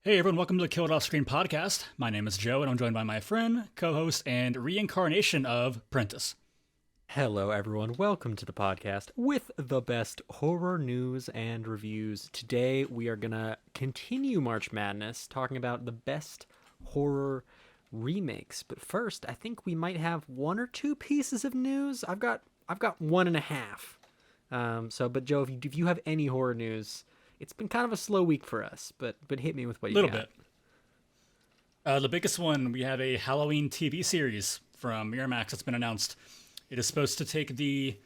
Hey everyone, welcome to the Killed Off Screen podcast. My name is Joe, and I'm joined by my friend, co-host, and reincarnation of Prentice. Hello, everyone. Welcome to the podcast with the best horror news and reviews. Today, we are going to continue March Madness, talking about the best horror remakes. But first, I think we might have one or two pieces of news. I've got one and a half. But Joe, if you have any horror news, it's been kind of a slow week for us. But hit me with what you got. A little bit. The biggest one, we have a Halloween TV series from Miramax that's been announced. It is supposed to take the,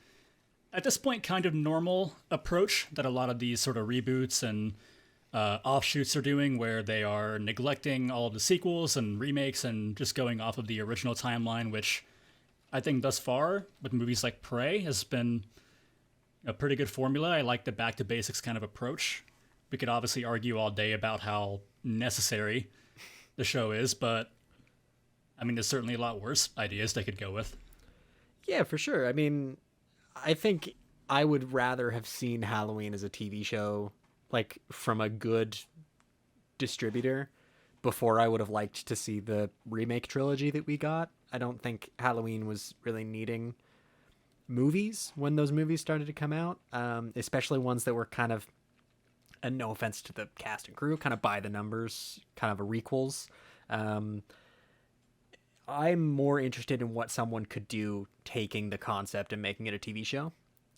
at this point, kind of normal approach that a lot of these sort of reboots and offshoots are doing, where they are neglecting all of the sequels and remakes and just going off of the original timeline, which I think thus far, with movies like Prey, has been a pretty good formula. I like the back to basics kind of approach. We could obviously argue all day about how necessary the show is, but I mean, there's certainly a lot worse ideas they could go with. Yeah, for sure. I mean, I think I would rather have seen Halloween as a TV show, like from a good distributor, before I would have liked to see the remake trilogy that we got. I don't think Halloween was really needing movies when those movies started to come out, especially ones that were kind of, and no offense to the cast and crew, kind of by the numbers, kind of a requels. I'm more interested in what someone could do taking the concept and making it a TV show.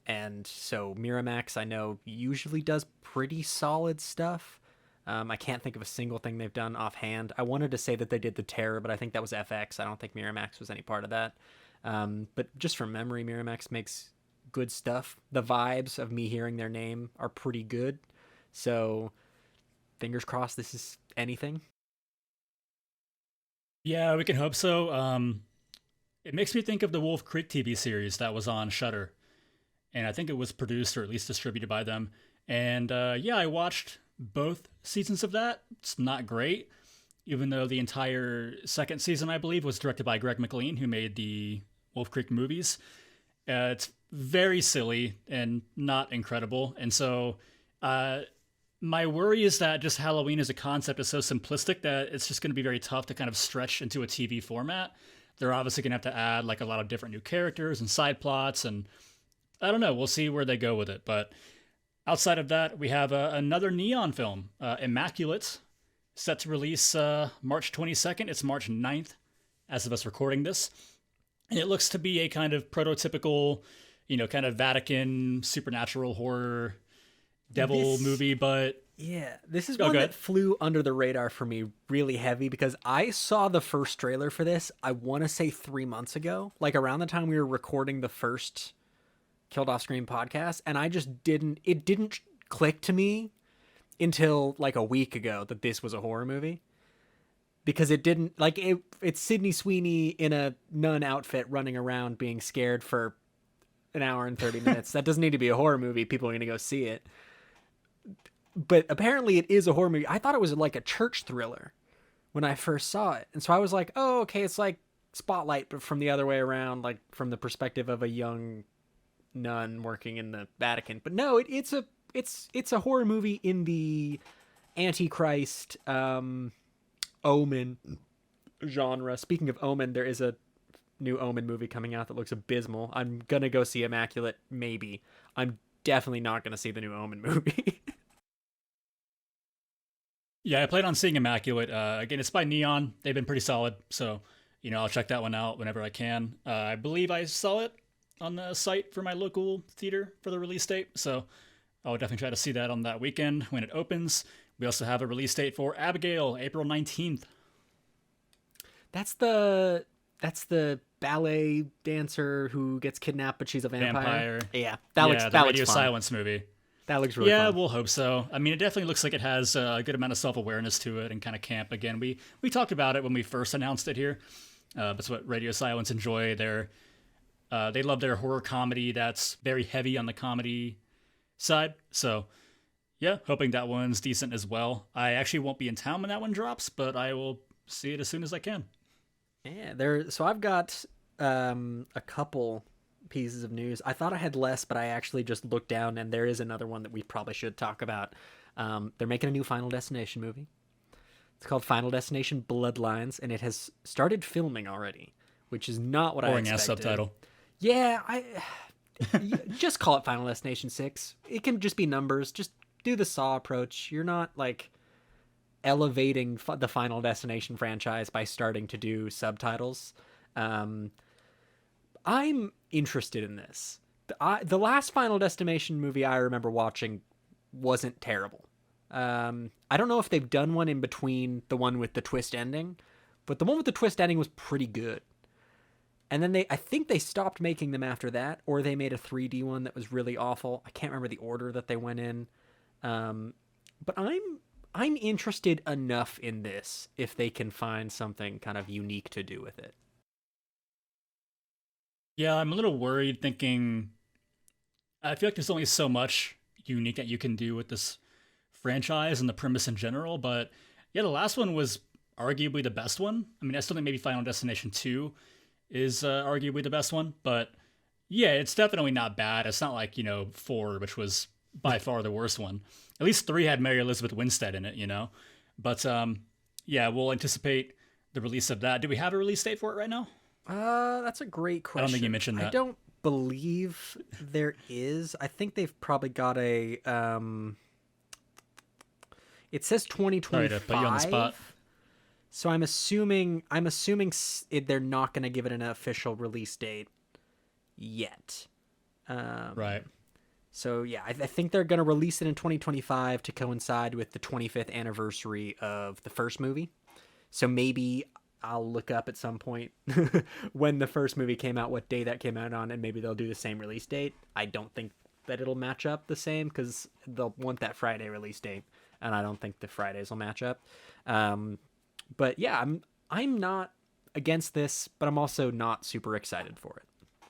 And so Miramax, I know, usually does pretty solid stuff. I can't think of a single thing they've done offhand. I wanted to say that they did The Terror, but I think that was FX. I don't think Miramax was any part of that. But just from memory, Miramax makes good stuff. The vibes of me hearing their name are pretty good. So fingers crossed this is anything. Yeah, we can hope so. It makes me think of the Wolf Creek TV series that was on Shudder, and I think it was produced or at least distributed by them. And yeah, I watched both seasons of that. It's not great, even though the entire second season, I believe, was directed by Greg McLean, who made the Wolf Creek movies. It's very silly and not incredible, and so my worry is that just Halloween as a concept is so simplistic that it's just going to be very tough to kind of stretch into a TV format. They're obviously going to have to add like a lot of different new characters and side plots, and I don't know. We'll see where they go with it. But outside of that, we have another Neon film, Immaculate, set to release March 22nd. It's March 9th as of us recording this. And it looks to be a kind of prototypical, kind of Vatican supernatural horror devil movie, but yeah, this is one that flew under the radar for me really heavy because I saw the first trailer for this, I want to say 3 months ago, like around the time we were recording the first Killed Off Screen podcast, and it didn't click to me until like a week ago that this was a horror movie. Because it didn't, like, it's Sydney Sweeney in a nun outfit running around being scared for an hour and 30 minutes. That doesn't need to be a horror movie. People are going to go see it. But apparently it is a horror movie. I thought it was like a church thriller when I first saw it. And so I was like, oh, okay, it's like Spotlight, but from the other way around, like from the perspective of a young nun working in the Vatican. But no, it's a horror movie in the Antichrist Omen genre. Speaking of Omen, there is a new Omen movie coming out that looks abysmal. I'm going to go see Immaculate, maybe. I'm definitely not going to see the new Omen movie. Yeah, I plan on seeing Immaculate. Again, it's by Neon. They've been pretty solid, so I'll check that one out whenever I can. I believe I saw it on the site for my local theater for the release date, so I'll definitely try to see that on that weekend when it opens. We also have a release date for Abigail, April 19th. That's the ballet dancer who gets kidnapped, but she's a vampire. Yeah, that looks fun. Radio Silence movie. That looks really fun. Yeah, we'll hope so. I mean, it definitely looks like it has a good amount of self-awareness to it and kind of camp. Again, we talked about it when we first announced it here. That's what Radio Silence enjoy. They love their horror comedy that's very heavy on the comedy side. So, yeah, hoping that one's decent as well. I actually won't be in town when that one drops, but I will see it as soon as I can. Yeah, so I've got a couple pieces of news. I thought I had less, but I actually just looked down, and there is another one that we probably should talk about. They're making a new Final Destination movie. It's called Final Destination Bloodlines, and it has started filming already, which is not what I Boring ass expected. subtitle. Yeah, just call it Final Destination 6. It can just be numbers. Just do the Saw approach. You're not like elevating the Final Destination franchise by starting to do subtitles. I'm interested in this. The last Final Destination movie I remember watching wasn't terrible. I don't know if they've done one in between the one with the twist ending, but the one with the twist ending was pretty good. And then I think they stopped making them after that, or they made a 3D one that was really awful. I can't remember the order that they went in. But I'm interested enough in this if they can find something kind of unique to do with it. Yeah, I'm a little worried thinking I feel like there's only so much unique that you can do with this franchise and the premise in general, but yeah, the last one was arguably the best one. I mean, I still think maybe Final Destination 2 is arguably the best one, but yeah, it's definitely not bad. It's not like, 4, which was by far the worst one. At least 3 had Mary Elizabeth Winstead in it. But yeah, we'll anticipate the release of that. Do we have a release date for it right now? That's a great question. I don't think you mentioned that. I don't believe there is. I think they've probably got a it says 2025. Sorry to put you on the spot. So I'm assuming they're not going to give it an official release date yet. Right. So yeah, I think they're going to release it in 2025 to coincide with the 25th anniversary of the first movie. So maybe I'll look up at some point when the first movie came out, what day that came out on, and maybe they'll do the same release date. I don't think that it'll match up the same because they'll want that Friday release date, and I don't think the Fridays will match up. But yeah, I'm not against this, but I'm also not super excited for it.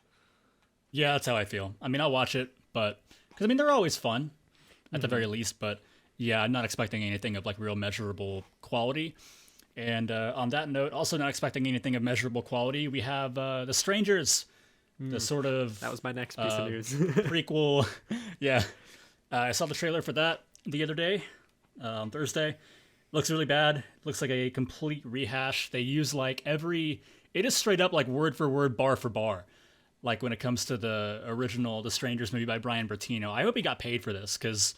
Yeah, that's how I feel. I mean, I'll watch it, but because they're always fun at the very least. But yeah, I'm not expecting anything of like real measurable quality. And on that note, also not expecting anything of measurable quality, we have The Strangers, the sort of... That was my next piece of news. prequel. Yeah. I saw the trailer for that the other day, Thursday. Looks really bad. Looks like a complete rehash. They use like it is straight up like word for word, bar for bar. Like when it comes to the original The Strangers movie by Brian Bertino. I hope he got paid for this because,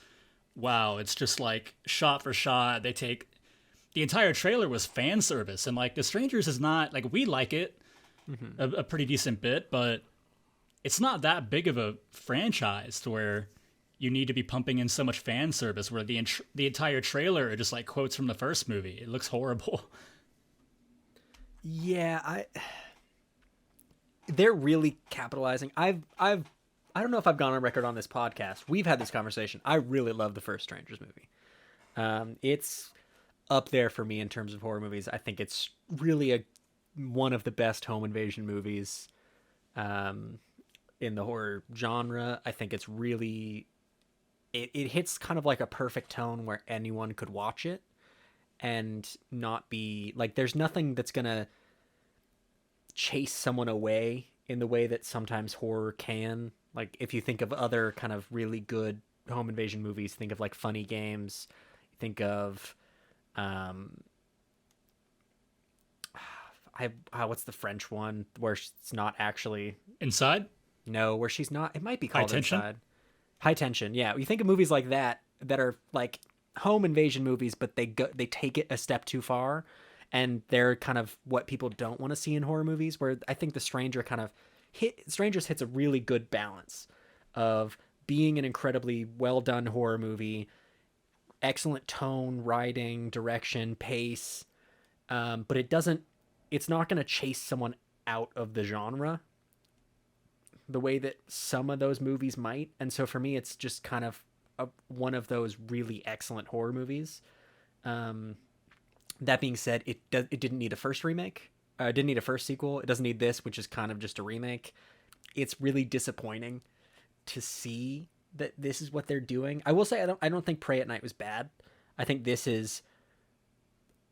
wow, it's just like shot for shot. They take... The entire trailer was fan service, and like The Strangers is not like we like it a pretty decent bit, but it's not that big of a franchise to where you need to be pumping in so much fan service. Where the entire trailer are just like quotes from the first movie. It looks horrible. Yeah, they're really capitalizing. I don't know if I've gone on record on this podcast. We've had this conversation. I really love the first Strangers movie. It's up there for me in terms of horror movies. I think it's really one of the best home invasion movies in the horror genre. I think it's really it hits kind of like a perfect tone where anyone could watch it and not be like there's nothing that's gonna chase someone away in the way that sometimes horror can. Like if you think of other kind of really good home invasion movies, think of like Funny Games, think of what's the French one where it's not actually Inside? No, where she's not. It might be called High Tension? Inside. High Tension. Yeah, you think of movies like that are like home invasion movies, but they take it a step too far, and they're kind of what people don't want to see in horror movies. Where I think The Strangers hits a really good balance of being an incredibly well done horror movie. Excellent tone, writing, direction, pace, but it's not going to chase someone out of the genre the way that some of those movies might. And so for me, it's just kind of one of those really excellent horror movies. That being said, it didn't need a first remake. It didn't need a first sequel. It doesn't need this, which is kind of just a remake. It's really disappointing to see that this is what they're doing. I will say I don't think Prey at Night was bad. I think this is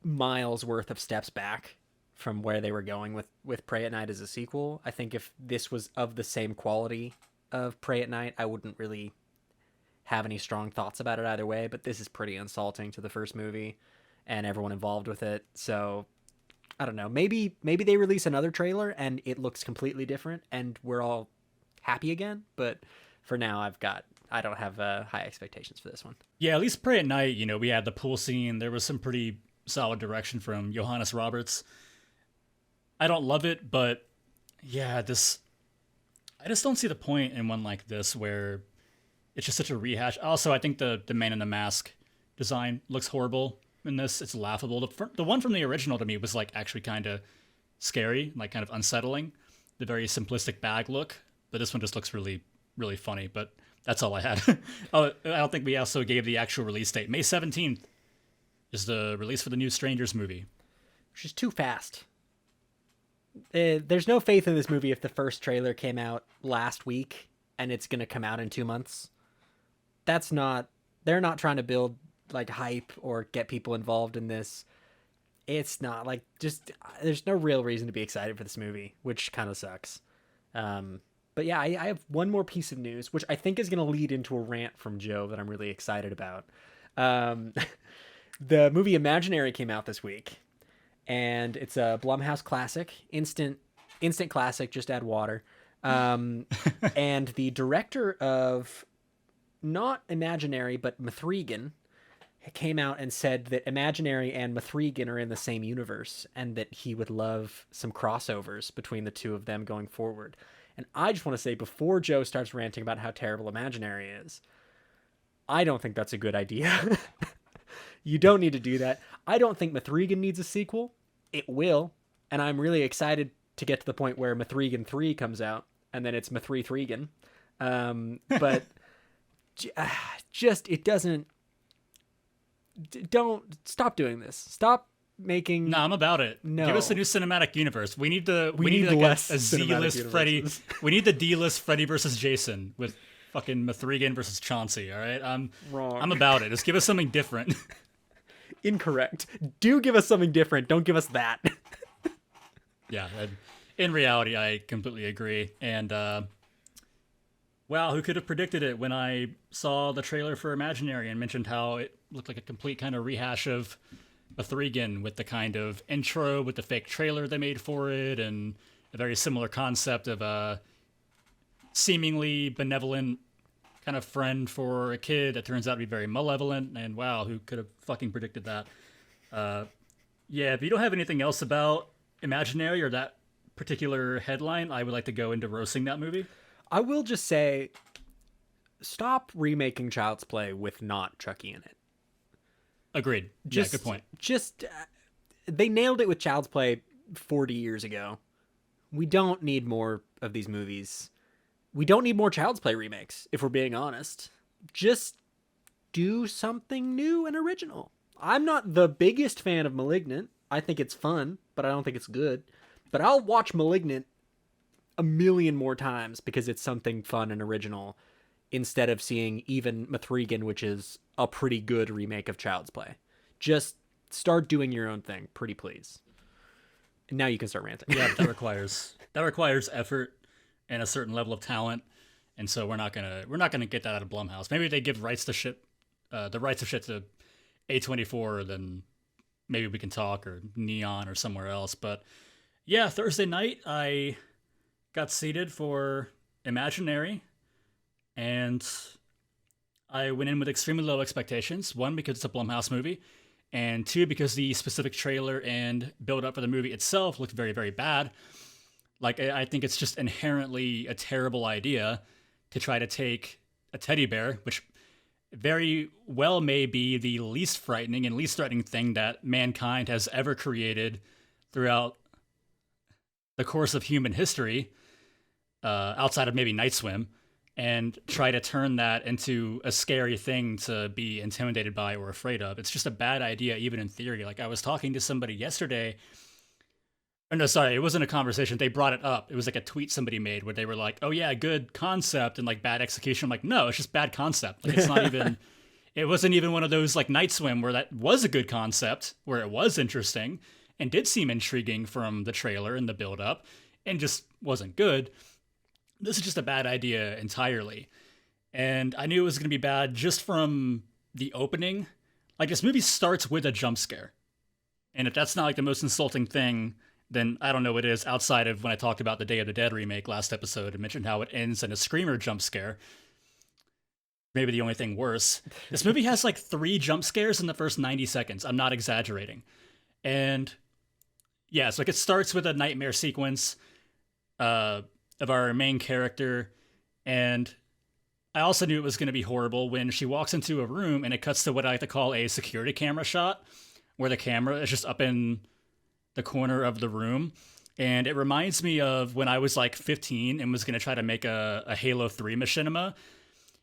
miles worth of steps back from where they were going with Prey at Night as a sequel. I think if this was of the same quality of Prey at Night, I wouldn't really have any strong thoughts about it either way, but this is pretty insulting to the first movie. and everyone involved with it. So I don't know. Maybe they release another trailer and it looks completely different and we're all happy again. But for now, I don't have high expectations for this one. Yeah, at least Pray at Night, we had the pool scene. There was some pretty solid direction from Johannes Roberts. I don't love it, but yeah, I just don't see the point in one like this where it's just such a rehash. Also, I think the Man in the Mask design looks horrible in this. It's laughable. The one from the original to me was like actually kind of scary, like kind of unsettling. The very simplistic bag look, but this one just looks really, really funny. But that's all I had. Oh, I don't think we also gave the actual release date. May 17th is the release for the new Strangers movie. Which is too fast. There's no faith in this movie if the first trailer came out last week and it's going to come out in 2 months. They're not trying to build like hype or get people involved in this. It's not like there's no real reason to be excited for this movie, which kind of sucks. But yeah, I have one more piece of news, which I think is going to lead into a rant from Joe that I'm really excited about. The movie Imaginary came out this week, and it's a Blumhouse classic, instant classic, just add water. And the director of not Imaginary, but Mithrigan came out and said that Imaginary and Mithrigan are in the same universe and that he would love some crossovers between the two of them going forward. And I just want to say, before Joe starts ranting about how terrible Imaginary is, I don't think that's a good idea. You don't need to do that. I don't think Mithrigan needs a sequel. It will. And I'm really excited to get to the point where Mithrigan 3 comes out, and then it's Mithrigan. But just, it doesn't... Don't... Stop doing this. Stop making... No, I'm about it. No. Give us a new cinematic universe. We need like less a Z-list Freddy. We need the D-list Freddy versus Jason with fucking Mithrigan versus Chauncey, all right? Wrong. I'm about it. Just give us something different. Incorrect. Do give us something different. Don't give us that. Yeah, in reality, I completely agree. And, wow, who could have predicted it when I saw the trailer for Imaginary and mentioned how it looked like a complete kind of rehash of Mithrigan with the kind of intro with the fake trailer they made for it and a very similar concept of a seemingly benevolent kind of friend for a kid that turns out to be very malevolent. And wow, who could have fucking predicted that? Yeah, if you don't have anything else about Imaginary or that particular headline, I would like to go into roasting that movie. I will just say, stop remaking Child's Play with not Chucky in it. Agreed. Yeah, good point. They nailed it with Child's Play 40 years ago. We don't need more of these movies. We don't need more Child's Play remakes, if we're being honest. Just do something new and original. I'm not the biggest fan of Malignant. I think it's fun, but I don't think it's good. But I'll watch Malignant a million more times because it's something fun and original instead of seeing even Mithrigan, which is a pretty good remake of Child's Play. Just start doing your own thing, pretty please. And now you can start ranting. Yeah, that requires effort and a certain level of talent, and so we're not gonna get that out of Blumhouse. Maybe they give the rights of shit to A24, then maybe we can talk, or Neon or somewhere else. But yeah, Thursday night I got seated for Imaginary, and I went in with extremely low expectations. One, because it's a Blumhouse movie, and two, because the specific trailer and build up for the movie itself looked very, very bad. Like, I think it's just inherently a terrible idea to try to take a teddy bear, which very well may be the least frightening and least threatening thing that mankind has ever created throughout the course of human history, outside of maybe Night Swim, and try to turn that into a scary thing to be intimidated by or afraid of. It's just a bad idea, even in theory. Like, I was talking to somebody yesterday. Oh, no, sorry, it wasn't a conversation. They brought it up. It was like a tweet somebody made where they were like, oh yeah, good concept and like bad execution. I'm like, no, it's just bad concept. Like, it's not even, it wasn't even one of those like Night Swim where that was a good concept, where it was interesting and did seem intriguing from the trailer and the build up and just wasn't good. This is just a bad idea entirely. And I knew it was going to be bad just from the opening. Like, this movie starts with a jump scare. And if that's not like the most insulting thing, then I don't know what is, outside of when I talked about the Day of the Dead remake last episode and mentioned how it ends in a screamer jump scare. Maybe the only thing worse. This movie has like 3 jump scares in the first 90 seconds. I'm not exaggerating. And yeah, so like it starts with a nightmare sequence of our main character. And I also knew it was going to be horrible when she walks into a room and it cuts to what I like to call a security camera shot, where the camera is just up in the corner of the room. And it reminds me of when I was like 15 and was going to try to make a Halo 3 machinima.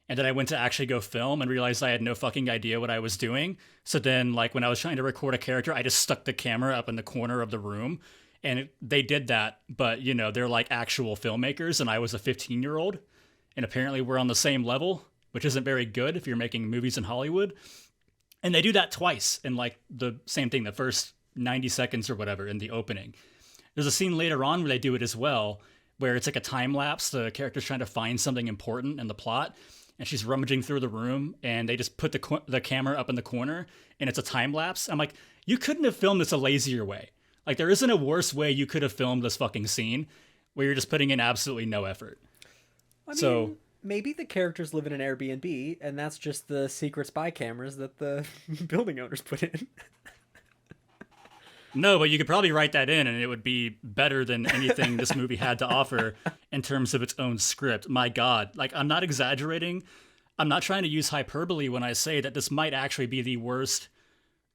And then I went to actually go film and realized I had no fucking idea what I was doing. So then, like, when I was trying to record a character, I just stuck the camera up in the corner of the room. And they did that, but, you know, they're like actual filmmakers, and I was a 15-year-old. And apparently we're on the same level, which isn't very good if you're making movies in Hollywood. And they do that twice in, like, the same thing, the first 90 seconds or whatever in the opening. There's a scene later on where they do it as well, where it's like a time lapse. The character's trying to find something important in the plot, and she's rummaging through the room, and they just put the camera up in the corner, and it's a time lapse. I'm like, you couldn't have filmed this a lazier way. Like, there isn't a worse way you could have filmed this fucking scene where you're just putting in absolutely no effort. I mean, maybe the characters live in an Airbnb, and that's just the secret spy cameras that the building owners put in. No, but you could probably write that in and it would be better than anything this movie had to offer in terms of its own script. My God. Like, I'm not exaggerating. I'm not trying to use hyperbole when I say that this might actually be the worst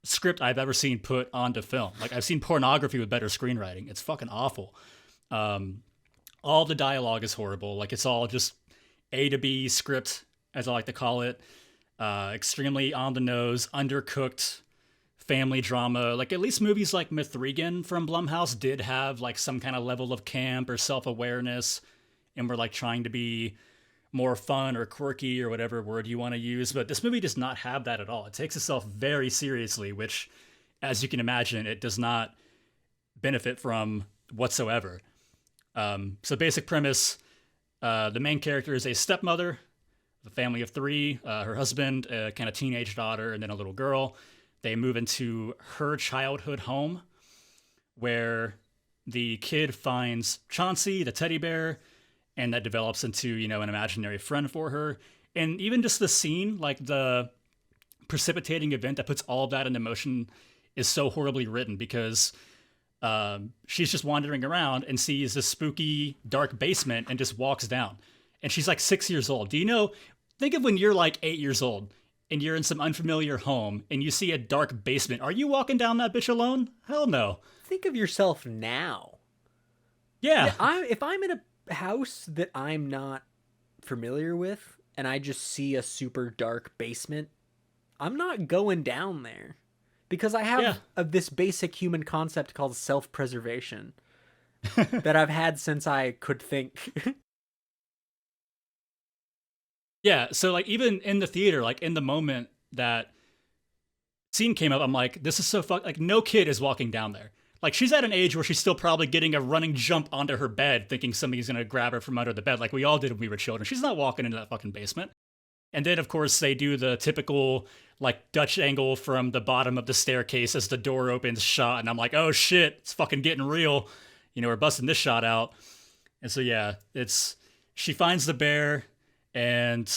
script I've ever seen put onto film. Like, I've seen pornography with better screenwriting. It's fucking awful. All the dialogue is horrible. Like, it's all just A to B script, as I like to call it. Extremely on the nose, undercooked family drama. Like, at least movies like Mithrigan from Blumhouse did have like some kind of level of camp or self-awareness, and were like trying to be more fun or quirky or whatever word you want to use. But this movie does not have that at all. It takes itself very seriously, which, as you can imagine, it does not benefit from whatsoever. So basic premise, the main character is a stepmother, a family of 3, her husband, a kind of teenage daughter, and then a little girl. They move into her childhood home, where the kid finds Chauncey, the teddy bear, and that develops into, you know, an imaginary friend for her. And even just the scene, like the precipitating event that puts all of that into motion, is so horribly written, because she's just wandering around and sees this spooky, dark basement and just walks down. And she's like 6 years old. Do you know, think of when you're like 8 years old and you're in some unfamiliar home and you see a dark basement. Are you walking down that bitch alone? Hell no. Think of yourself now. Yeah. If I'm in a house that I'm not familiar with and I just see a super dark basement, I'm not going down there, because I have this basic human concept called self-preservation that I've had since I could think. Yeah, so like even in the theater, like in the moment that scene came up, I'm like, this is so like no kid is walking down there. Like, she's at an age where she's still probably getting a running jump onto her bed thinking somebody's gonna grab her from under the bed like we all did when we were children. She's not walking into that fucking basement. And then of course they do the typical like Dutch angle from the bottom of the staircase as the door opens shot, and I'm like, oh shit, it's fucking getting real. You know, we're busting this shot out. And so yeah, she finds the bear. And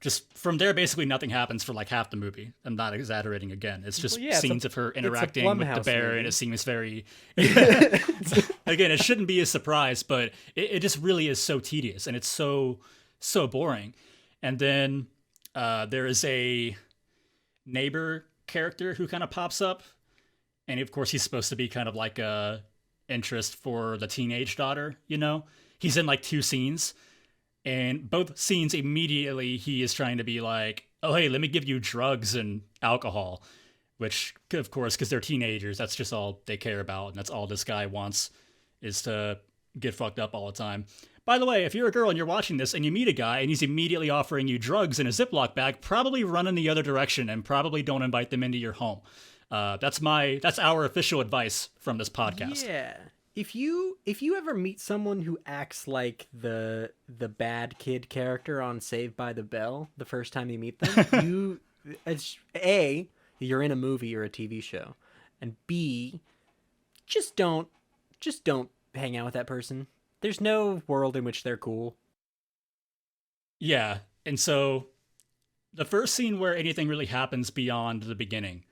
just from there, basically nothing happens for like half the movie. I'm not exaggerating again. It's just scenes of her interacting with the bear, movie. And it seems very... Again, it shouldn't be a surprise, but it just really is so tedious, and it's so boring. And then there is a neighbor character who kind of pops up, and of course he's supposed to be kind of like a interest for the teenage daughter, you know? He's in like 2 scenes. And both scenes, immediately, he is trying to be like, oh, hey, let me give you drugs and alcohol. Which, of course, because they're teenagers, that's just all they care about. And that's all this guy wants, is to get fucked up all the time. By the way, if you're a girl and you're watching this and you meet a guy and he's immediately offering you drugs in a Ziploc bag, probably run in the other direction and probably don't invite them into your home. That's our official advice from this podcast. Yeah. If you ever meet someone who acts like the bad kid character on Saved by the Bell the first time you meet them, you're in a movie or a TV show, and B, just don't hang out with that person. There's no world in which they're cool. Yeah. And so the first scene where anything really happens beyond the beginning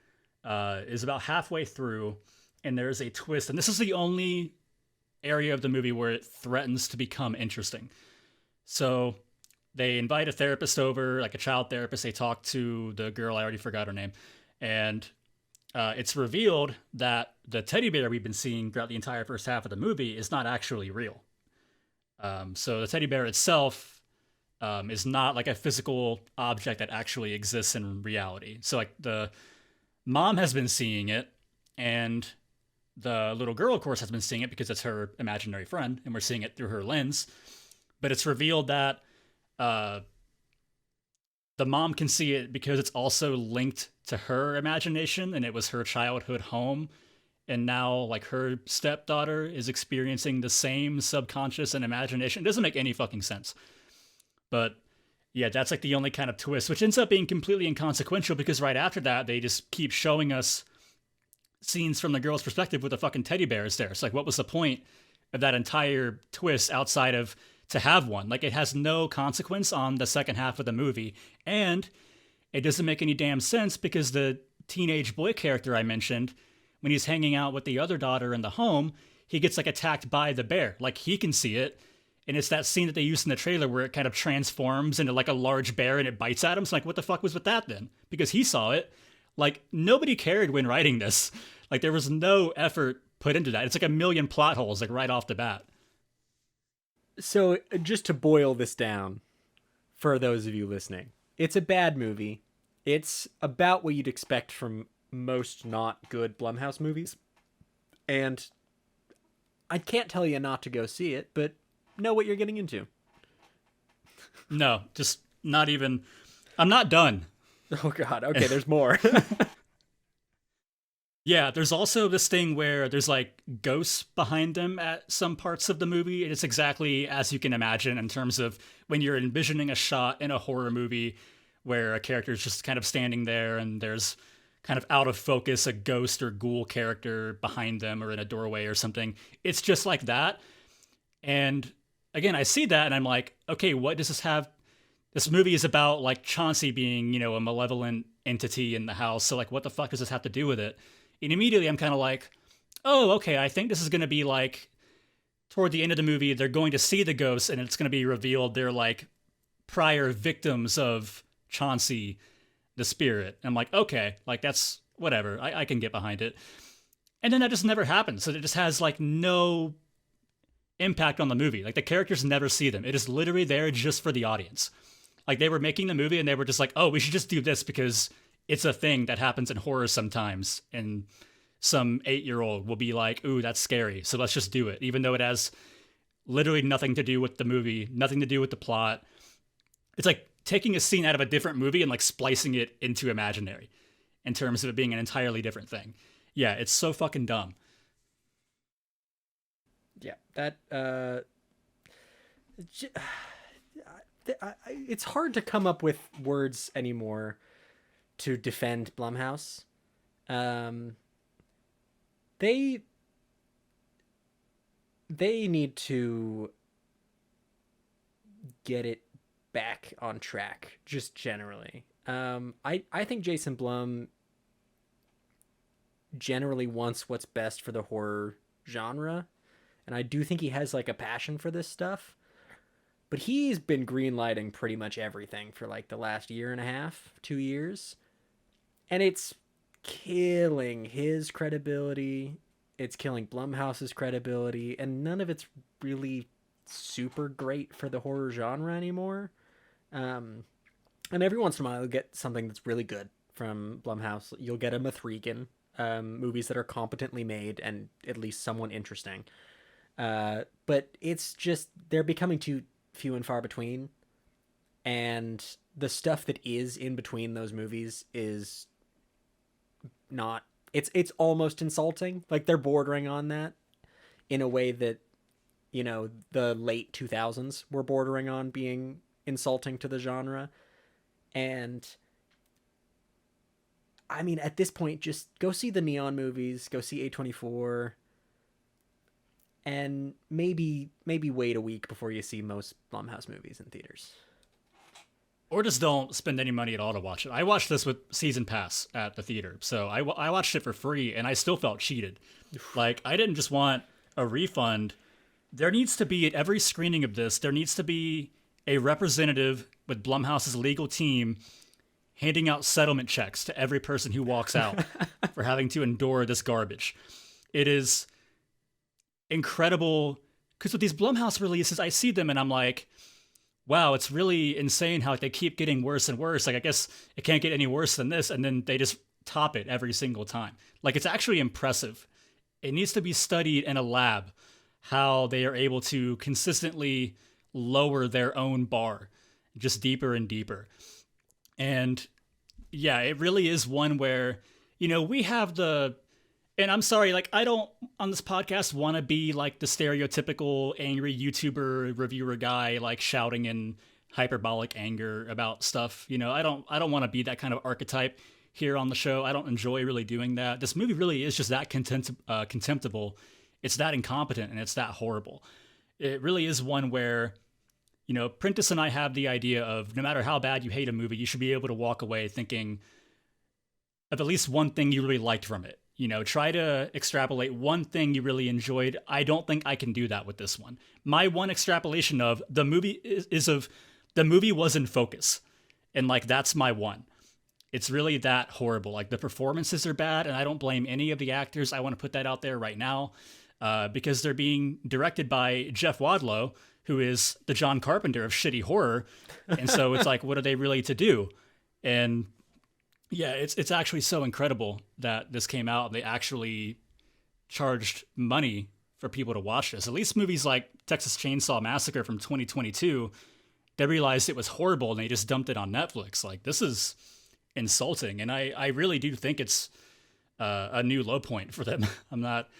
is about halfway through, and there's a twist. And this is the only area of the movie where it threatens to become interesting. So they invite a therapist over, like a child therapist. They talk to the girl, I already forgot her name. And it's revealed that the teddy bear we've been seeing throughout the entire first half of the movie is not actually real. So the teddy bear itself is not like a physical object that actually exists in reality. So like the mom has been seeing it, and the little girl, of course, has been seeing it because it's her imaginary friend, and we're seeing it through her lens. But it's revealed that uh, the mom can see it because it's also linked to her imagination, and it was her childhood home. And now, like, her stepdaughter is experiencing the same subconscious and imagination. It doesn't make any fucking sense. But yeah, that's like the only kind of twist, which ends up being completely inconsequential because right after that, they just keep showing us scenes from the girl's perspective with the fucking teddy bears there. It's like, what was the point of that entire twist outside of to have one? Like, it has no consequence on the second half of the movie. And it doesn't make any damn sense because the teenage boy character I mentioned, when he's hanging out with the other daughter in the home, he gets like attacked by the bear. Like, he can see it. And it's that scene that they used in the trailer where it kind of transforms into like a large bear and it bites at him. It's like, what the fuck was with that then? Because he saw it. Like, nobody cared when writing this. Like, there was no effort put into that. It's like a million plot holes, like, right off the bat. So, just to boil this down for those of you listening, it's a bad movie. It's about what you'd expect from most not good Blumhouse movies. And I can't tell you not to go see it, but know what you're getting into. No, just not even. I'm not done. Oh, God. Okay, there's more. Yeah, there's also this thing where there's like ghosts behind them at some parts of the movie. And it's exactly as you can imagine in terms of when you're envisioning a shot in a horror movie where a character is just kind of standing there and there's kind of out of focus a ghost or ghoul character behind them or in a doorway or something. It's just like that. And again, I see that and I'm like, okay, what does this have? This movie is about like Chauncey being, a malevolent entity in the house. So like, what the fuck does this have to do with it? And immediately I'm kind of like, oh, okay, I think this is going to be like, toward the end of the movie, they're going to see the ghosts and it's going to be revealed they're like prior victims of Chauncey, the spirit. And I'm like, okay, like that's whatever. I can get behind it. And then that just never happens. So it just has like no impact on the movie. Like the characters never see them. It is literally there just for the audience. Like they were making the movie and they were just like, oh, we should just do this because it's a thing that happens in horror sometimes. And some 8-year-old will be like, ooh, that's scary. So let's just do it. Even though it has literally nothing to do with the movie, nothing to do with the plot. It's like taking a scene out of a different movie and like splicing it into imaginary in terms of it being an entirely different thing. Yeah, it's so fucking dumb. Yeah, that it's hard to come up with words anymore to defend Blumhouse. They need to get it back on track, just generally. I think Jason Blum generally wants what's best for the horror genre, and I do think he has like a passion for this stuff. But he's been greenlighting pretty much everything for like the last year and a half, 2 years. And it's killing his credibility. It's killing Blumhouse's credibility. And none of it's really super great for the horror genre anymore. And every once in a while, you'll get something that's really good from Blumhouse. You'll get a Mithrigan, movies that are competently made and at least somewhat interesting. But it's just, they're becoming too few and far between. And the stuff that is in between those movies is not, it's almost insulting. Like they're bordering on that in a way that, the late 2000s were bordering on being insulting to the genre. And I mean, at this point, just go see the Neon movies, go see A24, and maybe wait a week before you see most Blumhouse movies in theaters. Or just don't spend any money at all to watch it. I watched this with season pass at the theater, so I watched it for free, and I still felt cheated. Like, I didn't just want a refund. There needs to be, at every screening of this, there needs to be a representative with Blumhouse's legal team handing out settlement checks to every person who walks out for having to endure this garbage. It is incredible, because with these Blumhouse releases, I see them and I'm like, wow, it's really insane how they keep getting worse and worse. Like, I guess it can't get any worse than this, and then they just top it every single time. Like, it's actually impressive. It needs to be studied in a lab how they are able to consistently lower their own bar just deeper and deeper. And yeah, it really is one where, we have and I'm sorry, like, I don't on this podcast want to be like the stereotypical angry YouTuber reviewer guy, like shouting in hyperbolic anger about stuff. I don't want to be that kind of archetype here on the show. I don't enjoy really doing that. This movie really is just that contemptible. It's that incompetent, and it's that horrible. It really is one where, Prentice and I have the idea of, no matter how bad you hate a movie, you should be able to walk away thinking of at least one thing you really liked from it. Try to extrapolate one thing you really enjoyed. I don't think I can do that with this one. My one extrapolation of the movie is of the movie was in focus. And like, that's my one. It's really that horrible. Like, the performances are bad, and I don't blame any of the actors. I want to put that out there right now, because they're being directed by Jeff Wadlow, who is the John Carpenter of shitty horror. And so it's like, what are they really to do? And yeah, it's actually so incredible that this came out and they actually charged money for people to watch this. At least movies like Texas Chainsaw Massacre from 2022, they realized it was horrible and they just dumped it on Netflix. Like, this is insulting. And I really do think it's a new low point for them. I'm not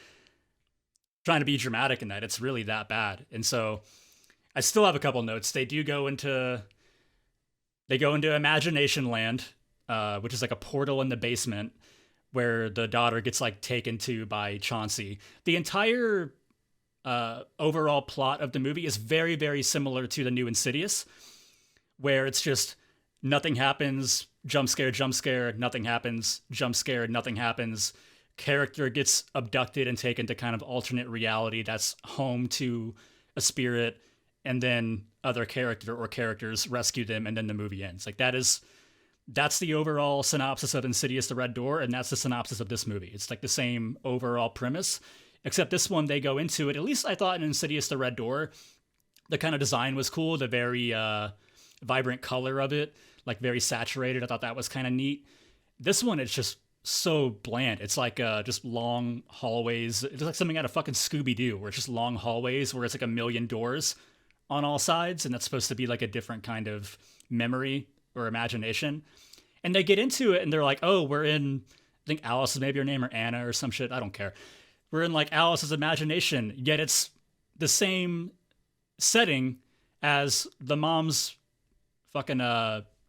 trying to be dramatic in that. It's really that bad. And so I still have a couple notes. They go into Imagination Land, which is like a portal in the basement where the daughter gets like taken to by Chauncey. The entire overall plot of the movie is very, very similar to the new Insidious, where it's just nothing happens, jump scare, nothing happens, jump scare, nothing happens. Character gets abducted and taken to kind of alternate reality that's home to a spirit, and then other character or characters rescue them, and then the movie ends. Like, that's the overall synopsis of Insidious the Red Door, and that's the synopsis of this movie. It's like the same overall premise, except this one, they go into it, at least I thought in Insidious the Red Door, the kind of design was cool, the very vibrant color of it, like very saturated. I thought that was kind of neat. This one, it's just so bland. It's like just long hallways. It's like something out of fucking Scooby-Doo, where it's just long hallways where it's like a million doors on all sides, and that's supposed to be like a different kind of memory or imagination. And they get into it and they're like, oh, we're in, I think Alice is maybe her name, or Anna or some shit, I don't care. We're in like Alice's imagination, yet it's the same setting as the mom's fucking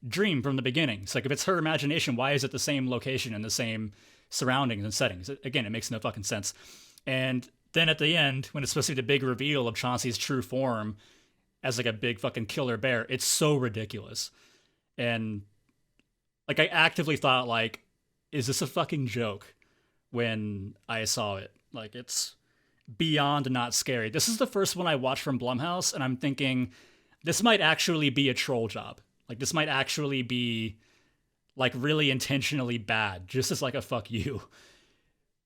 dream from the beginning. It's like, if it's her imagination, why is it the same location and the same surroundings and settings? Again, it makes no fucking sense. And then at the end, when it's supposed to be the big reveal of Chauncey's true form as like a big fucking killer bear, it's so ridiculous. And like, I actively thought, like, is this a fucking joke when I saw it? Like, it's beyond not scary. This is the first one I watched from Blumhouse, and I'm thinking, this might actually be a troll job. Like, this might actually be like really intentionally bad, just as like a fuck you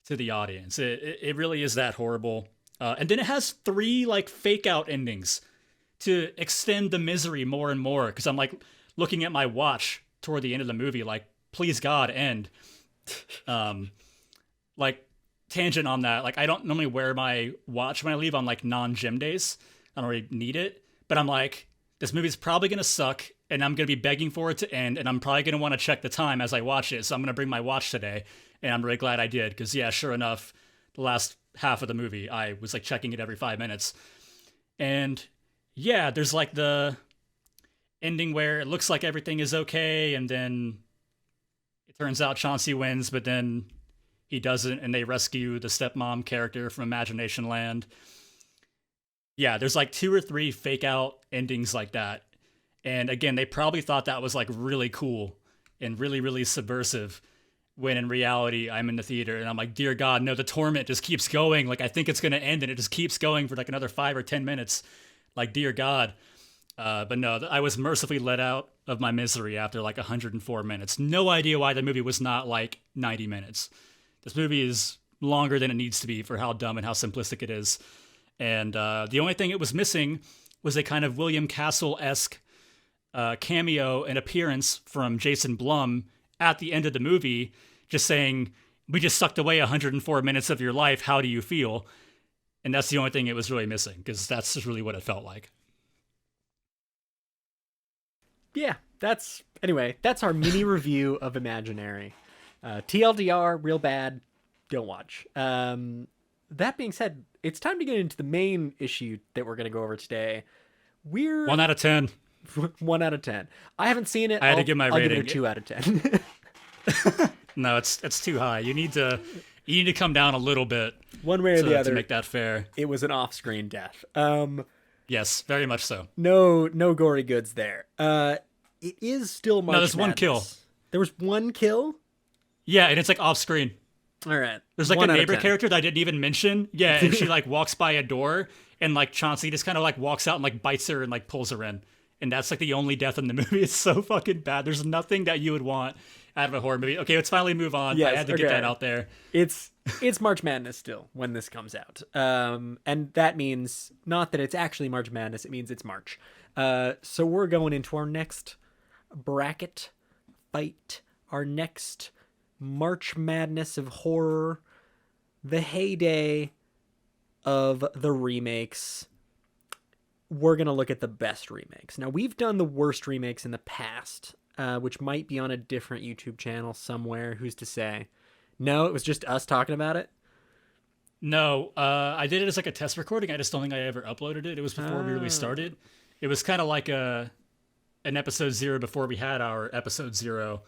to the audience. It really is that horrible. And then it has 3 like fake out endings to extend the misery more and more. Cause I'm like looking at my watch toward the end of the movie, like, please God, end. Like, tangent on that. Like, I don't normally wear my watch when I leave on like non-gym days. I don't really need it, but I'm like, this movie's probably going to suck, and I'm going to be begging for it to end, and I'm probably going to want to check the time as I watch it, so I'm going to bring my watch today, and I'm really glad I did, because, yeah, sure enough, the last half of the movie, I was, like, checking it every 5 minutes. And, yeah, there's, like, the ending where it looks like everything is okay, and then It turns out Chauncey wins, but then he doesn't, and they rescue the stepmom character from Imagination Land. Yeah, there's like 2 or 3 fake out endings like that. And again, they probably thought that was like really cool and really, really subversive. When in reality, I'm in the theater and I'm like, dear God, no, the torment just keeps going. Like, I think it's going to end and it just keeps going for like another 5 or 10 minutes. Like, dear God. But no, I was mercifully let out of my misery after like 104 minutes. No idea why the movie was not like 90 minutes. This movie is longer than it needs to be for how dumb and how simplistic it is. And the only thing it was missing was a kind of William Castle-esque cameo and appearance from Jason Blum at the end of the movie, just saying, we just sucked away 104 minutes of your life. How do you feel? And that's the only thing it was really missing, because that's just really what it felt like. Yeah, that's our mini review of Imaginary. TLDR, real bad, don't watch. That being said, it's time to get into the main issue that we're going to go over today. 1 out of 10. 1 out of 10. I haven't seen it. I had to give my rating. I'll give it a 2 out of 10. No, it's too high. You need to come down a little bit. One way or the other to make that fair. It was an off-screen death. Yes, very much so. No gory goods there. It is still March Madness. Madness. 1 kill. There was 1 kill? Yeah, and it's like off screen. All right. There's like a neighbor character that I didn't even mention. Yeah, and she like walks by a door and like Chauncey just kind of like walks out and like bites her and like pulls her in. And that's like the only death in the movie. It's so fucking bad. There's nothing that you would want out of a horror movie. Okay, let's finally move on. Yes, I had to get that out there. It's March Madness still when this comes out. And that means not that it's actually March Madness. It means it's March. So we're going into our next bracket fight. Our next March Madness of horror. The heyday of the remakes. We're going to look at the best remakes. Now, we've done the worst remakes in the past, which might be on a different YouTube channel somewhere. Who's to say? No, it was just us talking about it? No, I did it as like a test recording. I just don't think I ever uploaded it. It was before we really started. It was kind of like an episode 0 before we had our episode 0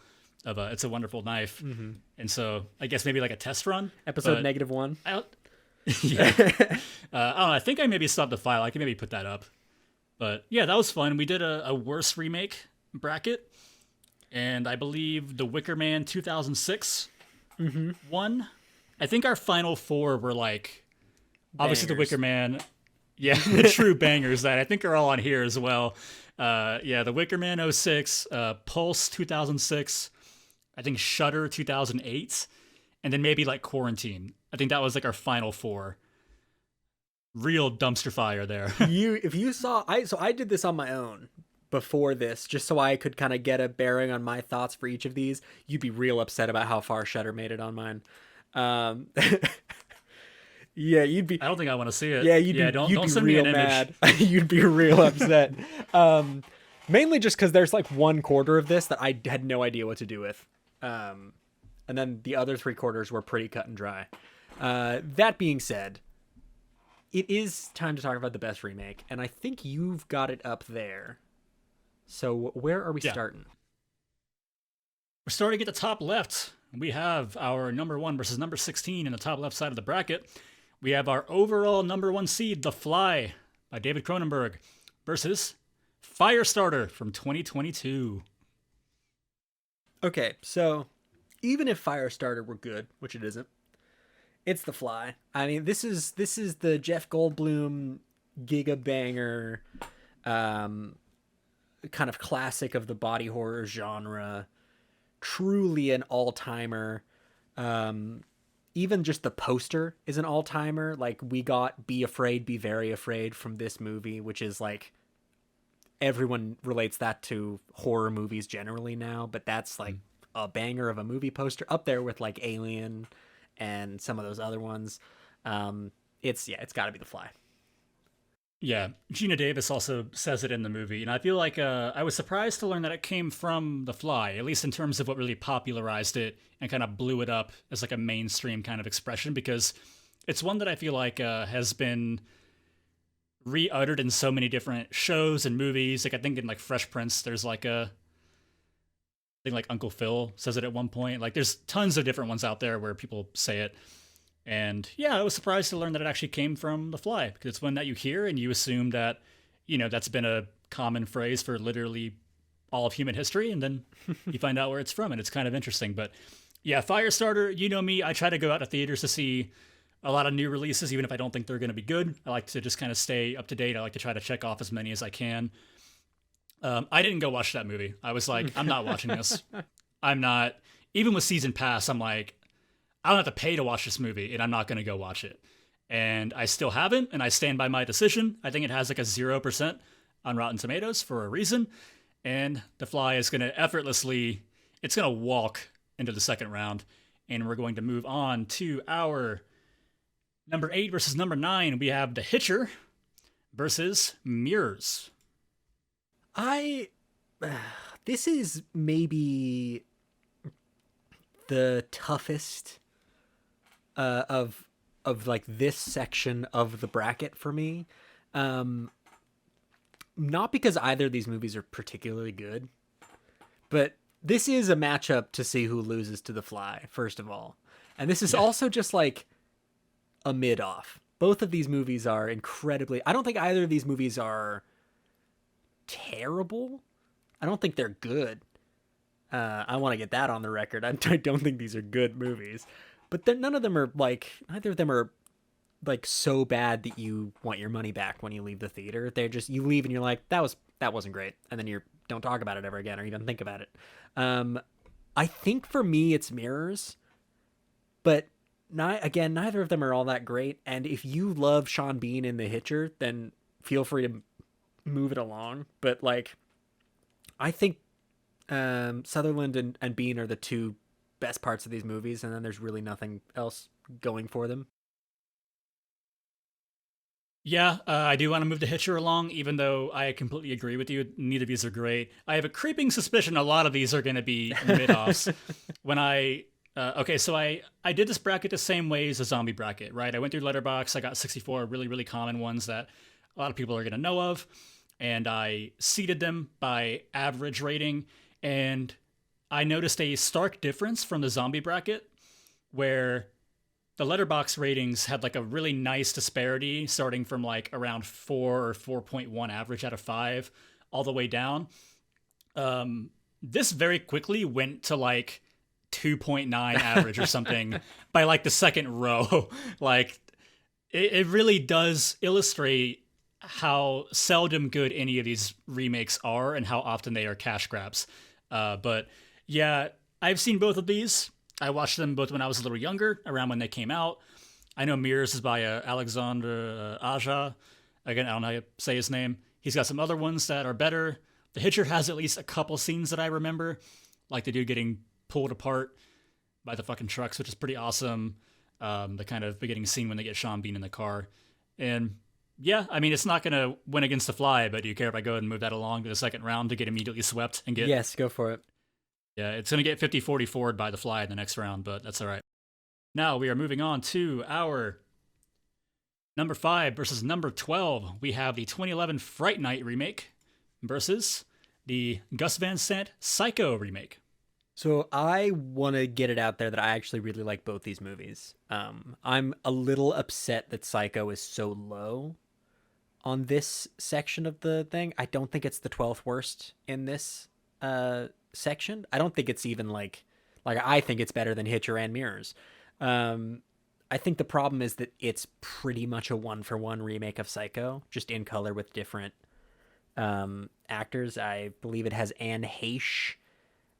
of It's a Wonderful Knife. Mm-hmm. And so I guess maybe like a test run. Episode -1. Yeah. I don't know. I think I maybe stopped the file. I can maybe put that up. But yeah, that was fun. We did a worst remake bracket. And I believe The Wicker Man 2006 won. I think our final 4 were like, obviously The Wicker Man. Yeah, the true bangers that I think are all on here as well. Yeah, The Wicker Man 06, Pulse 2006, I think Shudder 2008, and then maybe like Quarantine. I think that was like our final 4. Real dumpster fire there. If you saw, I did this on my own before this, just so I could kind of get a bearing on my thoughts for each of these. You'd be real upset about how far Shudder made it on mine. Yeah, you'd be. I don't think I want to see it. Yeah, you'd be send real me an mad. You'd be real upset. Mainly just because there's like 1/4 of this that I had no idea what to do with, and then the other 3/4 were pretty cut and dry. That being said, it is time to talk about the best remake, and I think you've got it up there. So where are we starting? We're starting at the top left. We have our number 1 versus number 16 in the top left side of the bracket. We have our overall number 1 seed, The Fly, by David Cronenberg, versus Firestarter from 2022. Okay, so even if Firestarter were good, which it isn't, it's The Fly. I mean, this is the Jeff Goldblum giga banger, kind of classic of the body horror genre. Truly an all-timer. Even just the poster is an all-timer. Like, we got Be Afraid, Be Very Afraid from this movie, which is like, everyone relates that to horror movies generally now, but that's like a banger of a movie poster, up there with like Alien and some of those other ones. It's got to be The Fly. Yeah, Gina Davis also says it in the movie, and I feel like I was surprised to learn that it came from The Fly, at least in terms of what really popularized it and kind of blew it up as like a mainstream kind of expression, because it's one that I feel like has been re-uttered in so many different shows and movies. Like, I think in like Fresh Prince, there's like a I think like Uncle Phil says it at one point. Like there's tons of different ones out there where people say it. And yeah, I was surprised to learn that it actually came from The Fly because it's one that you hear and you assume that, that's been a common phrase for literally all of human history. And then you find out where it's from and it's kind of interesting. But yeah, Firestarter, you know me, I try to go out to theaters to see a lot of new releases, even if I don't think they're going to be good. I like to just kind of stay up to date. I like to try to check off as many as I can. I didn't go watch that movie. I was like, I'm not watching this. I'm not. Even with season pass, I'm like, I don't have to pay to watch this movie, and I'm not going to go watch it. And I still haven't, and I stand by my decision. I think it has like a 0% on Rotten Tomatoes for a reason. And The Fly is going to effortlessly, it's going to walk into the second round. And we're going to move on to our number 8 versus number 9. We have The Hitcher versus Mirrors. This is maybe the toughest of like this section of the bracket for me. Not because either of these movies are particularly good, but this is a matchup to see who loses to The Fly, first of all. And this is also just like a mid-off. Both of these movies are incredibly... I don't think either of these movies are terrible. I don't think they're good. I want to get that on the record. I don't think these are good movies. But none of them are like... Neither of them are like so bad that you want your money back when you leave the theater. They're just... You leave and you're like, that wasn't great. And then you don't talk about it ever again or even think about it. I think for me it's Mirrors. But... neither of them are all that great. And if you love Sean Bean in The Hitcher, then feel free to move it along. But like, I think Sutherland and Bean are the two best parts of these movies, and then there's really nothing else going for them. Yeah, I do want to move The Hitcher along, even though I completely agree with you. Neither of these are great. I have a creeping suspicion a lot of these are going to be mid-offs. So I did this bracket the same way as a zombie bracket, right? I went through Letterboxd. I got 64 really, really common ones that a lot of people are going to know of. And I seeded them by average rating. And I noticed a stark difference from the zombie bracket where the Letterboxd ratings had like a really nice disparity starting from like around 4 or 4.1 average out of 5 all the way down. This very quickly went to like 2.9 average or something by like the second row. Like it really does illustrate how seldom good any of these remakes are and how often they are cash grabs. But yeah, I've seen both of these. I watched them both when I was a little younger, around when they came out. I know Mirrors is by Alexandre Aja. Again, I don't know how to say his name. He's got some other ones that are better. The Hitcher has at least a couple scenes that I remember, like the dude getting pulled apart by the fucking trucks, which is pretty awesome. The kind of beginning scene when they get Sean Bean in the car. And yeah, I mean, it's not going to win against The Fly, but do you care if I go ahead and move that along to the second round to get immediately swept and get... Yes, go for it. Yeah, it's going to get 50-40 forward by The Fly in the next round, but that's all right. Now we are moving on to our number 5 versus number 12. We have the 2011 Fright Night remake versus the Gus Van Sant Psycho remake. So I want to get it out there that I actually really like both these movies. I'm a little upset that Psycho is so low on this section of the thing. I don't think it's the 12th worst in this section. I don't think it's even like I think it's better than Hitcher and Mirrors. I think the problem is that it's pretty much a 1-for-1 remake of Psycho, just in color with different actors. I believe it has Anne Heche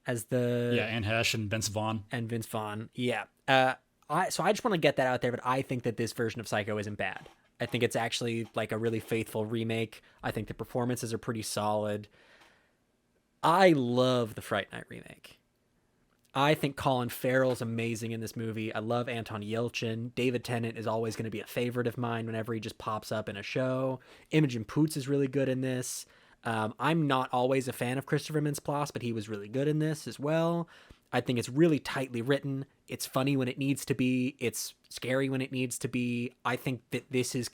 as the... Yeah, Anne Heche and Vince Vaughn. Yeah. So I just want to get that out there, but I think that this version of Psycho isn't bad. I think it's actually like a really faithful remake. I think the performances are pretty solid. I love the Fright Night remake. I think Colin Farrell's amazing in this movie. I love Anton Yelchin. David Tennant is always going to be a favorite of mine whenever he just pops up in a show. Imogen Poots is really good in this. I'm not always a fan of Christopher Mintz-Plasse, but he was really good in this as well. I think it's really tightly written. It's funny when it needs to be. It's scary when it needs to be. I think that this is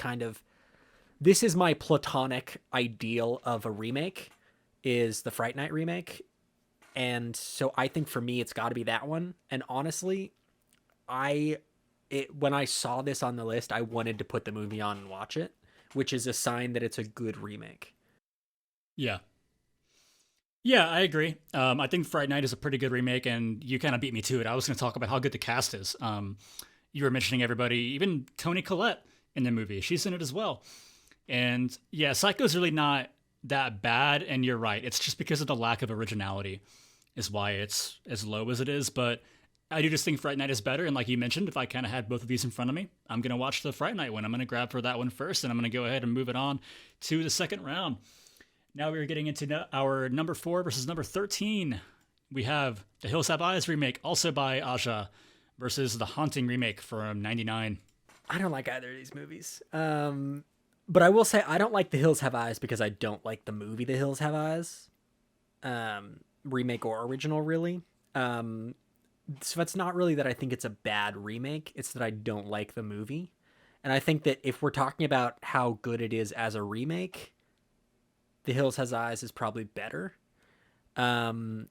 my platonic ideal of a remake, is the Fright Night remake. And so I think for me, it's got to be that one. And honestly, when I saw this on the list, I wanted to put the movie on and watch it, which is a sign that it's a good remake. Yeah. Yeah, I agree. I think Fright Night is a pretty good remake, and you kind of beat me to it. I was going to talk about how good the cast is. You were mentioning everybody, even Toni Collette in the movie. She's in it as well. And yeah, Psycho's really not that bad, and you're right. It's just because of the lack of originality is why it's as low as it is. But I do just think Fright Night is better. And like you mentioned, if I kind of had both of these in front of me, I'm going to watch the Fright Night one. I'm going to grab for that one first, and I'm going to go ahead and move it on to the second round. Now we're getting into our number 4 versus number 13. We have The Hills Have Eyes remake, also by Aja, versus The Haunting remake from 99. I don't like either of these movies. But I will say I don't like The Hills Have Eyes because I don't like the movie The Hills Have Eyes. Remake or original, really. So it's not really that I think it's a bad remake. It's that I don't like the movie. And I think that if we're talking about how good it is as a remake, The Hills Has Eyes is probably better. I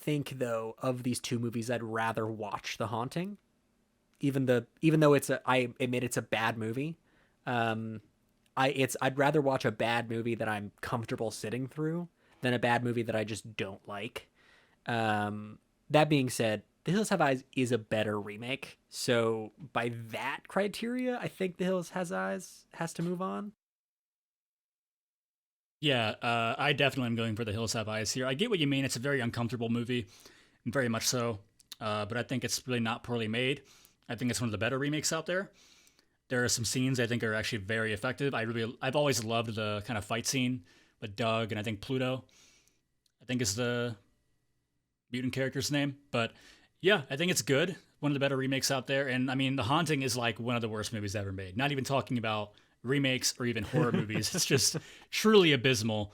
think, though, of these two movies, I'd rather watch The Haunting. Even though I admit it's a bad movie. I'd rather watch a bad movie that I'm comfortable sitting through than a bad movie that I just don't like. That being said, The Hills Have Eyes is a better remake. So by that criteria, I think The Hills Has Eyes has to move on. Yeah, I definitely am going for The Hills Have Eyes here. I get what you mean. It's a very uncomfortable movie, very much so. But I think it's really not poorly made. I think it's one of the better remakes out there. There are some scenes I think are actually very effective. I've always loved the kind of fight scene with Doug and I think Pluto. I think is the mutant character's name. But yeah, I think it's good. One of the better remakes out there. And I mean, The Haunting is like one of the worst movies ever made. Not even talking about remakes or even horror movies. It's just truly abysmal.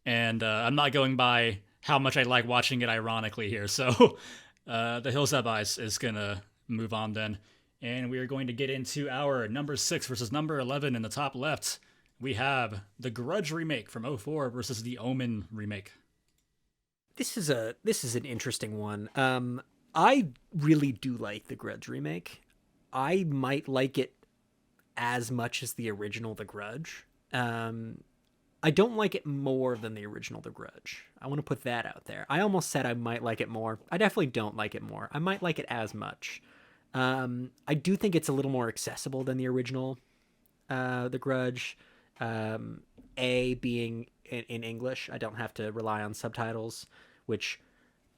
And I'm not going by how much I like watching it ironically here. So The Hills Have Eyes is going to move on then. And we are going to get into our number 6 versus number 11 in the top left. We have The Grudge remake from 2004 versus The Omen remake. This is an interesting one. I really do like The Grudge remake. I might like it as much as the original The Grudge. I don't like it more than the original The Grudge. I want to put that out there. I almost said I might like it more. I definitely don't like it more. I might like it as much. I do think it's a little more accessible than the original The Grudge. Being in English, I don't have to rely on subtitles, which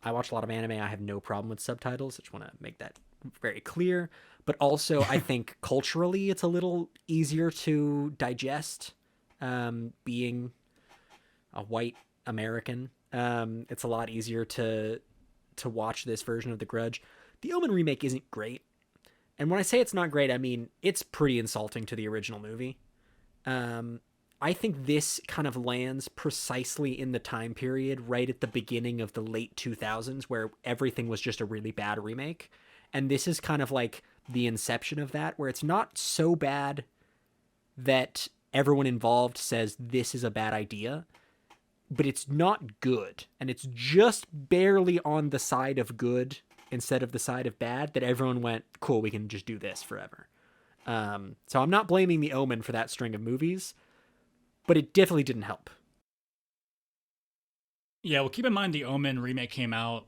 I watch a lot of anime. I have no problem with subtitles. I just want to make that very clear. But also, I think culturally, it's a little easier to digest. Being a white American, it's a lot easier to watch this version of The Grudge. The Omen remake isn't great. And when I say it's not great, I mean it's pretty insulting to the original movie. I think this kind of lands precisely in the time period right at the beginning of the late 2000s where everything was just a really bad remake. And this is kind of like the inception of that, where it's not so bad that everyone involved says this is a bad idea, but it's not good. And it's just barely on the side of good instead of the side of bad that everyone went, cool, we can just do this forever. So I'm not blaming The Omen for that string of movies, but it definitely didn't help. Yeah, well, keep in mind The Omen remake came out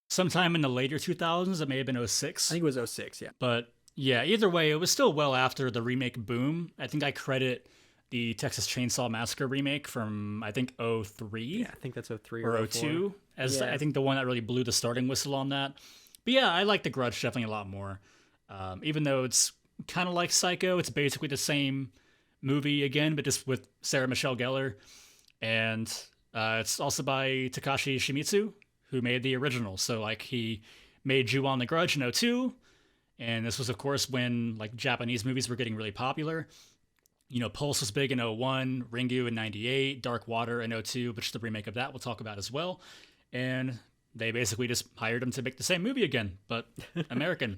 sometime in the later 2000s. It may have been 2006. I think it was 2006, yeah. But yeah, either way, it was still well after the remake boom. I think I credit the Texas Chainsaw Massacre remake from, I think, 2003. Yeah, I think that's 2003 or 2002 as I think the one that really blew the starting whistle on that. But yeah, I like The Grudge definitely a lot more. Even though it's kind of like Psycho, it's basically the same movie again, but just with Sarah Michelle Gellar. And it's also by Takashi Shimizu, who made the original. So like he made Ju-On The Grudge in 2002. And this was, of course, when like Japanese movies were getting really popular. You know, Pulse was big in 2001, Ringu in 98, Dark Water in 2002, which is the remake of that we'll talk about as well. And they basically just hired him to make the same movie again, but American.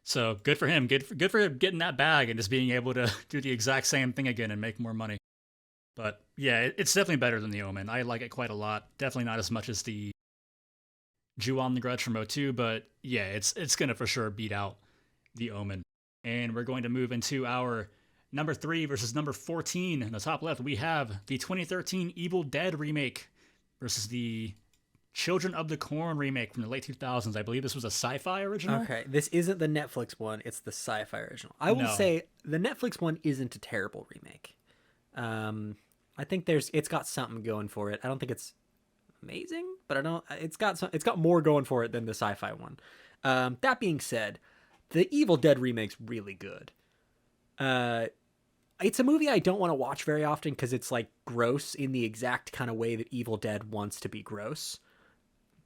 So good for him. Good for him getting that bag and just being able to do the exact same thing again and make more money. But yeah, it's definitely better than The Omen. I like it quite a lot. Definitely not as much as the Ju-on the Grudge from '02, but yeah, it's gonna for sure beat out The Omen. And we're going to move into our number 3 versus number 14. In the top left, we have the 2013 Evil Dead remake versus the Children of the Corn remake from the late 2000s. I believe this was a sci-fi original. Okay, this isn't the Netflix one, it's the sci-fi original. I will say the Netflix one isn't a terrible remake. I think it's got something going for it. I don't think it's amazing, but it's got more going for it than the sci-fi one. That being said, the Evil Dead remake's really good. It's a movie I don't want to watch very often because it's like gross in the exact kind of way that Evil Dead wants to be gross.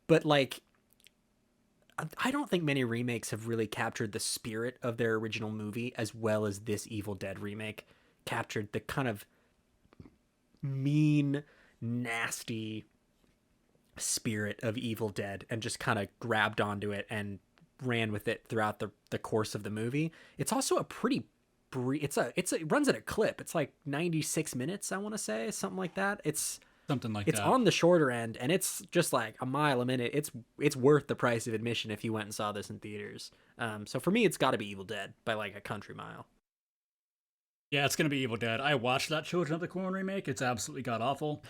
But like, I don't think many remakes have really captured the spirit of their original movie as well as this Evil Dead remake captured the kind of mean, nasty spirit of Evil Dead and just kind of grabbed onto it and ran with it throughout the course of the movie. It's also a pretty it runs at a clip. It's like 96 minutes, I want to say, something like that. It's on the shorter end, and it's just like a mile a minute. It's worth the price of admission if you went and saw this in theaters. So for me, it's got to be Evil Dead by like a country mile. Yeah, it's going to be Evil Dead. I watched that Children of the Corn remake. It's absolutely god-awful.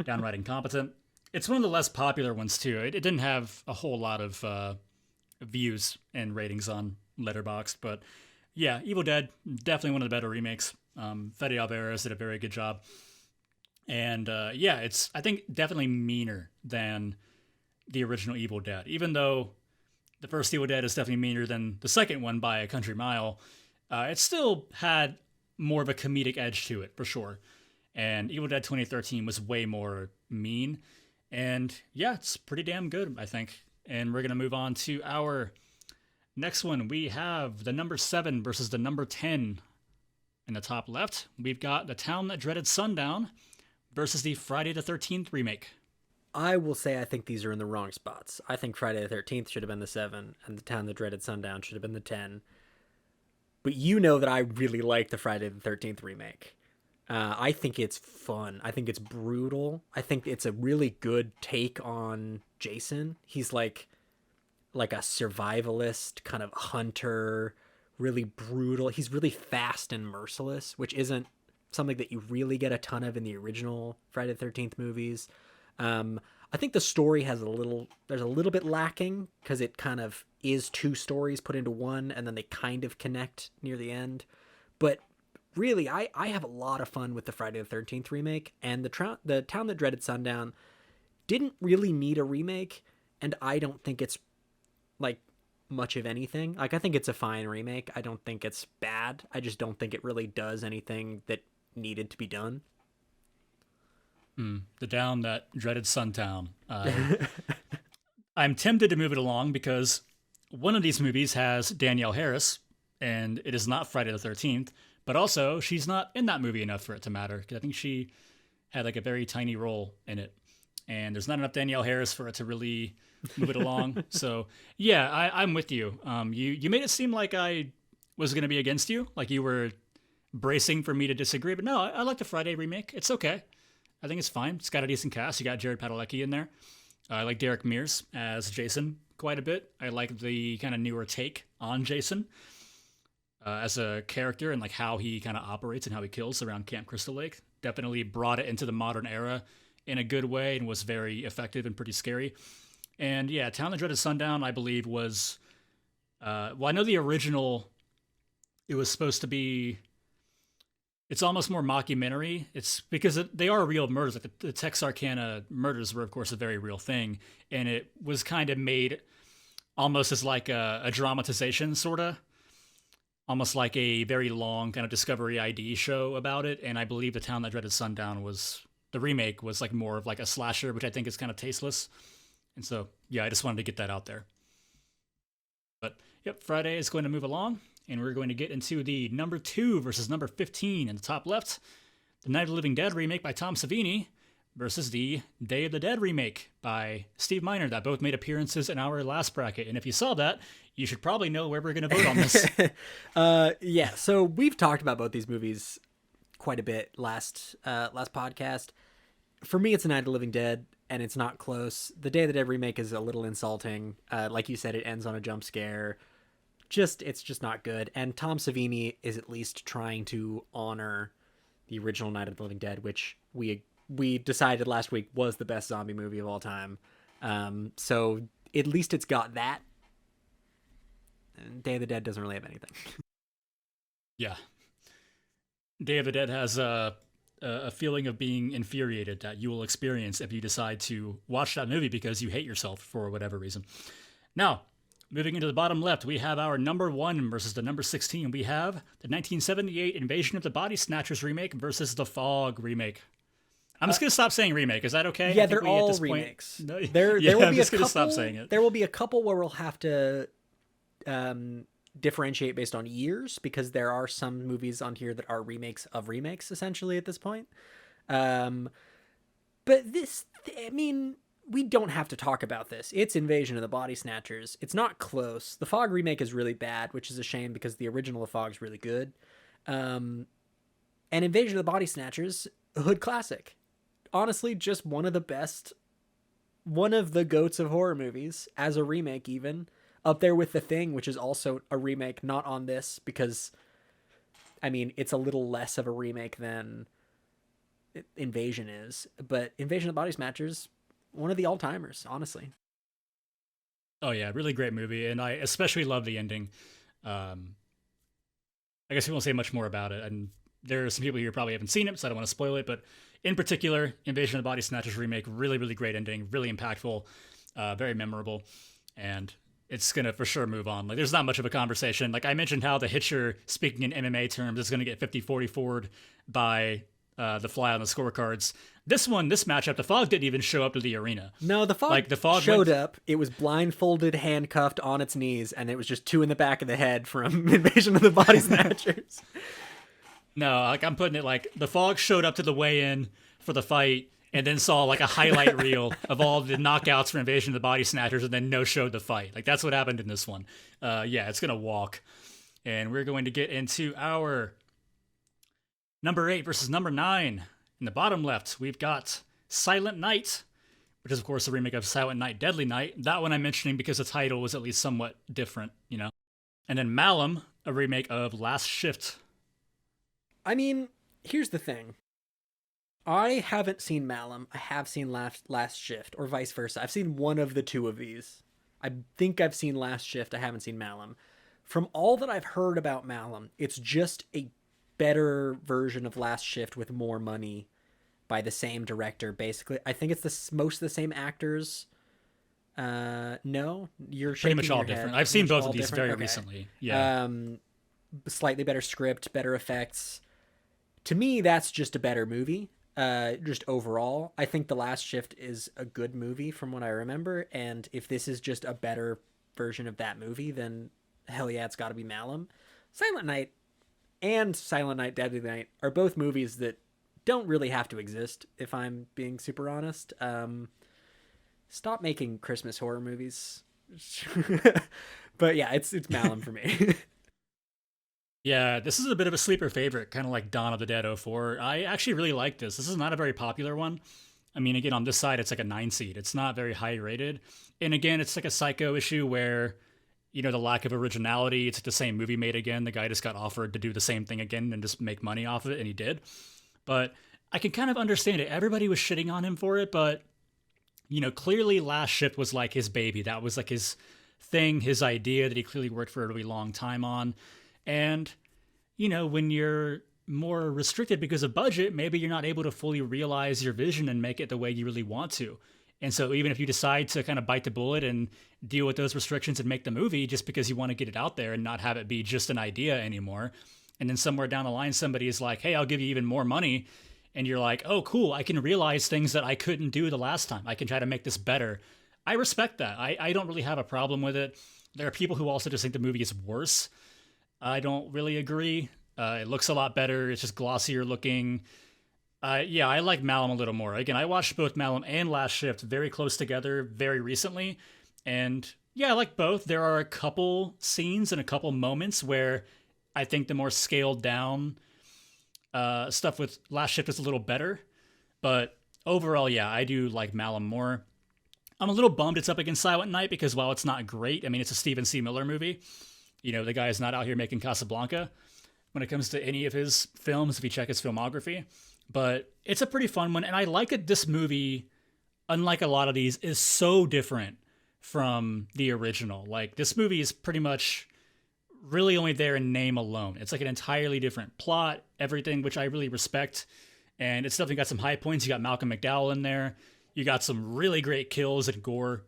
Downright incompetent. It's one of the less popular ones, too. It didn't have a whole lot of views and ratings on Letterboxd, but yeah, Evil Dead, definitely one of the better remakes. Fede Alvarez did a very good job. And yeah, it's, I think, definitely meaner than the original Evil Dead. Even though the first Evil Dead is definitely meaner than the second one by a country mile, it still had more of a comedic edge to it, for sure. And Evil Dead 2013 was way more mean. And yeah, it's pretty damn good, I think. And we're going to move on to our next one. We have the number 7 versus the number 10. In the top left, we've got The Town That Dreaded Sundown versus the Friday the 13th remake. I will say I think these are in the wrong spots. I think Friday the 13th should have been the 7, and The Town That Dreaded Sundown should have been the 10. But you know that I really like the Friday the 13th remake. I think it's fun. I think it's brutal. I think it's a really good take on Jason. He's like a survivalist, kind of hunter, really brutal. He's really fast and merciless, which isn't something that you really get a ton of in the original Friday the 13th movies. I think the story there's a little bit lacking because it kind of is two stories put into one and then they kind of connect near the end. But really, I have a lot of fun with the Friday the 13th remake, and the Town That Dreaded Sundown didn't really need a remake, and I don't think it's like much of anything. Like, I think it's a fine remake. I don't think it's bad. I just don't think it really does anything that needed to be done. The Town That Dreaded Sundown. I'm tempted to move it along because one of these movies has Danielle Harris, and it is not Friday the 13th, but also she's not in that movie enough for it to matter, because I think she had like a very tiny role in it, and there's not enough Danielle Harris for it to really move it along. So yeah, I'm with you. You made it seem like I was going to be against you, like you were bracing for me to disagree, but no, I like the Friday remake. It's okay. I think it's fine. It's got a decent cast. You got Jared Padalecki in there. I like Derek Mears as Jason quite a bit. I like the kind of newer take on Jason as a character and like how he kind of operates and how he kills around Camp Crystal Lake. Definitely brought it into the modern era in a good way and was very effective and pretty scary. And yeah, Town That Dreaded Sundown, I believe, was well, I know the original, it was supposed to be, it's almost more mockumentary. It's because they are real murders. Like the Texarkana murders were, of course, a very real thing. And it was kind of made almost as like a dramatization, sort of. Almost like a very long kind of Discovery ID show about it. And I believe The Town That Dreaded Sundown the remake was like more of like a slasher, which I think is kind of tasteless. And so, yeah, I just wanted to get that out there. But yep, Friday is going to move along. And we're going to get into the number 2 versus number 15 in the top left. The Night of the Living Dead remake by Tom Savini versus the Day of the Dead remake by Steve Miner, that both made appearances in our last bracket. And if you saw that, you should probably know where we're going to vote on this. Yeah, so we've talked about both these movies quite a bit last podcast. For me, it's a Night of the Living Dead, and it's not close. The Day of the Dead remake is a little insulting. Like you said, it ends on a jump scare. It's just not good. And Tom Savini is at least trying to honor the original Night of the Living Dead, which we decided last week was the best zombie movie of all time. So at least it's got that. And Day of the Dead doesn't really have anything. Yeah. Day of the Dead has a feeling of being infuriated that you will experience if you decide to watch that movie because you hate yourself for whatever reason. Now, moving into the bottom left, we have our number 1 versus the number 16. We have the 1978 Invasion of the Body Snatchers remake versus the Fog remake. I'm just going to stop saying remake. Is that okay? Yeah, they're all remakes. There will be a couple. Stop saying it. There will be a couple where we'll have to differentiate based on years, because there are some movies on here that are remakes of remakes, essentially, at this point. But this, I mean, we don't have to talk about this. It's Invasion of the Body Snatchers. It's not close. The Fog remake is really bad, which is a shame because the original The Fog is really good. And Invasion of the Body Snatchers, a hood classic. Honestly, just one of the best, one of the goats of horror movies, as a remake even. Up there with The Thing, which is also a remake, not on this, because, I mean, it's a little less of a remake than Invasion is. But Invasion of the Body Snatchers, one of the all-timers, honestly. Oh, yeah, really great movie, and I especially love the ending. I guess we won't say much more about it, and there are some people here who probably haven't seen it, so I don't want to spoil it, but in particular, Invasion of the Body Snatchers remake, really, really great ending, really impactful, very memorable, and it's going to for sure move on. Like, there's not much of a conversation. Like, I mentioned how the Hitcher, speaking in MMA terms, is going to get 50-40 forward by the Fly on the scorecards. This matchup, the Fog didn't even show up to the arena. No, the Fog showed up. It was blindfolded, handcuffed, on its knees, and it was just 2 in the back of the head from Invasion of the Body Snatchers. No, like, I'm putting it like the Fog showed up to the weigh-in for the fight, and then saw like a highlight reel of all the knockouts for Invasion of the Body Snatchers, and then no-showed the fight. Like, that's what happened in this one. Yeah, it's going to walk. And we're going to get into our number 8 versus number 9. In the bottom left, we've got Silent Night, which is, of course, a remake of Silent Night, Deadly Night. That one I'm mentioning because the title was at least somewhat different, you know. And then Malum, a remake of Last Shift. I mean, here's the thing. I haven't seen Malum. I have seen Last Shift, or vice versa. I've seen one of the two of these. I think I've seen Last Shift. I haven't seen Malum. From all that I've heard about Malum, it's just a better version of Last Shift with more money by the same director, basically. I think it's most of the same actors. No? You're pretty much all head. Different. I've seen both of these very recently. Yeah. Slightly better script, better effects. To me, that's just a better movie. Just overall, I think The Last Shift is a good movie from what I remember, and if this is just a better version of that movie, then hell yeah, it's got to be Malum. Silent Night and Silent Night, Deadly Night are both movies that don't really have to exist, if I'm being super honest. Stop making Christmas horror movies. But yeah, it's Malum for me. Yeah, this is a bit of a sleeper favorite, kind of like Dawn of the Dead 04. I actually really like this. This is not a very popular one. I mean, again, on this side, it's like a 9 seed. It's not very high rated. And again, it's like a Psycho issue where, you know, the lack of originality, it's like the same movie made again. The guy just got offered to do the same thing again and just make money off of it, and he did. But I can kind of understand it. Everybody was shitting on him for it, but, you know, clearly Last Shift was like his baby. That was like his thing, his idea that he clearly worked for a really long time on. And, you know, when you're more restricted because of budget, maybe you're not able to fully realize your vision and make it the way you really want to. And so even if you decide to kind of bite the bullet and deal with those restrictions and make the movie just because you want to get it out there and not have it be just an idea anymore, and then somewhere down the line somebody is like, hey, I'll give you even more money, and you're like, oh, cool, I can realize things that I couldn't do the last time. I can try to make this better. I respect that. I don't really have a problem with it. There are people who also just think the movie is worse. I don't really agree. It looks a lot better. It's just glossier looking. Yeah, I like Malum a little more. Again, I watched both Malum and Last Shift very close together very recently. And yeah, I like both. There are a couple scenes and a couple moments where I think the more scaled down Stuff with Last Shift is a little better, but overall, yeah, I do like Malum more. I'm a little bummed it's up against Silent Night because while it's not great, I mean, it's a Stephen C. Miller movie. You know, the guy is not out here making Casablanca when it comes to any of his films, if you check his filmography. But it's a pretty fun one. And I like that this movie, unlike a lot of these, is so different from the original. Like, this movie is pretty much really only there in name alone. It's like an entirely different plot, everything, which I really respect. And it's definitely got some high points. You got Malcolm McDowell in there. You got some really great kills and gore.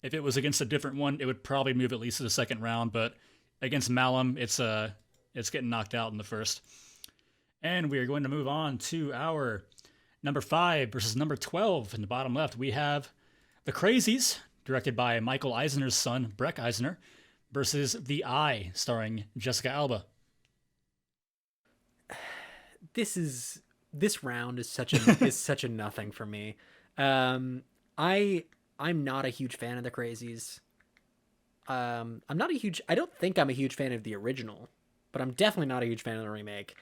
If it was against a different one, it would probably move at least to the second round. But against Malum, it's getting knocked out in the first. And we are going to move on to our number 5 versus number 12. In the bottom left, we have The Crazies, directed by Michael Eisner's son, Breck Eisner, versus The Eye, starring Jessica Alba. This round is such a nothing for me. I'm not a huge fan of The Crazies. I don't think I'm a huge fan of the original, but I'm definitely not a huge fan of the remake.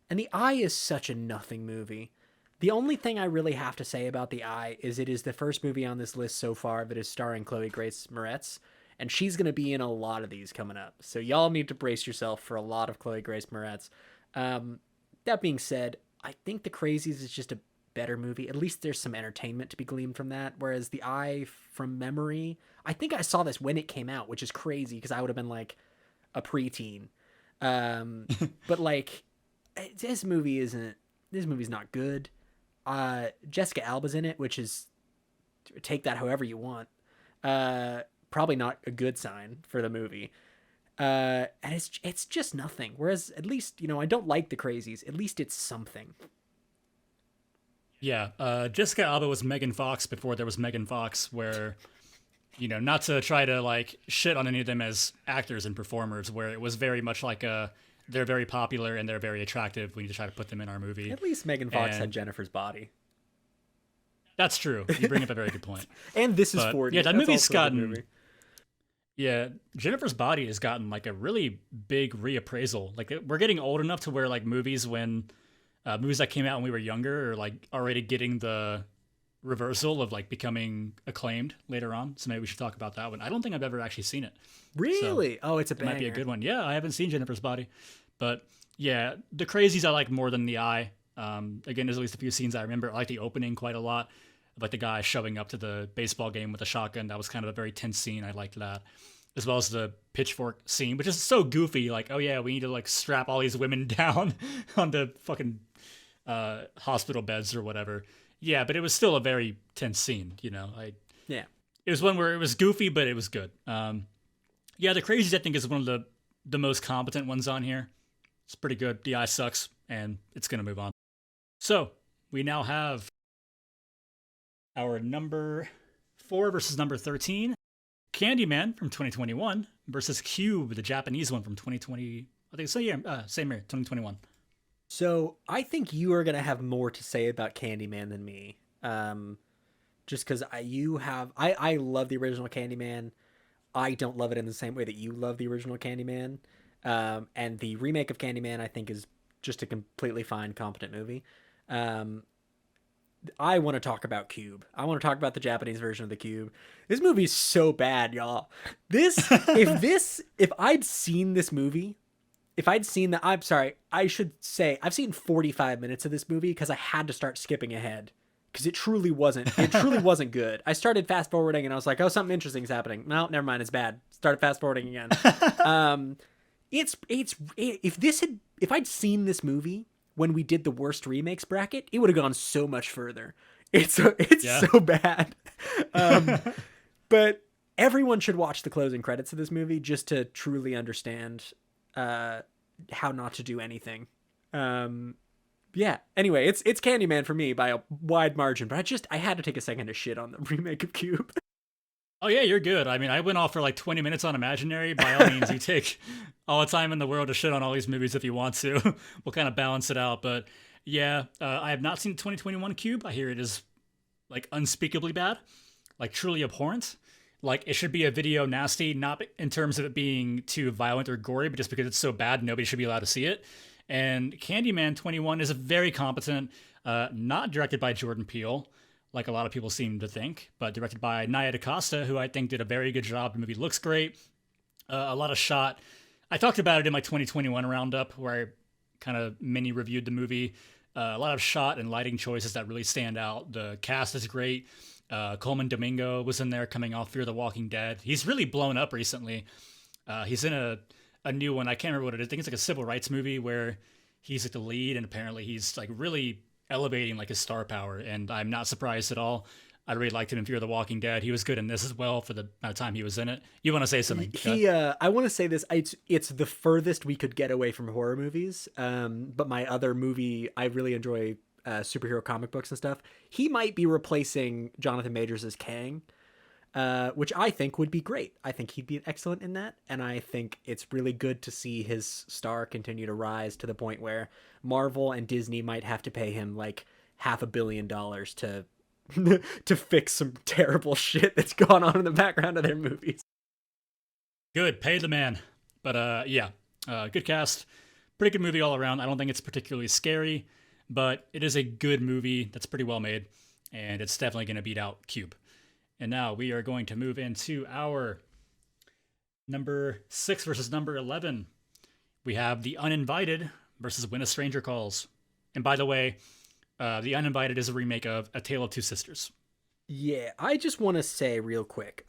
And The Eye is such a nothing movie. The only thing I really have to say about The Eye is it is the first movie on this list so far that is starring Chloe Grace Moretz, and she's going to be in a lot of these coming up. So y'all need to brace yourself for a lot of Chloe Grace Moretz. That being said, I think The Crazies is just a better movie. At least there's some entertainment to be gleaned from that. Whereas The Eye, from memory, I think I saw this when it came out, which is crazy because I would have been like a preteen. But like, this movie's not good. Jessica Alba's in it, which is, take that however you want. Probably not a good sign for the movie. And it's just nothing. Whereas at least, you know, I don't like The Crazies. At least it's something. Yeah, Jessica Alba was Megan Fox before there was Megan Fox, where, you know, not to try to like shit on any of them as actors and performers, where it was very much like they're very popular and they're very attractive. We need to try to put them in our movie. At least Megan Fox had Jennifer's body. That's true. You bring up a very good point. And This Is 40. Yeah, that movie's gotten... Yeah, Jennifer's Body has gotten like a really big reappraisal. Like, we're getting old enough to where like movies that came out when we were younger are like already getting the reversal of like becoming acclaimed later on. So maybe we should talk about that one. I don't think I've ever actually seen it. Really? So it's a banger. It might be a good one. Yeah, I haven't seen Jennifer's Body. But yeah, The Crazies I like more than The Eye. Again, there's at least a few scenes I remember. I like the opening quite a lot. Like the guy shoving up to the baseball game with a shotgun. That was kind of a very tense scene. I liked that. As well as the pitchfork scene, which is so goofy. Like, oh yeah, we need to like strap all these women down onto fucking hospital beds or whatever. Yeah, but it was still a very tense scene, you know. It was one where it was goofy, but it was good. Yeah, The Crazies I think is one of the most competent ones on here. It's pretty good. The Eye sucks, and it's gonna move on. So we now have our number 4 versus number 13, Candyman from 2021 versus Cube, the Japanese one from 2020. I think same year, 2021. So I think you are gonna have more to say about Candyman than me. Just because I love the original Candyman. I don't love it in the same way that you love the original Candyman. And the remake of Candyman I think is just a completely fine, competent movie. I want to talk about Cube. I want to talk about the Japanese version of the Cube. This movie is so bad, y'all. If I'd seen this movie, I should say I've seen 45 minutes of this movie because I had to start skipping ahead because it truly wasn't good. I started fast forwarding and I was like, oh, something interesting is happening. No, never mind. It's bad. Started fast forwarding again. If I'd seen this movie when we did the worst remakes bracket, it would have gone so much further. It's so bad. But everyone should watch the closing credits of this movie just to truly understand how not to do anything. Yeah. Anyway, it's Candyman for me by a wide margin, but I had to take a second to shit on the remake of Cube. Oh yeah, you're good. I mean, I went off for like 20 minutes on Imaginary. By all means, you take all the time in the world to shit on all these movies if you want to. We'll kind of balance it out. But yeah, I have not seen the 2021 Cube. I hear it is like unspeakably bad, like truly abhorrent. Like it should be a video nasty, not in terms of it being too violent or gory, but just because it's so bad, nobody should be allowed to see it. And Candyman 21 is very competent, not directed by Jordan Peele, like a lot of people seem to think, but directed by Nia DaCosta, who I think did a very good job. The movie looks great. A lot of shot. I talked about it in my 2021 roundup where I kind of mini reviewed the movie. A lot of shot and lighting choices that really stand out. The cast is great. Coleman Domingo was in there coming off Fear the Walking Dead. He's really blown up recently. He's in a new one. I can't remember what it is. I think it's like a civil rights movie where he's like the lead, and apparently he's like really elevating like his star power. And I'm not surprised at all. I really liked him in Fear the Walking Dead. He was good in this as well for the amount of time he was in it. You want to say something? I want to say this. It's the furthest we could get away from horror movies. But my other movie, I really enjoy superhero comic books and stuff. He might be replacing Jonathan Majors as Kang, which I think would be great. I think he'd be excellent in that. And I think it's really good to see his star continue to rise to the point where Marvel and Disney might have to pay him like $500 million to to fix some terrible shit that's gone on in the background of their movies. Good, pay the man. But yeah, good cast, pretty good movie all around. I don't think it's particularly scary, but it is a good movie that's pretty well made, and it's definitely going to beat out Cube. And now we are going to move into our number 6 versus number 11. We have The Uninvited versus When a Stranger Calls. And by the way, The Uninvited is a remake of A Tale of Two Sisters. Yeah, I just want to say real quick,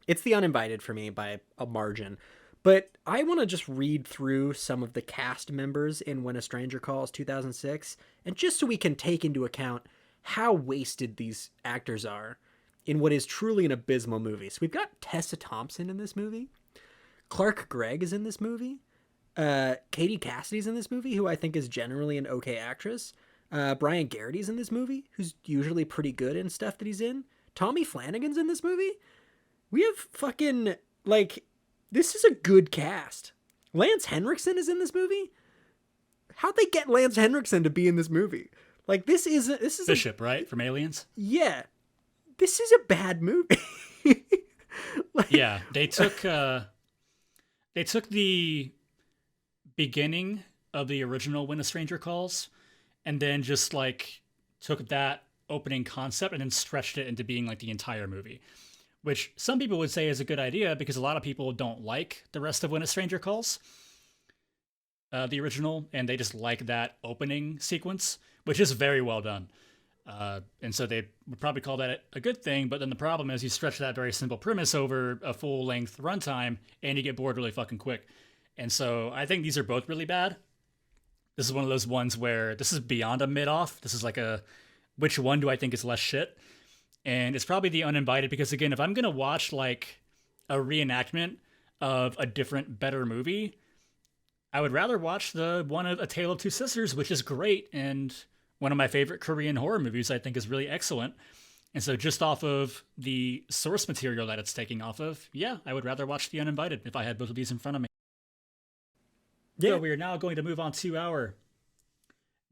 it's The Uninvited for me by a margin, but I want to just read through some of the cast members in When a Stranger Calls 2006, and just so we can take into account how wasted these actors are in what is truly an abysmal movie. So we've got Tessa Thompson in this movie, Clark Gregg is in this movie, Katie Cassidy's in this movie, who I think is generally an okay actress. Brian Garrity's in this movie, who's usually pretty good in stuff that he's in. Tommy Flanagan's in this movie. We have fucking, like, this is a good cast. Lance Henriksen is in this movie. How'd they get Lance Henriksen to be in this movie? Like, this is Bishop, right? From Aliens? Yeah. This is a bad movie. Like, yeah, they took the beginning of the original When a Stranger Calls, and then just like took that opening concept and then stretched it into being like the entire movie, which some people would say is a good idea because a lot of people don't like the rest of When a Stranger Calls, the original, and they just like that opening sequence, which is very well done. And so they would probably call that a good thing, but then the problem is you stretch that very simple premise over a full-length runtime and you get bored really fucking quick. And so I think these are both really bad. This is one of those ones where this is beyond a mid-off. This is like which one do I think is less shit? And it's probably The Uninvited because, again, if I'm going to watch like a reenactment of a different, better movie, I would rather watch the one of A Tale of Two Sisters, which is great and one of my favorite Korean horror movies. I think is really excellent. And so just off of the source material that it's taking off of, yeah, I would rather watch The Uninvited if I had both of these in front of me. Yeah. So we are now going to move on to our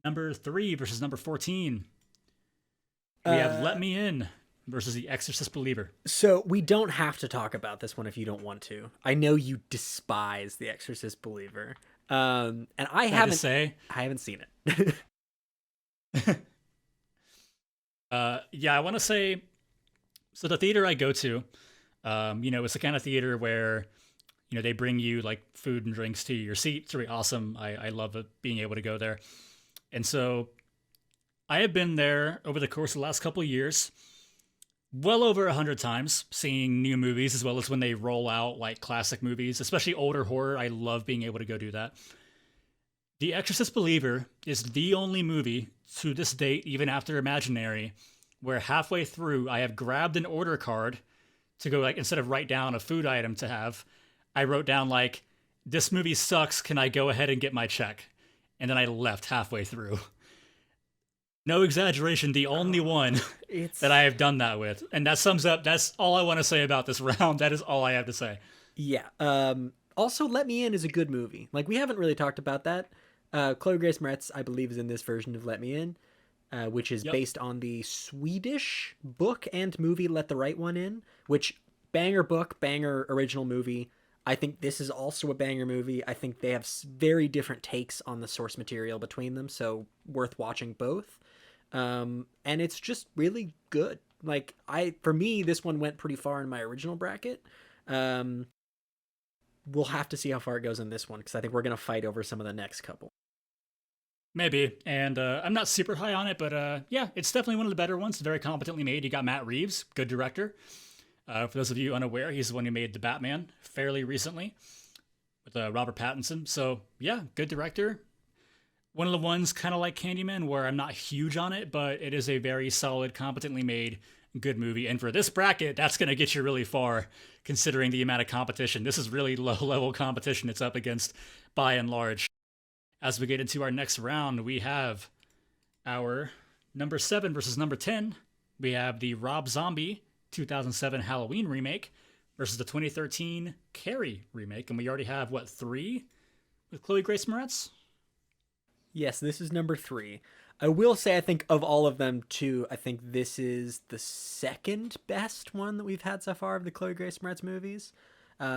number 3 versus number 14. We have Let Me In versus The Exorcist Believer. So we don't have to talk about this one if you don't want to. I know you despise The Exorcist Believer. And I haven't seen it. Yeah, I want to say, so the theater I go to, it's the kind of theater where, they bring you like food and drinks to your seat. It's really awesome. I love it, being able to go there. And so I have been there over the course of the last couple of years, well over 100 times, seeing new movies as well as when they roll out like classic movies, especially older horror. I love being able to go do that. The Exorcist Believer is the only movie to this date, even after Imaginary, where halfway through I have grabbed an order card to go, like, instead of write down a food item to have, I wrote down like, this movie sucks, can I go ahead and get my check? And then I left halfway through. No exaggeration, the only one that I have done that with. And that sums up, that's all I want to say about this round. That is all I have to say. Yeah. Also, Let Me In is a good movie. Like, we haven't really talked about that. Chloe Grace Moretz, I believe, is in this version of Let Me In, which is based on the Swedish book and movie Let the Right One In, which banger book, banger original movie. I think this is also a banger movie. I think they have very different takes on the source material between them, so worth watching both. And it's just really good. Like for me, this one went pretty far in my original bracket. Um, we'll have to see how far it goes in this one because I think we're gonna fight over some of the next couple. Maybe. And I'm not super high on it, but yeah, it's definitely one of the better ones. Very competently made. You got Matt Reeves, good director. For those of you unaware, he's the one who made The Batman fairly recently with Robert Pattinson. So yeah, good director. One of the ones kind of like Candyman where I'm not huge on it, but it is a very solid, competently made, good movie. And for this bracket, that's going to get you really far considering the amount of competition. This is really low level competition it's up against by and large. As we get into our next round, we have our number 7 versus number 10. We have the Rob Zombie 2007 Halloween remake versus the 2013 Carrie remake. And we already have, 3 with Chloe Grace Moretz? Yes, this is number 3. I will say, I think of all of them, too, I think this is the second best one that we've had so far of the Chloe Grace Moretz movies,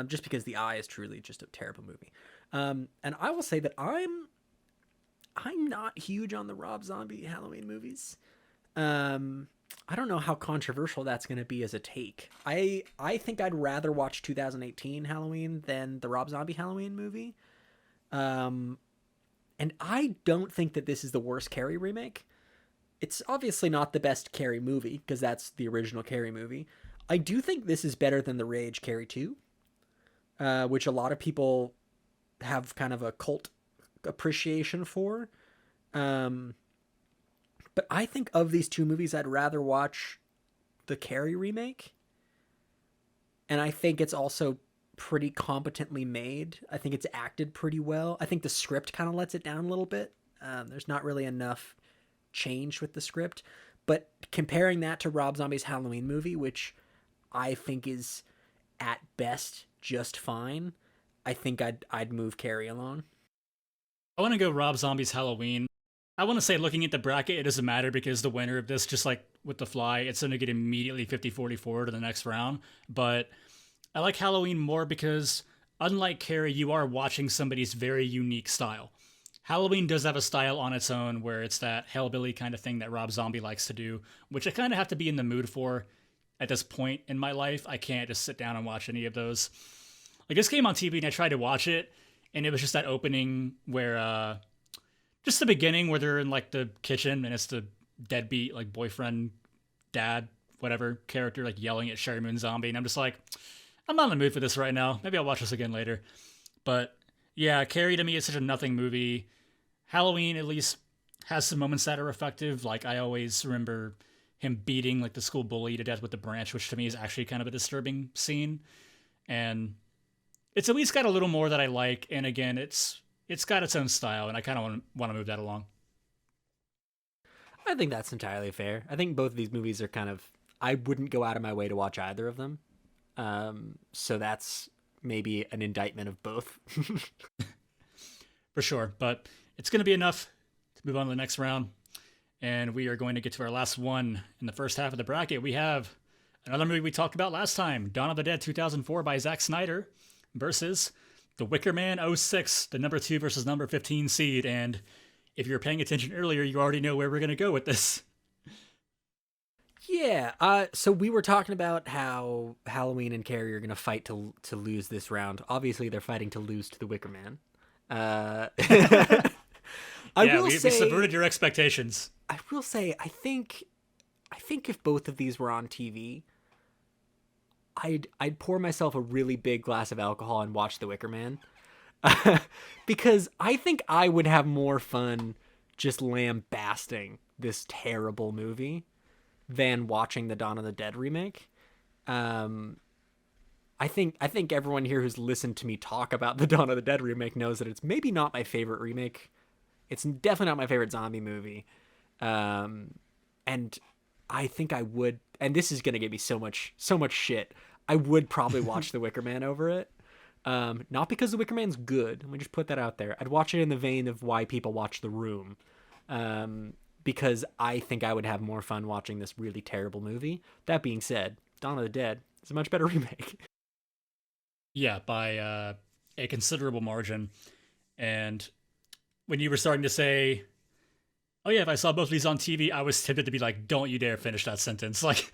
just because The Eye is truly just a terrible movie. And I will say that I'm not huge on the Rob Zombie Halloween movies. I don't know how controversial that's going to be as a take. I think I'd rather watch 2018 Halloween than the Rob Zombie Halloween movie. And I don't think that this is the worst Carrie remake. It's obviously not the best Carrie movie, because that's the original Carrie movie. I do think this is better than the Rage Carrie 2, which a lot of people have kind of a cult appreciation for. But I think of these two movies, I'd rather watch the Carrie remake. And I think it's also pretty competently made. I think it's acted pretty well. I think the script kind of lets it down a little bit. There's not really enough change with the script. But comparing that to Rob Zombie's Halloween movie, which I think is at best just fine, I think I'd move Carrie along. I want to go Rob Zombie's Halloween. I want to say, looking at the bracket, it doesn't matter because the winner of this, just like with The Fly, it's going to get immediately 50-44 to the next round. But I like Halloween more because, unlike Carrie, you are watching somebody's very unique style. Halloween does have a style on its own where it's that hellbilly kind of thing that Rob Zombie likes to do, which I kind of have to be in the mood for at this point in my life. I can't just sit down and watch any of those. Like, this came on TV and I tried to watch it, and it was just that opening where, just the beginning where they're in like the kitchen and it's the deadbeat, like boyfriend, dad, whatever character, like yelling at Sherry Moon Zombie. And I'm just like, I'm not in the mood for this right now. Maybe I'll watch this again later. But yeah, Carrie to me is such a nothing movie. Halloween at least has some moments that are effective. Like, I always remember him beating like the school bully to death with the branch, which to me is actually kind of a disturbing scene. And it's at least got a little more that I like. And again, it's got its own style, and I kind of want to move that along. I think that's entirely fair. I think both of these movies are kind of, I wouldn't go out of my way to watch either of them. So that's maybe an indictment of both. For sure. But it's going to be enough to move on to the next round. And we are going to get to our last one in the first half of the bracket. We have another movie we talked about last time, Dawn of the Dead 2004 by Zack Snyder versus The Wicker Man 06, the number 2 versus number 15 seed. And if you were paying attention earlier, you already know where we're going to go with this. Yeah, so we were talking about how Halloween and Carrie are going to fight to lose this round. Obviously, they're fighting to lose to The Wicker Man. We subverted your expectations. I will say, I think if both of these were on TV, I'd pour myself a really big glass of alcohol and watch The Wicker Man. Because I think I would have more fun just lambasting this terrible movie than watching the Dawn of the Dead remake. I think everyone here who's listened to me talk about the Dawn of the Dead remake knows that it's maybe not my favorite remake. It's definitely not my favorite zombie movie. And I think I would, and this is going to give me so much shit. I would probably watch The Wicker Man over it. Not because The Wicker Man's good. Let me just put that out there. I'd watch it in the vein of why people watch The Room. Because I think I would have more fun watching this really terrible movie. That being said, Dawn of the Dead is a much better remake. Yeah, by a considerable margin. And when you were starting to say, "Oh yeah, if I saw both of these on TV," I was tempted to be like, "Don't you dare finish that sentence!" Like,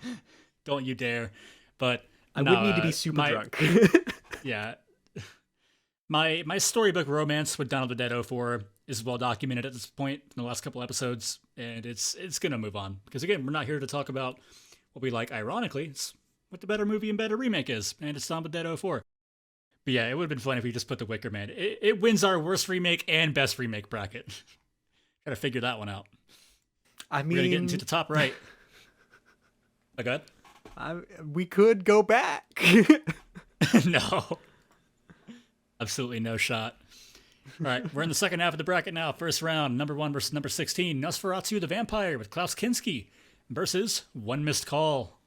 don't you dare. But I no, would need to be super my drunk. yeah, my storybook romance with Donald the Dead 04 is well documented at this point in the last couple episodes, and it's gonna move on because again, we're not here to talk about what we like. Ironically, it's what the better movie and better remake is, and it's Donald the Dead 04. But yeah, it would have been fun if we just put The Wicker Man. It wins our worst remake and best remake bracket. Gotta figure that one out. I mean, we're gonna get into the top right. Oh, go ahead. We could go back. No. Absolutely no shot. All right, we're in the second half of the bracket now. First round, number 1 versus number 16. Nosferatu the Vampire with Klaus Kinski versus One Missed Call.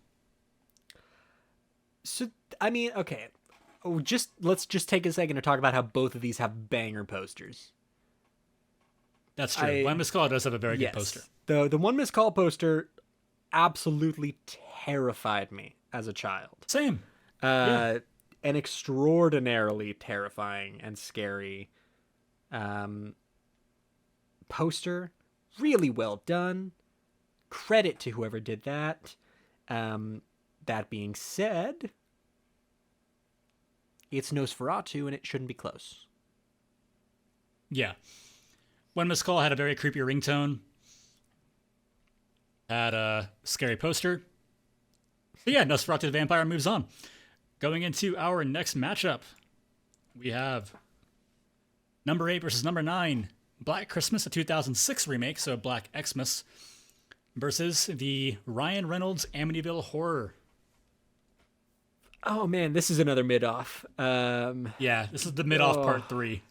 So, I mean, okay. Let's just take a second to talk about how both of these have banger posters. That's true. One Missed Call does have a very good poster. The One Missed Call poster absolutely terrified me as a child. Same. An extraordinarily terrifying and scary poster. Really well done. Credit to whoever did that. That being said, it's Nosferatu and it shouldn't be close. Yeah. One Missed Call had a very creepy ringtone. Had a scary poster. But yeah, Nosferatu the Vampire moves on. Going into our next matchup, we have number 8 versus number 9. Black Christmas, a 2006 remake, so Black Xmas, versus the Ryan Reynolds Amityville Horror. Oh man, this is another mid-off. Yeah, this is the mid-off part 3.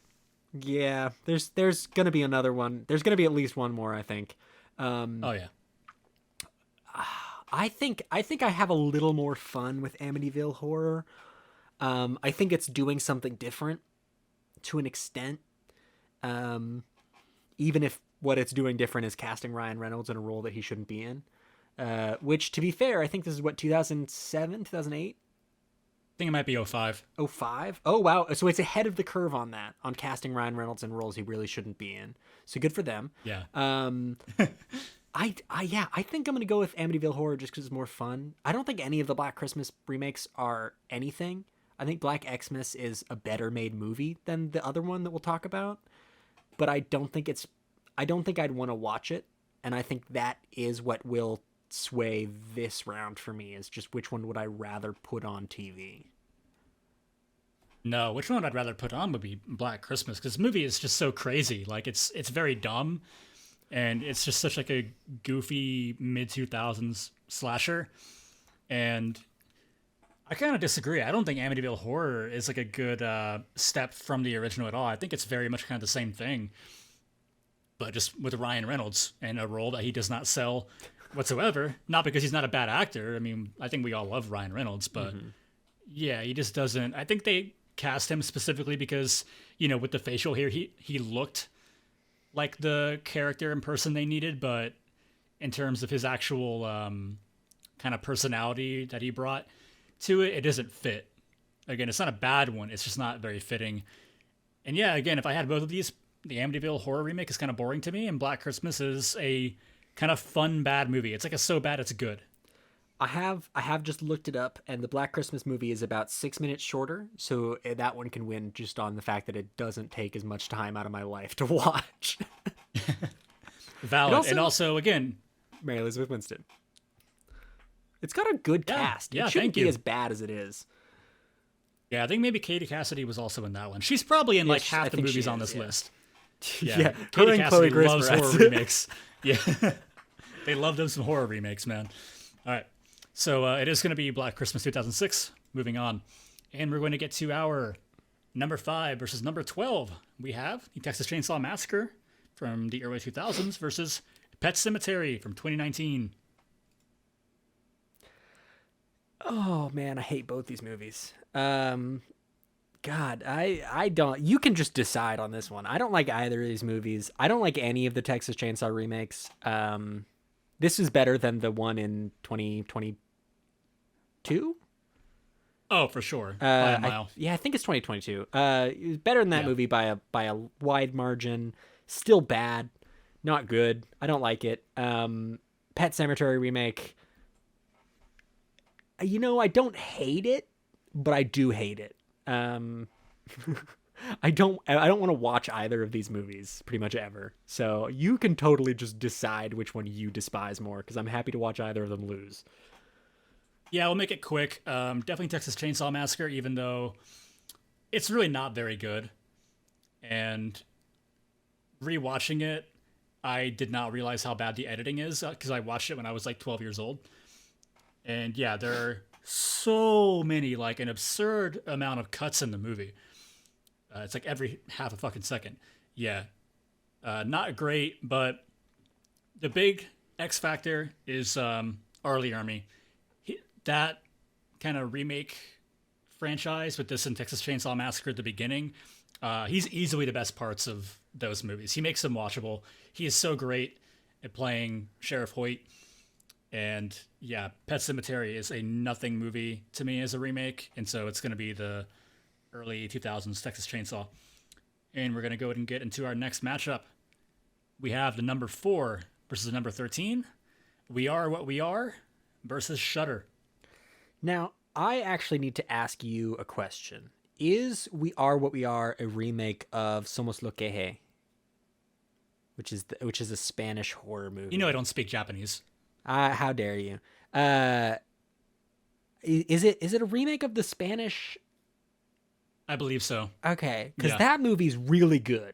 Yeah, there's gonna be another one. There's gonna be at least one more, I think. Oh yeah. I think I have a little more fun with Amityville Horror. I think it's doing something different to an extent. Even if what it's doing different is casting Ryan Reynolds in a role that he shouldn't be in. Which, to be fair, I think this is what, 2007, 2008? I think it might be 05. 05? Oh, wow. So it's ahead of the curve on that, on casting Ryan Reynolds in roles he really shouldn't be in. So good for them. Yeah. I think I'm going to go with Amityville Horror just because it's more fun. I don't think any of the Black Christmas remakes are anything. I think Black Xmas is a better made movie than the other one that we'll talk about. But I don't think I'd want to watch it. And I think that is what will sway this round for me, is just which one would I rather put on TV. No, which one I'd rather put on would be Black Christmas, because this movie is just so crazy. Like, it's very dumb, and it's just such like a goofy mid-2000s slasher. And I kind of disagree. I don't think Amityville Horror is like a good step from the original at all. I think it's very much kind of the same thing, but just with Ryan Reynolds in a role that he does not sell whatsoever. Not because he's not a bad actor. I mean, I think we all love Ryan Reynolds, but yeah, he just doesn't. I think they cast him specifically because, you know, with the facial hair, he looked like the character and person they needed, but in terms of his actual kind of personality that he brought to it, it doesn't fit. Again, it's not a bad one. It's just not very fitting. And yeah, again, if I had both of these, the Amityville Horror remake is kind of boring to me, and Black Christmas is a kind of fun, bad movie. It's like a so bad it's good. I have just looked it up, and the Black Christmas movie is about 6 minutes shorter, so that one can win just on the fact that it doesn't take as much time out of my life to watch. Valid. And also, again, Mary Elizabeth Winstead. It's got a good cast. Yeah, it shouldn't be as bad as it is. Yeah, I think maybe Katie Cassidy was also in that one. She's probably in like half the movies on this list. Yeah, Katie Cassidy loves horror remakes. Yeah, they love them some horror remakes, man. All right, so it is going to be Black Christmas 2006. Moving on, and we're going to get to our number 5 versus number 12. We have the Texas Chainsaw Massacre from the early 2000s versus Pet Sematary from 2019. Oh man, I hate both these movies. God, I don't. You can just decide on this one. I don't like either of these movies. I don't like any of the Texas Chainsaw remakes. This is better than the one in 2022. Oh, for sure, by a mile. I think it's 2022. It was better than that Yeah. movie by a wide margin. Still bad, not good. I don't like it. Pet Cemetery remake. I don't hate it, but I do hate it. I don't want to watch either of these movies pretty much ever. So you can totally just decide which one you despise more, because I'm happy to watch either of them lose. Yeah, we'll make it quick. Definitely Texas Chainsaw Massacre, even though it's really not very good. And rewatching it, I did not realize how bad the editing is because I watched it when I was like 12 years old. And yeah, there are so many, like an absurd amount of cuts in the movie. It's like every half a fucking second. Yeah, not great, but the big X factor is Arlie Army. That kind of remake franchise with this and Texas Chainsaw Massacre at the beginning. He's easily the best parts of those movies. He makes them watchable. He is so great at playing Sheriff Hoyt. And yeah, Pet Cemetery is a nothing movie to me as a remake. And so it's going to be the early 2000s Texas Chainsaw. And we're going to go ahead and get into our next matchup. We have the number 4 versus the number 13. We Are What We Are versus Shudder. Now, I actually need to ask you a question. Is We Are What We Are a remake of Somos Lo Que He? Which is a Spanish horror movie. You know I don't speak Japanese. How dare you? Is it a remake of the Spanish? I believe so. Okay, because Yeah. that movie's really good.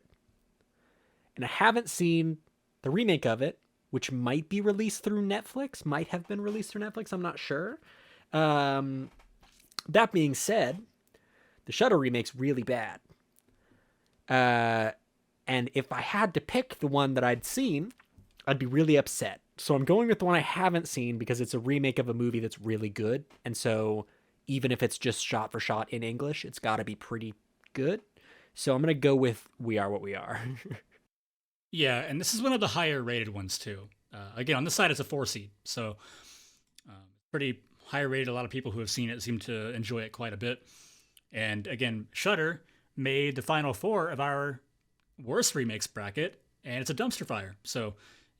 And I haven't seen the remake of it, which might be released through Netflix. Might have been released through Netflix. I'm not sure. That being said, the Shudder remake's really bad. And if I had to pick the one that I'd seen, I'd be really upset. So I'm going with the one I haven't seen because it's a remake of a movie that's really good. And so even if it's just shot for shot in English, it's got to be pretty good. So I'm going to go with We Are What We Are. Yeah, and this is one of the higher rated ones too. Again, on this side, it's a 4 seed. So pretty high rated. A lot of people who have seen it seem to enjoy it quite a bit. And again, Shudder made the final 4 of our worst remakes bracket, and it's a dumpster fire. So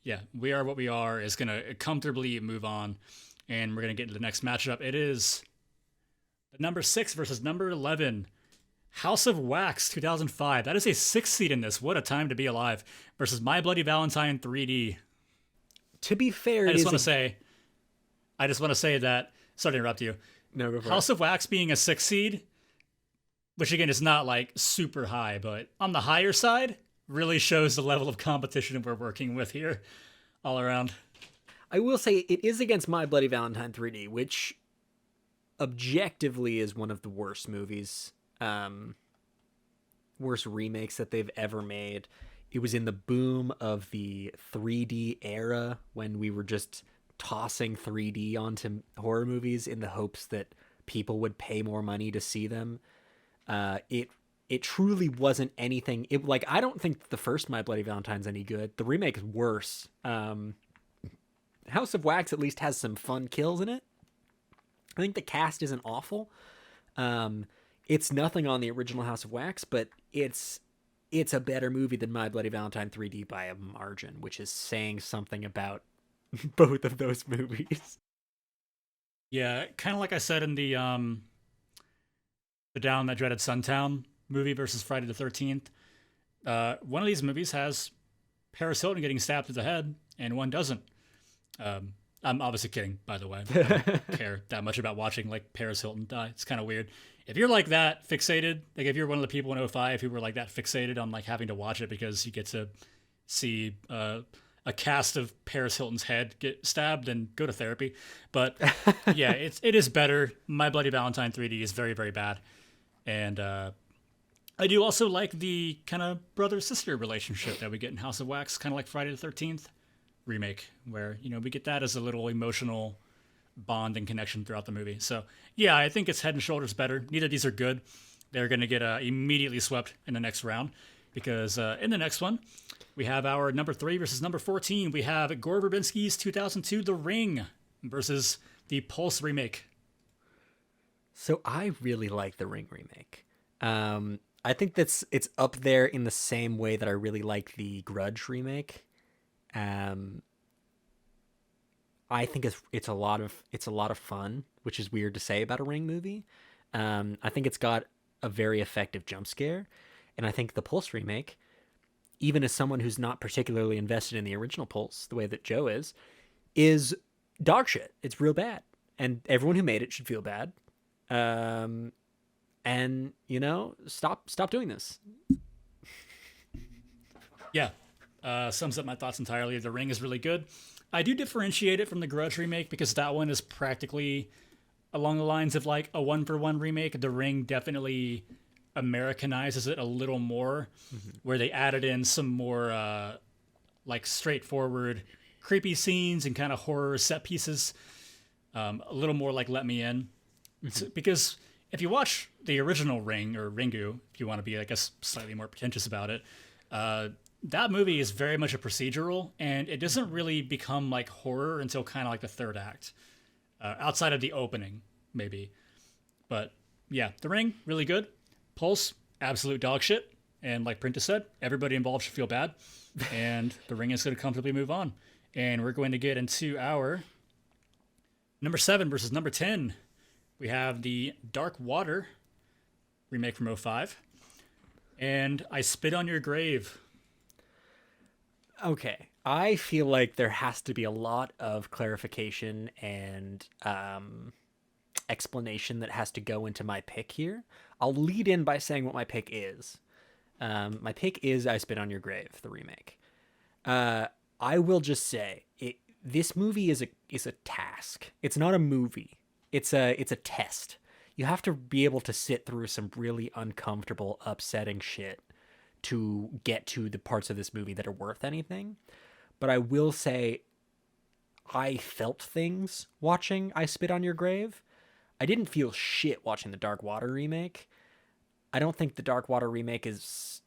yeah, We Are What We Are is going to comfortably move on, and we're going to get into the next matchup. It is the number 6 versus number 11. House of Wax 2005. That is a 6 seed in this. What a time to be alive. Versus My Bloody Valentine 3D. To be fair, I just want to say that, sorry to interrupt you. No, go for House of Wax being a 6 seed, which again is not like super high, but on the higher side, really shows the level of competition we're working with here all around. I will say it is against My Bloody Valentine 3D, which objectively is one of the worst movies, worst remakes that they've ever made. It was in the boom of the 3D era when we were just tossing 3D onto horror movies in the hopes that people would pay more money to see them. It truly wasn't anything. I don't think the first My Bloody Valentine's any good. The remake is worse. House of Wax at least has some fun kills in it. I think the cast isn't awful. It's nothing on the original House of Wax, but it's a better movie than My Bloody Valentine 3D by a margin, which is saying something about both of those movies. Yeah, kind of like I said in the Down That Dreaded Suntown movie versus Friday the 13th. One of these movies has Paris Hilton getting stabbed through the head, and one doesn't. I'm obviously kidding, by the way. I don't care that much about watching like Paris Hilton die. It's kind of weird. If you're like that fixated, like if you're one of the people in '05 who were like that fixated on like having to watch it because you get to see a cast of Paris Hilton's head get stabbed, then go to therapy. But yeah, it is better. My Bloody Valentine 3D is very, very bad. And I do also like the kind of brother-sister relationship that we get in House of Wax, kind of like Friday the 13th remake, where, you know, we get that as a little emotional bond and connection throughout the movie. So yeah, I think it's head and shoulders better. Neither of these are good. They're going to get immediately swept in the next round because in the next one, we have our number 3 versus number 14. We have Gore Verbinski's 2002 The Ring versus the Pulse remake. So I really like the Ring remake. I think it's up there in the same way that I really like the Grudge remake. Um, I think it's a lot of fun, which is weird to say about a Ring movie. I think it's got a very effective jump scare, and I think the Pulse remake, even as someone who's not particularly invested in the original Pulse, the way that Joe is dog shit. It's real bad, and everyone who made it should feel bad. Um, and stop doing this. Yeah, sums up my thoughts entirely. The Ring is really good. I do differentiate it from the Grudge remake because that one is practically along the lines of like a one for one remake. The Ring definitely Americanizes it a little more, where they added in some more like straightforward, creepy scenes and kind of horror set pieces. A little more like Let Me In, because if you watch the original Ring or Ringu, if you want to be, I guess, slightly more pretentious about it, that movie is very much a procedural, and it doesn't really become like horror until kind of like the third act, outside of the opening, maybe. But yeah, The Ring, really good. Pulse, absolute dog shit. And like Prentice said, everybody involved should feel bad. And The Ring is going to comfortably move on. And we're going to get into our number 7 versus number 10. We have the Dark Water remake from '05. And I Spit on Your Grave. Okay. I feel like there has to be a lot of clarification and explanation that has to go into my pick here. I'll lead in by saying what my pick is. My pick is I Spit on Your Grave, the remake. I will just say this movie is a task. It's not a movie. It's a test. You have to be able to sit through some really uncomfortable, upsetting shit to get to the parts of this movie that are worth anything. But I will say I felt things watching I Spit on Your Grave. I didn't feel shit watching the Dark Water remake. I don't think the Dark Water remake is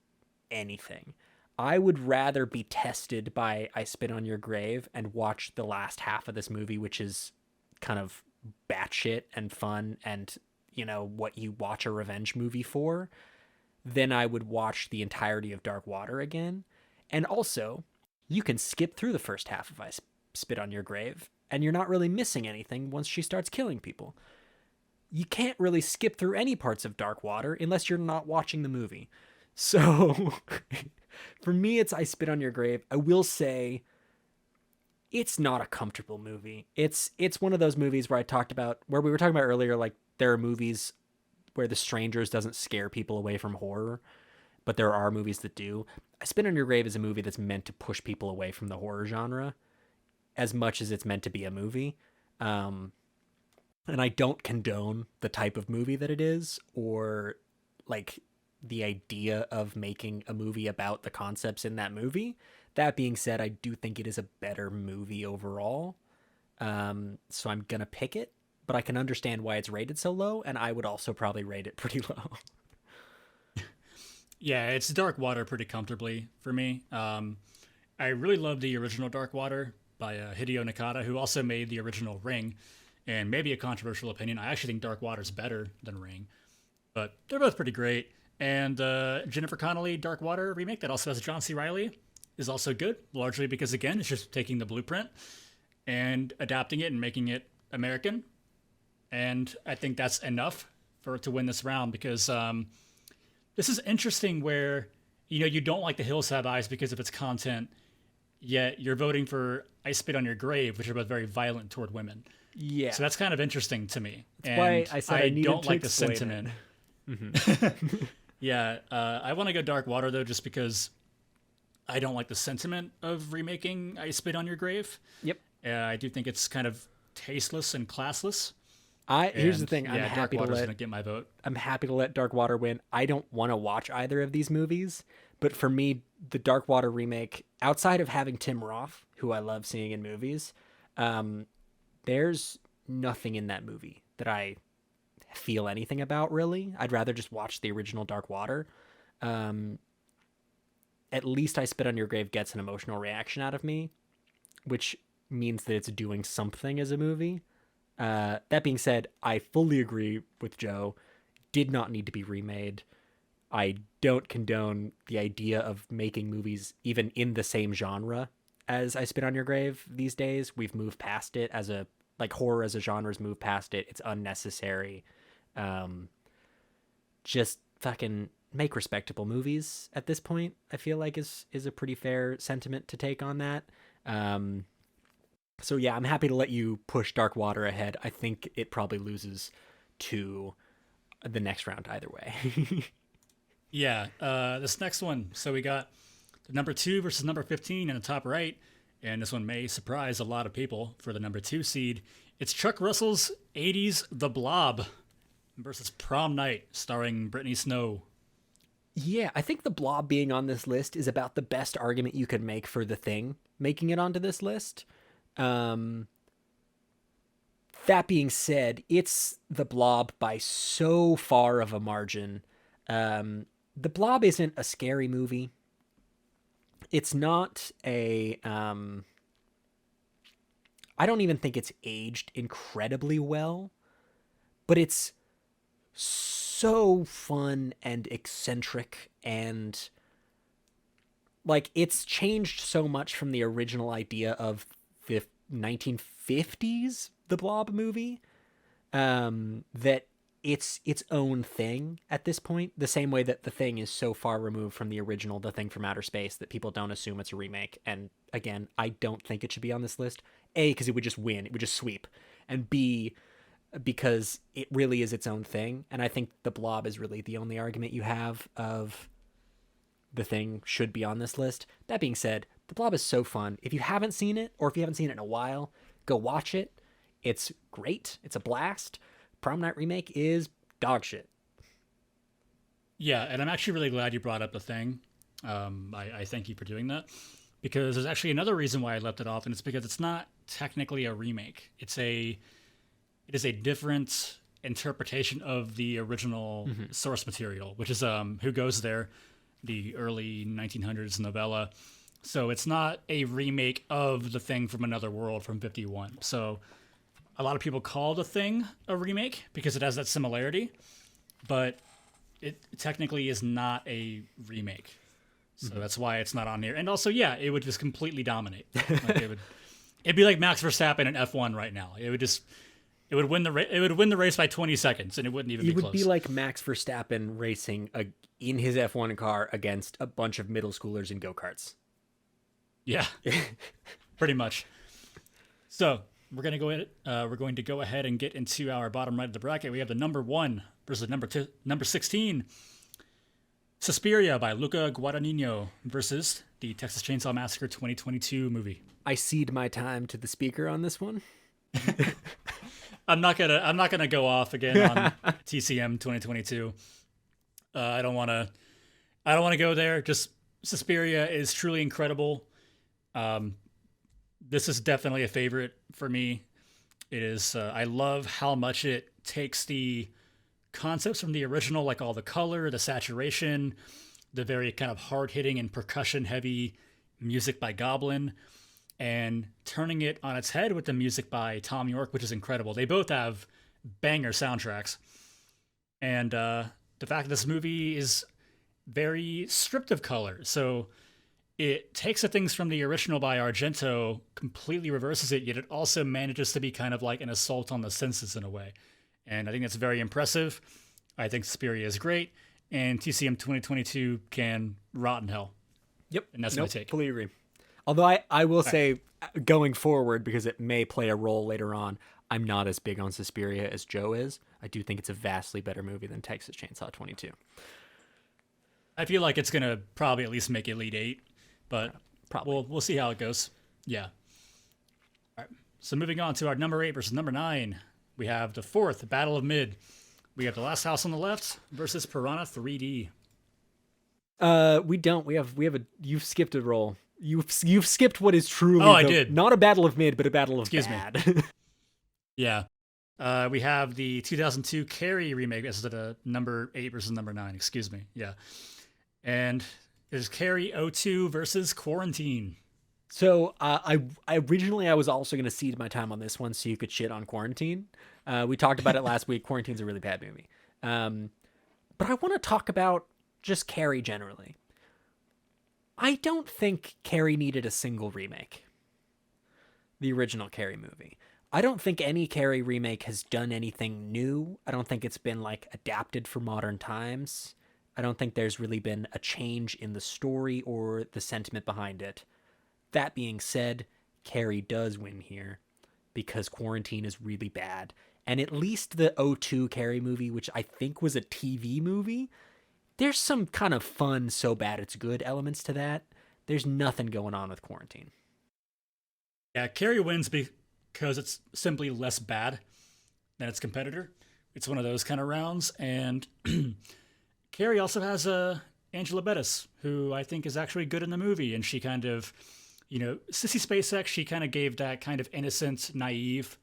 anything. I would rather be tested by I Spit on Your Grave and watch the last half of this movie, which is kind of batshit and fun and, what you watch a revenge movie for, than I would watch the entirety of Dark Water again. And also, you can skip through the first half of I Spit on Your Grave, and you're not really missing anything once she starts killing people. You can't really skip through any parts of Dark Water unless you're not watching the movie. So, for me, it's I Spit on Your Grave. I will say, it's not a comfortable movie. It's one of those movies where we were talking about earlier, like, there are movies where The Strangers doesn't scare people away from horror, but there are movies that do. I Spit on Your Grave is a movie that's meant to push people away from the horror genre as much as it's meant to be a movie. And I don't condone the type of movie that it is, or like the idea of making a movie about the concepts in that movie. That being said, I do think it is a better movie overall. So I'm going to pick it, but I can understand why it's rated so low, and I would also probably rate it pretty low. Yeah, it's Dark Water pretty comfortably for me. I really love the original Dark Water by Hideo Nakata, who also made the original Ring. And maybe a controversial opinion, I actually think Dark Water's better than Ring. But they're both pretty great. And Jennifer Connelly Dark Water remake that also has John C. Reilly is also good, largely because, again, it's just taking the blueprint and adapting it and making it American. And I think that's enough for it to win this round, because this is interesting where, you don't like The Hills Have Eyes because of its content, yet you're voting for I Spit on Your Grave, which are both very violent toward women. Yeah. So that's kind of interesting to me. That's why I said I don't like the explain sentiment. Mm-hmm. Yeah, I want to go Dark Water, though, just because I don't like the sentiment of remaking I Spit on Your Grave. Yep. I do think it's kind of tasteless and classless. Here's the thing. Yeah, I'm Dark happy Water's to gonna get my vote. I'm happy to let Dark Water win. I don't want to watch either of these movies, but for me, the Dark Water remake, outside of having Tim Roth, who I love seeing in movies, there's nothing in that movie that I feel anything about, really. I'd rather just watch the original Dark Water. At least I Spit on Your Grave gets an emotional reaction out of me, which means that it's doing something as a movie. That being said, I fully agree with Joe. Did not need to be remade. I don't condone the idea of making movies even in the same genre as I Spit on Your Grave these days. We've moved past it as a like horror as a genre's moved past it. It's unnecessary. Just fucking make respectable movies at this point. I feel like is a pretty fair sentiment to take on that. So yeah, I'm happy to let you push Dark Water ahead. I think it probably loses to the next round either way. Yeah, this next one. So we got the number 2 versus number 15 in the top right, and this one may surprise a lot of people for the number 2 seed. It's Chuck Russell's 80s The Blob versus Prom Night, starring Brittany Snow. Yeah, I think The Blob being on this list is about the best argument you could make for The Thing making it onto this list. That being said, it's The Blob by so far of a margin. The Blob isn't a scary movie. It's not a... I don't even think it's aged incredibly well, but it's so fun and eccentric, and like it's changed so much from the original idea of the 1950s The Blob movie, that it's its own thing at this point, the same way that The Thing is so far removed from the original The Thing from Outer Space that people don't assume it's a remake. And again, I don't think it should be on this list. A, because it would just win, it would just sweep, and B, because it really is its own thing. And I think The Blob is really the only argument you have of The Thing should be on this list. That being said, The Blob is so fun. If you haven't seen it, or if you haven't seen it in a while, go watch it. It's great. It's a blast. Prom Night remake is dog shit. Yeah, and I'm actually really glad you brought up The Thing. I thank you for doing that, because there's actually another reason why I left it off, and it's because it's not technically a remake. It is a different interpretation of the original source material, which is Who Goes There, the early 1900s novella. So it's not a remake of The Thing from Another World from 51. So a lot of people call The Thing a remake because it has that similarity, but it technically is not a remake. So that's why it's not on here. And also, yeah, it would just completely dominate. Like it'd be like Max Verstappen in F1 right now. It would win the race by 20 seconds, and it wouldn't even be close. It would be like Max Verstappen racing in his F1 car against a bunch of middle schoolers in go-karts. Yeah, pretty much. So we're going to go ahead and get into our bottom right of the bracket. We have the number 1 versus number 16. Suspiria by Luca Guadagnino versus the Texas Chainsaw Massacre 2022 movie. I cede my time to the speaker on this one. I'm not gonna go off again on TCM 2022. I don't want to go there. Just Suspiria is truly incredible. This is definitely a favorite for me. It is. I love how much it takes the concepts from the original, like all the color, the saturation, the very kind of hard-hitting and percussion-heavy music by Goblin, and turning it on its head with the music by Tom York, which is incredible. They both have banger soundtracks. And the fact that this movie is very stripped of color. So it takes the things from the original by Argento, completely reverses it, yet it also manages to be kind of like an assault on the senses in a way. And I think that's very impressive. I think Suspiria is great. And TCM 2022 can rot in hell. Yep. And that's my take. Fully agree. Although I will say, going forward, because it may play a role later on, I'm not as big on Suspiria as Joe is. I do think it's a vastly better movie than Texas Chainsaw 22. I feel like it's going to probably at least make Elite 8, but probably. We'll see how it goes. Yeah. All right. So moving on to our number 8 versus number 9, we have the 4th Battle of Mid. We have The Last House on the Left versus Piranha 3D. We don't. We have you've skipped a roll. You've skipped what is truly I did. Not a battle of mid, but a battle of bad. Me. Yeah. We have the 2002 Carrie remake. This is the number 8 versus number 9. Yeah. And there's Carrie 02 versus Quarantine. So I originally I was also going to cede my time on this one so you could shit on Quarantine. We talked about it last week. Quarantine's a really bad movie. Um, but I want to talk about just Carrie generally. I don't think Carrie needed a single remake. The original Carrie movie. I don't think any Carrie remake has done anything new. I don't think it's been like adapted for modern times. I don't think there's really been a change in the story or the sentiment behind it. That being said, Carrie does win here because Quarantine is really bad. And at least the O2 Carrie movie, which I think was a TV movie, there's some kind of fun, so bad it's good elements to that. There's nothing going on with Quarantine. Yeah, Carrie wins because it's simply less bad than its competitor. It's one of those kind of rounds, and Carrie also has Angela Bettis, who I think is actually good in the movie, and she kind of, Sissy SpaceX, she kind of gave that kind of innocent, naive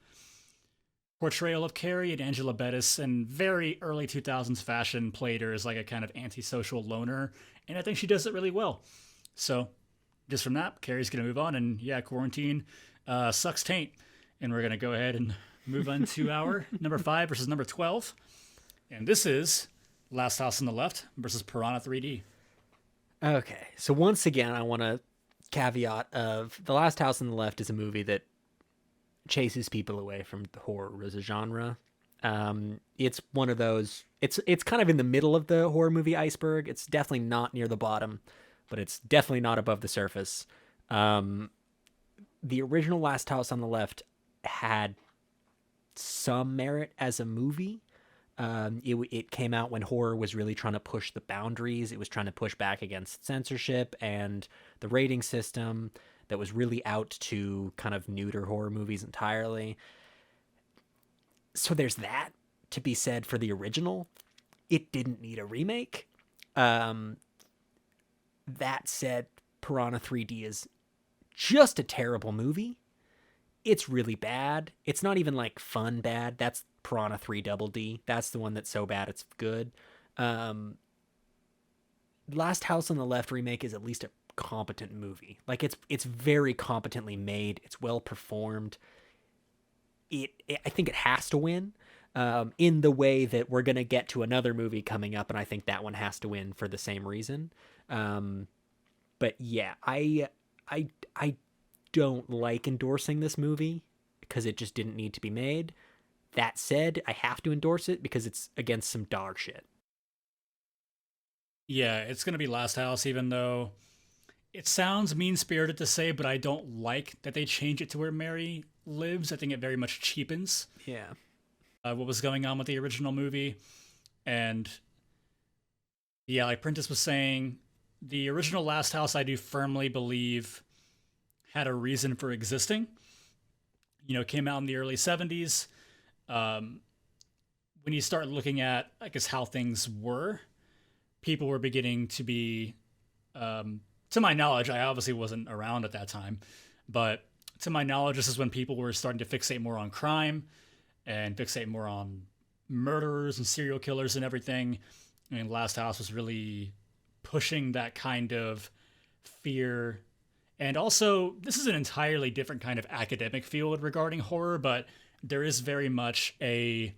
portrayal of Carrie, and Angela Bettis in very early 2000s fashion played her as like a kind of antisocial loner, and I think she does it really well. So just from that, Carrie's going to move on, and yeah, Quarantine sucks taint. And we're going to go ahead and move on to our number 5 versus number 12. And this is Last House on the Left versus Piranha 3D. Okay, so once again, I want to caveat of The Last House on the Left is a movie that chases people away from the horror as a genre. It's one of those. It's kind of in the middle of the horror movie iceberg. It's definitely not near the bottom, but it's definitely not above the surface. The original Last House on the Left had some merit as a movie. It came out when horror was really trying to push the boundaries. It was trying to push back against censorship and the rating system that was really out to kind of neuter horror movies entirely. So there's that to be said for the original. It didn't need a remake. That said, Piranha 3D is just a terrible movie. It's really bad. It's not even like fun bad. That's Piranha 3 Double D. That's the one that's so bad it's good. Last House on the Left remake is at least a competent movie. Like it's very competently made. It's well performed. I think it has to win. In the way that we're gonna get to another movie coming up, and I think that one has to win for the same reason. But yeah, I don't like endorsing this movie because it just didn't need to be made. That said, I have to endorse it because it's against some dog shit. Yeah, it's going to be Last House, even though it sounds mean spirited to say, but I don't like that they change it to where Mary lives. I think it very much cheapens Yeah. what was going on with the original movie. And yeah, like Prentice was saying, the original Last House, I do firmly believe, had a reason for existing. Came out in the early 70s. When you start looking at, I guess, how things were, people were beginning to be, to my knowledge, I obviously wasn't around at that time, but to my knowledge, this is when people were starting to fixate more on crime and fixate more on murderers and serial killers and everything. I mean, Last House was really pushing that kind of fear. And also, this is an entirely different kind of academic field regarding horror, but there is very much a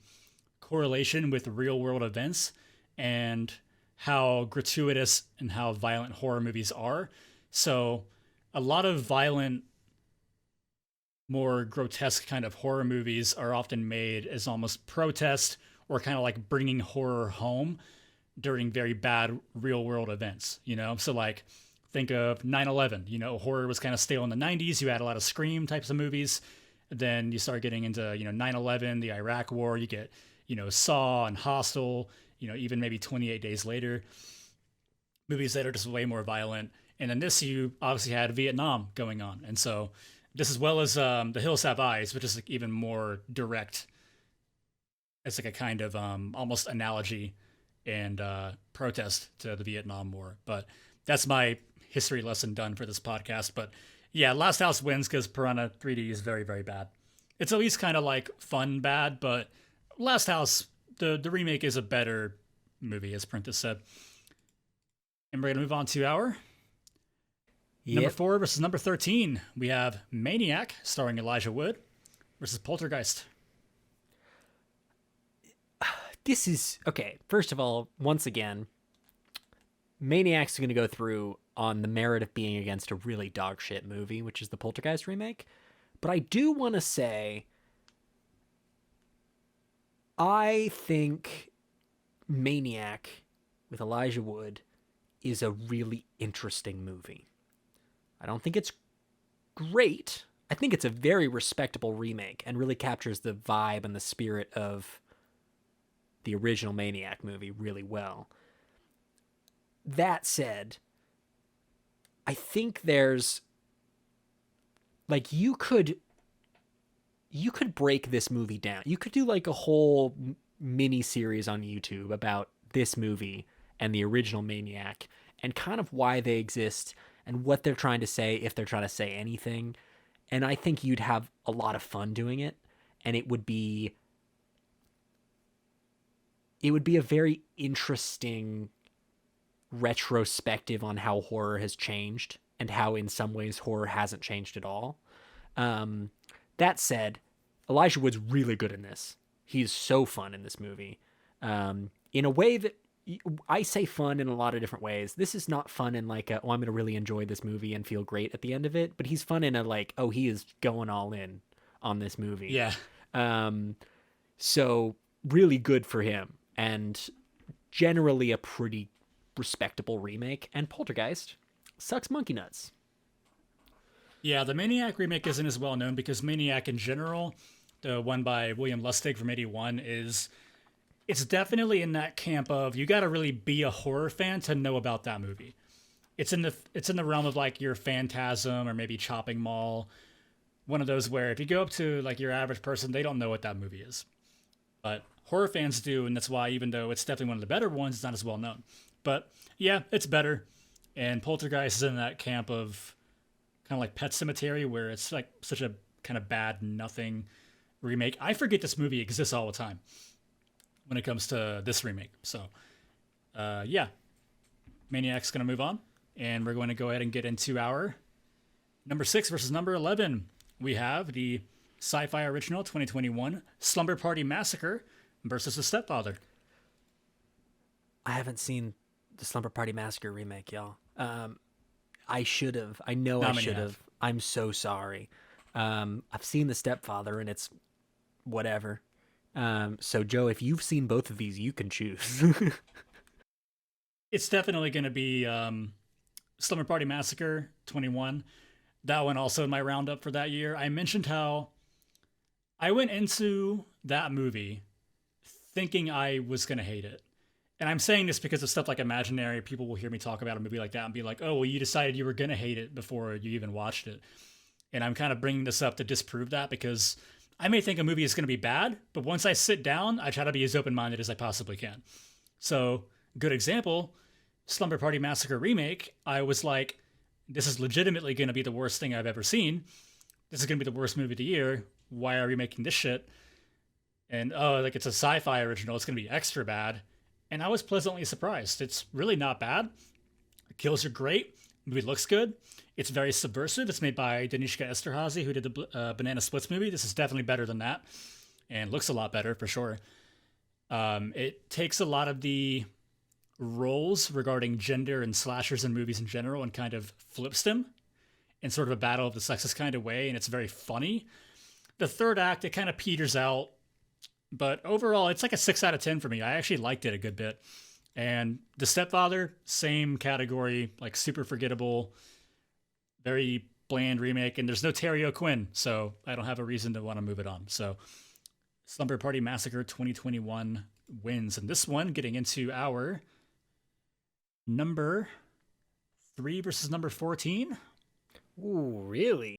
correlation with real world events and how gratuitous and how violent horror movies are. So, a lot of violent, more grotesque kind of horror movies are often made as almost protest or kind of like bringing horror home during very bad real world events. So, like, think of 9/11. Horror was kind of stale in the 90s. You had a lot of Scream types of movies. Then you start getting into 9/11, the Iraq War. You get Saw and Hostel. Even maybe 28 Days Later, movies that are just way more violent. And then this, you obviously had Vietnam going on, and so just as well as The Hills Have Eyes, which is like even more direct. It's like a kind of almost analogy and protest to the Vietnam War. But that's my history lesson done for this podcast. But yeah, Last House wins because Piranha 3D is very, very bad. It's at least kind of like fun bad, but Last House, the remake is a better movie, as Prentice said. And we're going to move on to our Number Yep. 4 versus number 13, we have Maniac, starring Elijah Wood, versus Poltergeist. This is okay. First of all, once again, Maniac's going to go through on the merit of being against a really dog shit movie, which is the Poltergeist remake. But I do want to say, I think Maniac with Elijah Wood is a really interesting movie. I don't think it's great. I think it's a very respectable remake and really captures the vibe and the spirit of the original Maniac movie really well. That said, I think there's like you could break this movie down. You could do like a whole mini series on YouTube about this movie and the original Maniac and kind of why they exist and what they're trying to say, if they're trying to say anything. And I think you'd have a lot of fun doing it, and it would be a very interesting retrospective on how horror has changed and how in some ways horror hasn't changed at all. That said, Elijah Wood's really good in this. He's so fun in this movie. In a way that I say fun in a lot of different ways. This is not fun in like, I'm going to really enjoy this movie and feel great at the end of it. But he's fun in a like, oh, he is going all in on this movie. Yeah. So really good for him. And generally a pretty respectable remake. And Poltergeist sucks monkey nuts. Yeah, the Maniac remake isn't as well known because Maniac in general, the one by William Lustig from 81, it's definitely in that camp of you got to really be a horror fan to know about that movie. It's in the realm of like your Phantasm or maybe Chopping Mall, one of those where if you go up to like your average person, they don't know what that movie is, but horror fans do, and that's why even though it's definitely one of the better ones, it's not as well known. But yeah, it's better, and Poltergeist is in that camp of kind of like Pet Sematary, where it's like such a kind of bad nothing remake. I forget this movie exists all the time when it comes to this remake. So, yeah, Maniac's going to move on, and we're going to go ahead and get into our number 6 versus number 11. We have the sci-fi original 2021 Slumber Party Massacre versus The Stepfather. I haven't seen the Slumber Party Massacre remake, y'all. I should have. I know I should have. I'm so sorry. I've seen The Stepfather, and it's whatever. So, Joe, if you've seen both of these, you can choose. It's definitely going to be Slumber Party Massacre 21. That one also in my roundup for that year. I mentioned how I went into that movie thinking I was going to hate it. And I'm saying this because of stuff like Imaginary. People will hear me talk about a movie like that and be like, oh, well, you decided you were going to hate it before you even watched it. And I'm kind of bringing this up to disprove that because I may think a movie is going to be bad, but once I sit down, I try to be as open-minded as I possibly can. So, good example, Slumber Party Massacre Remake, I was like, this is legitimately going to be the worst thing I've ever seen. This is going to be the worst movie of the year. Why are we making this shit? And, oh, like it's a sci-fi original. It's going to be extra bad. And I was pleasantly surprised. It's really not bad. The kills are great. The movie looks good. It's very subversive. It's made by Danishka Esterhazy, who did the Banana Splits movie. This is definitely better than that and looks a lot better for sure. It takes a lot of the roles regarding gender and slashers in movies in general and kind of flips them in sort of a battle of the sexes kind of way, and it's very funny. The third act, it kind of peters out, but overall, it's like a 6 out of 10 for me. I actually liked it a good bit. And The Stepfather, same category, like super forgettable, very bland remake, and there's no Terry O'Quinn, so I don't have a reason to want to move it on. So Slumber Party Massacre 2021 wins. And this one, getting into our number 3 versus number 14. Ooh, really?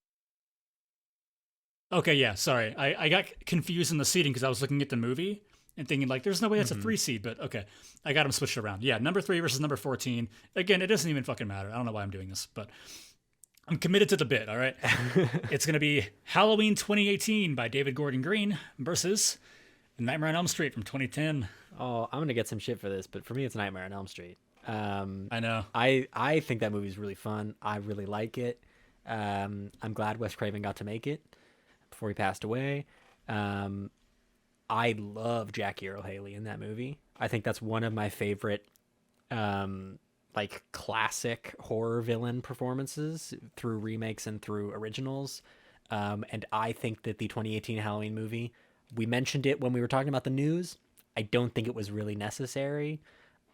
Okay, yeah, sorry. I got confused in the seating because I was looking at the movie and thinking, like, there's no way that's a 3 seed, but okay. I got them switched around. Yeah, number 3 versus number 14. Again, it doesn't even fucking matter. I don't know why I'm doing this, but I'm committed to the bit, all right? It's going to be Halloween 2018 by David Gordon Green versus Nightmare on Elm Street from 2010. Oh, I'm going to get some shit for this, but for me, it's Nightmare on Elm Street. I know. I think that movie is really fun. I really like it. I'm glad Wes Craven got to make it before he passed away. I love Jackie Earle Haley in that movie. I think that's one of my favorite like classic horror villain performances through remakes and through originals. And I think that the 2018 Halloween movie, we mentioned it when we were talking about the news. I don't think it was really necessary.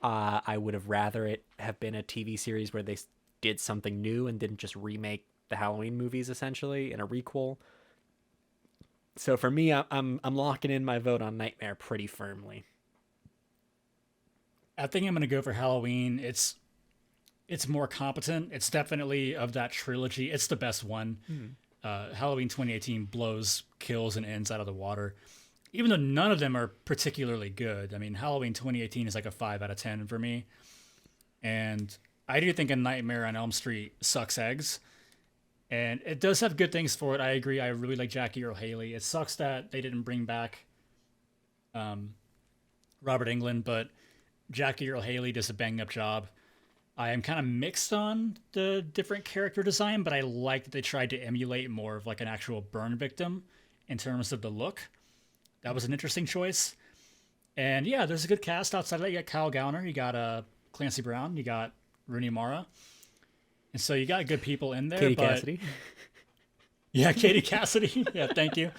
I would have rather it have been a TV series where they did something new and didn't just remake the Halloween movies essentially in a requel. So for me, I'm locking in my vote on Nightmare pretty firmly. I think I'm gonna go for Halloween. It's more competent. It's definitely of that trilogy. It's the best one. Halloween 2018 blows kills and ends out of the water, even though none of them are particularly good. I mean, Halloween 2018 is like a 5 out of 10 for me, and I do think A Nightmare on Elm Street sucks eggs. And it does have good things for it. I agree. I really like Jackie Earle Haley. It sucks that they didn't bring back Robert Englund, but Jackie Earle Haley does a bang up job. I am kind of mixed on the different character design, but I like that they tried to emulate more of like an actual burn victim in terms of the look. That was an interesting choice. And yeah, there's a good cast outside of that. You got Kyle Gallner, you got Clancy Brown, you got Rooney Mara. And so you got good people in there. Katie Cassidy. Yeah, Katie Cassidy. Yeah, thank you.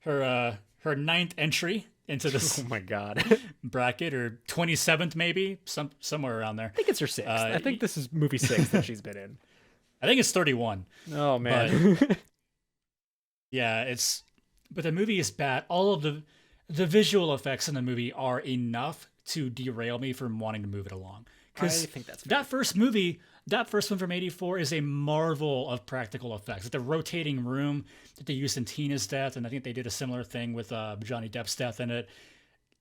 Her ninth entry into this Oh my god. bracket, or 27th maybe, somewhere around there. I think it's her 6th. I think this is movie 6 that she's been in. I think it's 31. Oh man. But, yeah, but the movie is bad. All of the visual effects in the movie are enough to derail me from wanting to move it along. I think that's fair. That first one from '84 is a marvel of practical effects. The rotating room that they used in Tina's death, and I think they did a similar thing with Johnny Depp's death in it.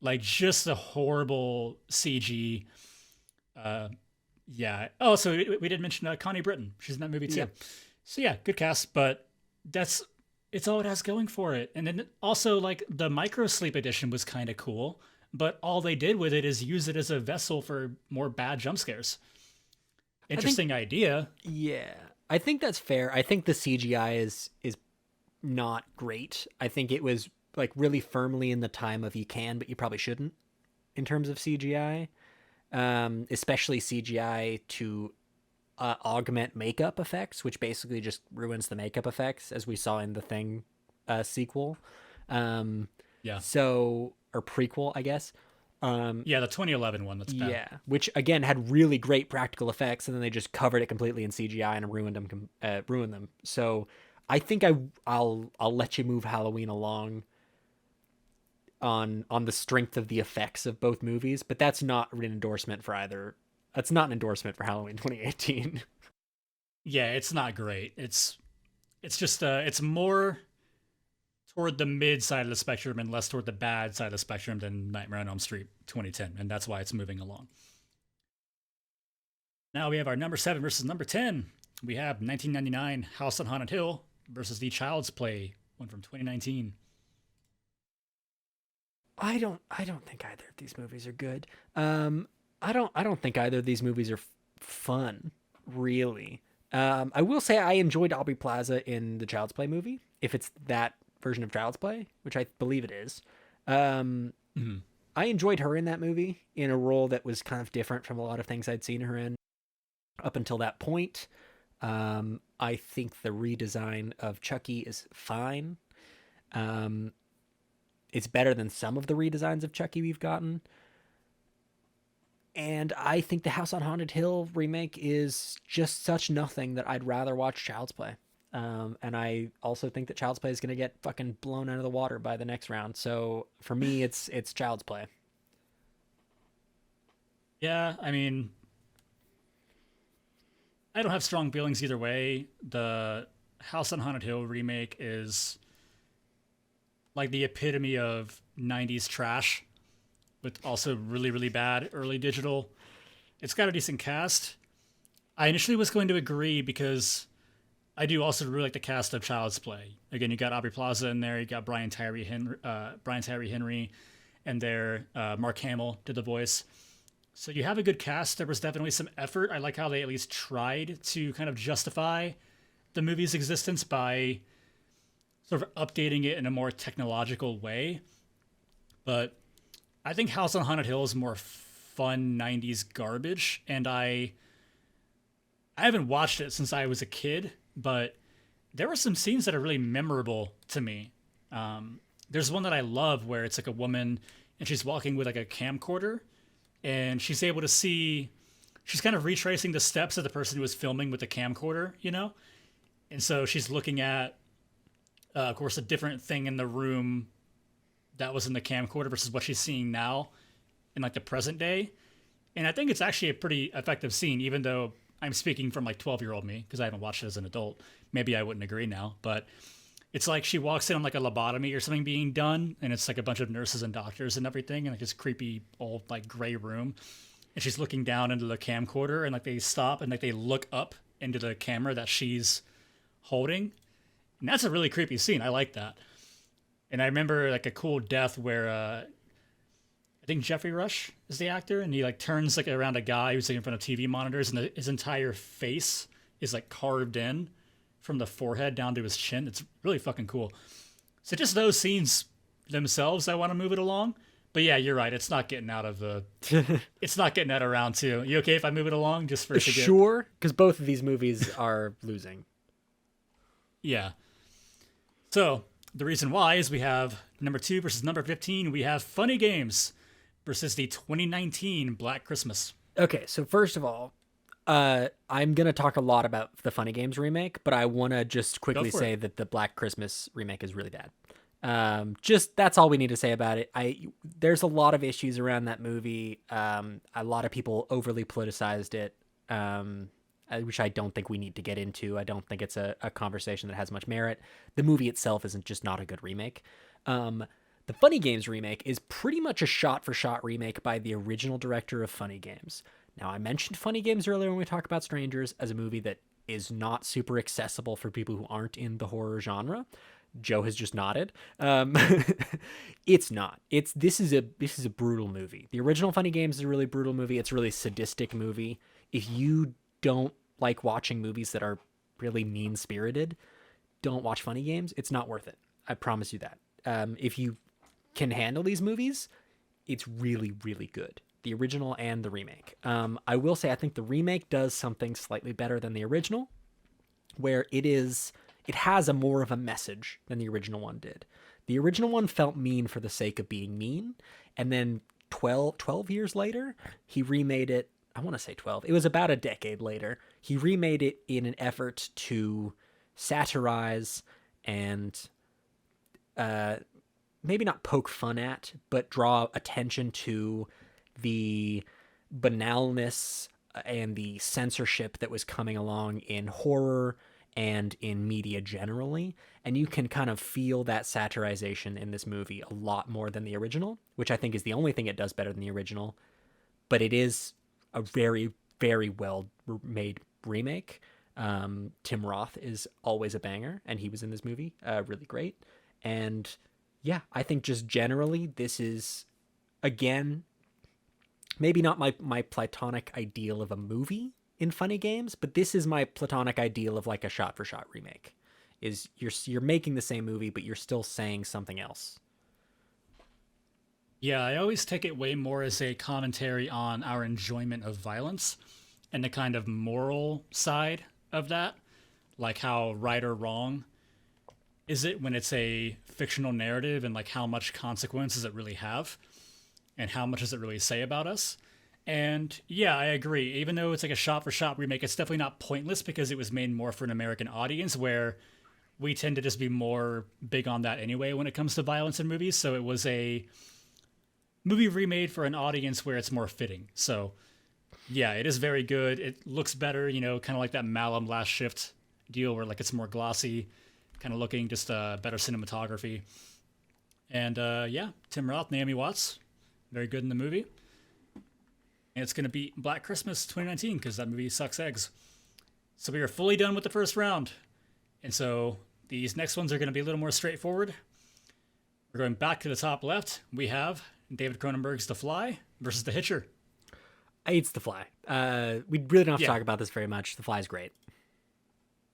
Like, just a horrible CG. Yeah. Oh, so we did mention Connie Britton. She's in that movie too. Yeah. So yeah, good cast, but it's all it has going for it. And then also, like, the micro sleep edition was kind of cool, but all they did with it is use it as a vessel for more bad jump scares. Interesting idea. Yeah, I think that's fair. I think the CGI is not great. I think it was like really firmly in the time of you can, but you probably shouldn't in terms of CGI, especially CGI to augment makeup effects, which basically just ruins the makeup effects, as we saw in the Thing sequel. Yeah. So, or prequel, I guess. Yeah, the 2011 one. That's bad. Yeah, which again had really great practical effects, and then they just covered it completely in CGI and ruined them. So I think I'll let you move Halloween along on the strength of the effects of both movies, but that's not an endorsement for either. That's not an endorsement for Halloween 2018. Yeah, it's not great. It's just it's more toward the mid side of the spectrum and less toward the bad side of the spectrum than Nightmare on Elm Street 2010, and that's why it's moving along. Now we have our number 7 versus number 10. We have 1999 House on Haunted Hill versus the Child's Play one from 2019. I don't think either of these movies are good. I don't think either of these movies are fun, really. I will say I enjoyed Aubrey Plaza in the Child's Play movie, if it's that version of Child's Play, which I believe it is. I enjoyed her in that movie in a role that was kind of different from a lot of things I'd seen her in up until that point. I think the redesign of Chucky is fine. It's better than some of the redesigns of Chucky we've gotten. And I think the House on Haunted Hill remake is just such nothing that I'd rather watch Child's Play. And I also think that Child's Play is going to get fucking blown out of the water by the next round. So for me, it's Child's Play. Yeah, I mean, I don't have strong feelings either way. The House on Haunted Hill remake is like the epitome of 90s trash with also really, really bad early digital. It's got a decent cast. I initially was going to agree because I do also really like the cast of Child's Play. Again, you got Aubrey Plaza in there. You got Brian Tyree Henry, and there Mark Hamill did the voice. So you have a good cast. There was definitely some effort. I like how they at least tried to kind of justify the movie's existence by sort of updating it in a more technological way. But I think House on Haunted Hill is more fun 90s garbage, and I haven't watched it since I was a kid, but there were some scenes that are really memorable to me. There's one that I love where it's like a woman and she's walking with like a camcorder, and she's able to see, she's kind of retracing the steps of the person who was filming with the camcorder, you know? And so she's looking at, of course, a different thing in the room that was in the camcorder versus what she's seeing now in like the present day. And I think it's actually a pretty effective scene, even though I'm speaking from like 12-year-old me because I haven't watched it as an adult. Maybe I wouldn't agree now, but it's like she walks in on like a lobotomy or something being done, and it's like a bunch of nurses and doctors and everything, and like this creepy old like gray room, and she's looking down into the camcorder, and like they stop and like they look up into the camera that she's holding, and that's a really creepy scene. I like that. And I remember like a cool death where I think Jeffrey Rush is the actor, and he like turns like around a guy who's like in front of TV monitors, and his entire face is like carved in from the forehead down to his chin. It's really fucking cool. So just those scenes themselves, I want to move it along. But yeah, you're right. It's not getting out of the. It's not getting out of round two. You okay if I move it along just for sure? Because both of these movies are losing. Yeah. So the reason why is we have number 2 versus number 15. We have Funny Games versus the 2019 Black Christmas. Okay, so first of all, I'm going to talk a lot about the Funny Games remake, but I want to just quickly say that the Black Christmas remake is really bad. Just that's all we need to say about it. There's a lot of issues around that movie. A lot of people overly politicized it, which I don't think we need to get into. I don't think it's a conversation that has much merit. The movie itself isn't just not a good remake. The Funny Games remake is pretty much a shot-for-shot remake by the original director of Funny Games. Now, I mentioned Funny Games earlier when we talked about Strangers as a movie that is not super accessible for people who aren't in the horror genre. Joe has just nodded. It's not. This is a brutal movie. The original Funny Games is a really brutal movie. It's a really sadistic movie. If you don't like watching movies that are really mean-spirited, don't watch Funny Games. It's not worth it. I promise you that. If you can handle these movies, it's really, really good. The original and the remake. I will say I think the remake does something slightly better than the original, where it has a more of a message than the original one did. The original one felt mean for the sake of being mean, and then 12 years later, he remade it. I want to say 12. It was about a decade later. He remade it in an effort to satirize and maybe not poke fun at, but draw attention to the banalness and the censorship that was coming along in horror and in media generally. And you can kind of feel that satirization in this movie a lot more than the original, which I think is the only thing it does better than the original. But it is a very, very well made remake. Tim Roth is always a banger, and he was in this movie really great. And yeah, I think just generally this is, again, maybe not my platonic ideal of a movie in Funny Games, but this is my platonic ideal of like a shot-for-shot remake. Is you're making the same movie, but you're still saying something else. Yeah, I always take it way more as a commentary on our enjoyment of violence and the kind of moral side of that, like how right or wrong is it when it's a fictional narrative, and like how much consequence does it really have, and how much does it really say about us. And yeah, I agree. Even though it's like a shot-for-shot remake, it's definitely not pointless because it was made more for an American audience, where we tend to just be more big on that anyway when it comes to violence in movies. So it was a movie remade for an audience where it's more fitting. So yeah, it is very good. It looks better, kind of like that Malum Last Shift deal where like it's more glossy kind of looking, just better cinematography. And yeah, Tim Roth, Naomi Watts, very good in the movie. And it's going to beat Black Christmas 2019 because that movie sucks eggs. So we are fully done with the first round. And so these next ones are going to be a little more straightforward. We're going back to the top left. We have David Cronenberg's The Fly versus The Hitcher. It's The Fly. We really don't have to Yeah. talk about this very much. The Fly's great.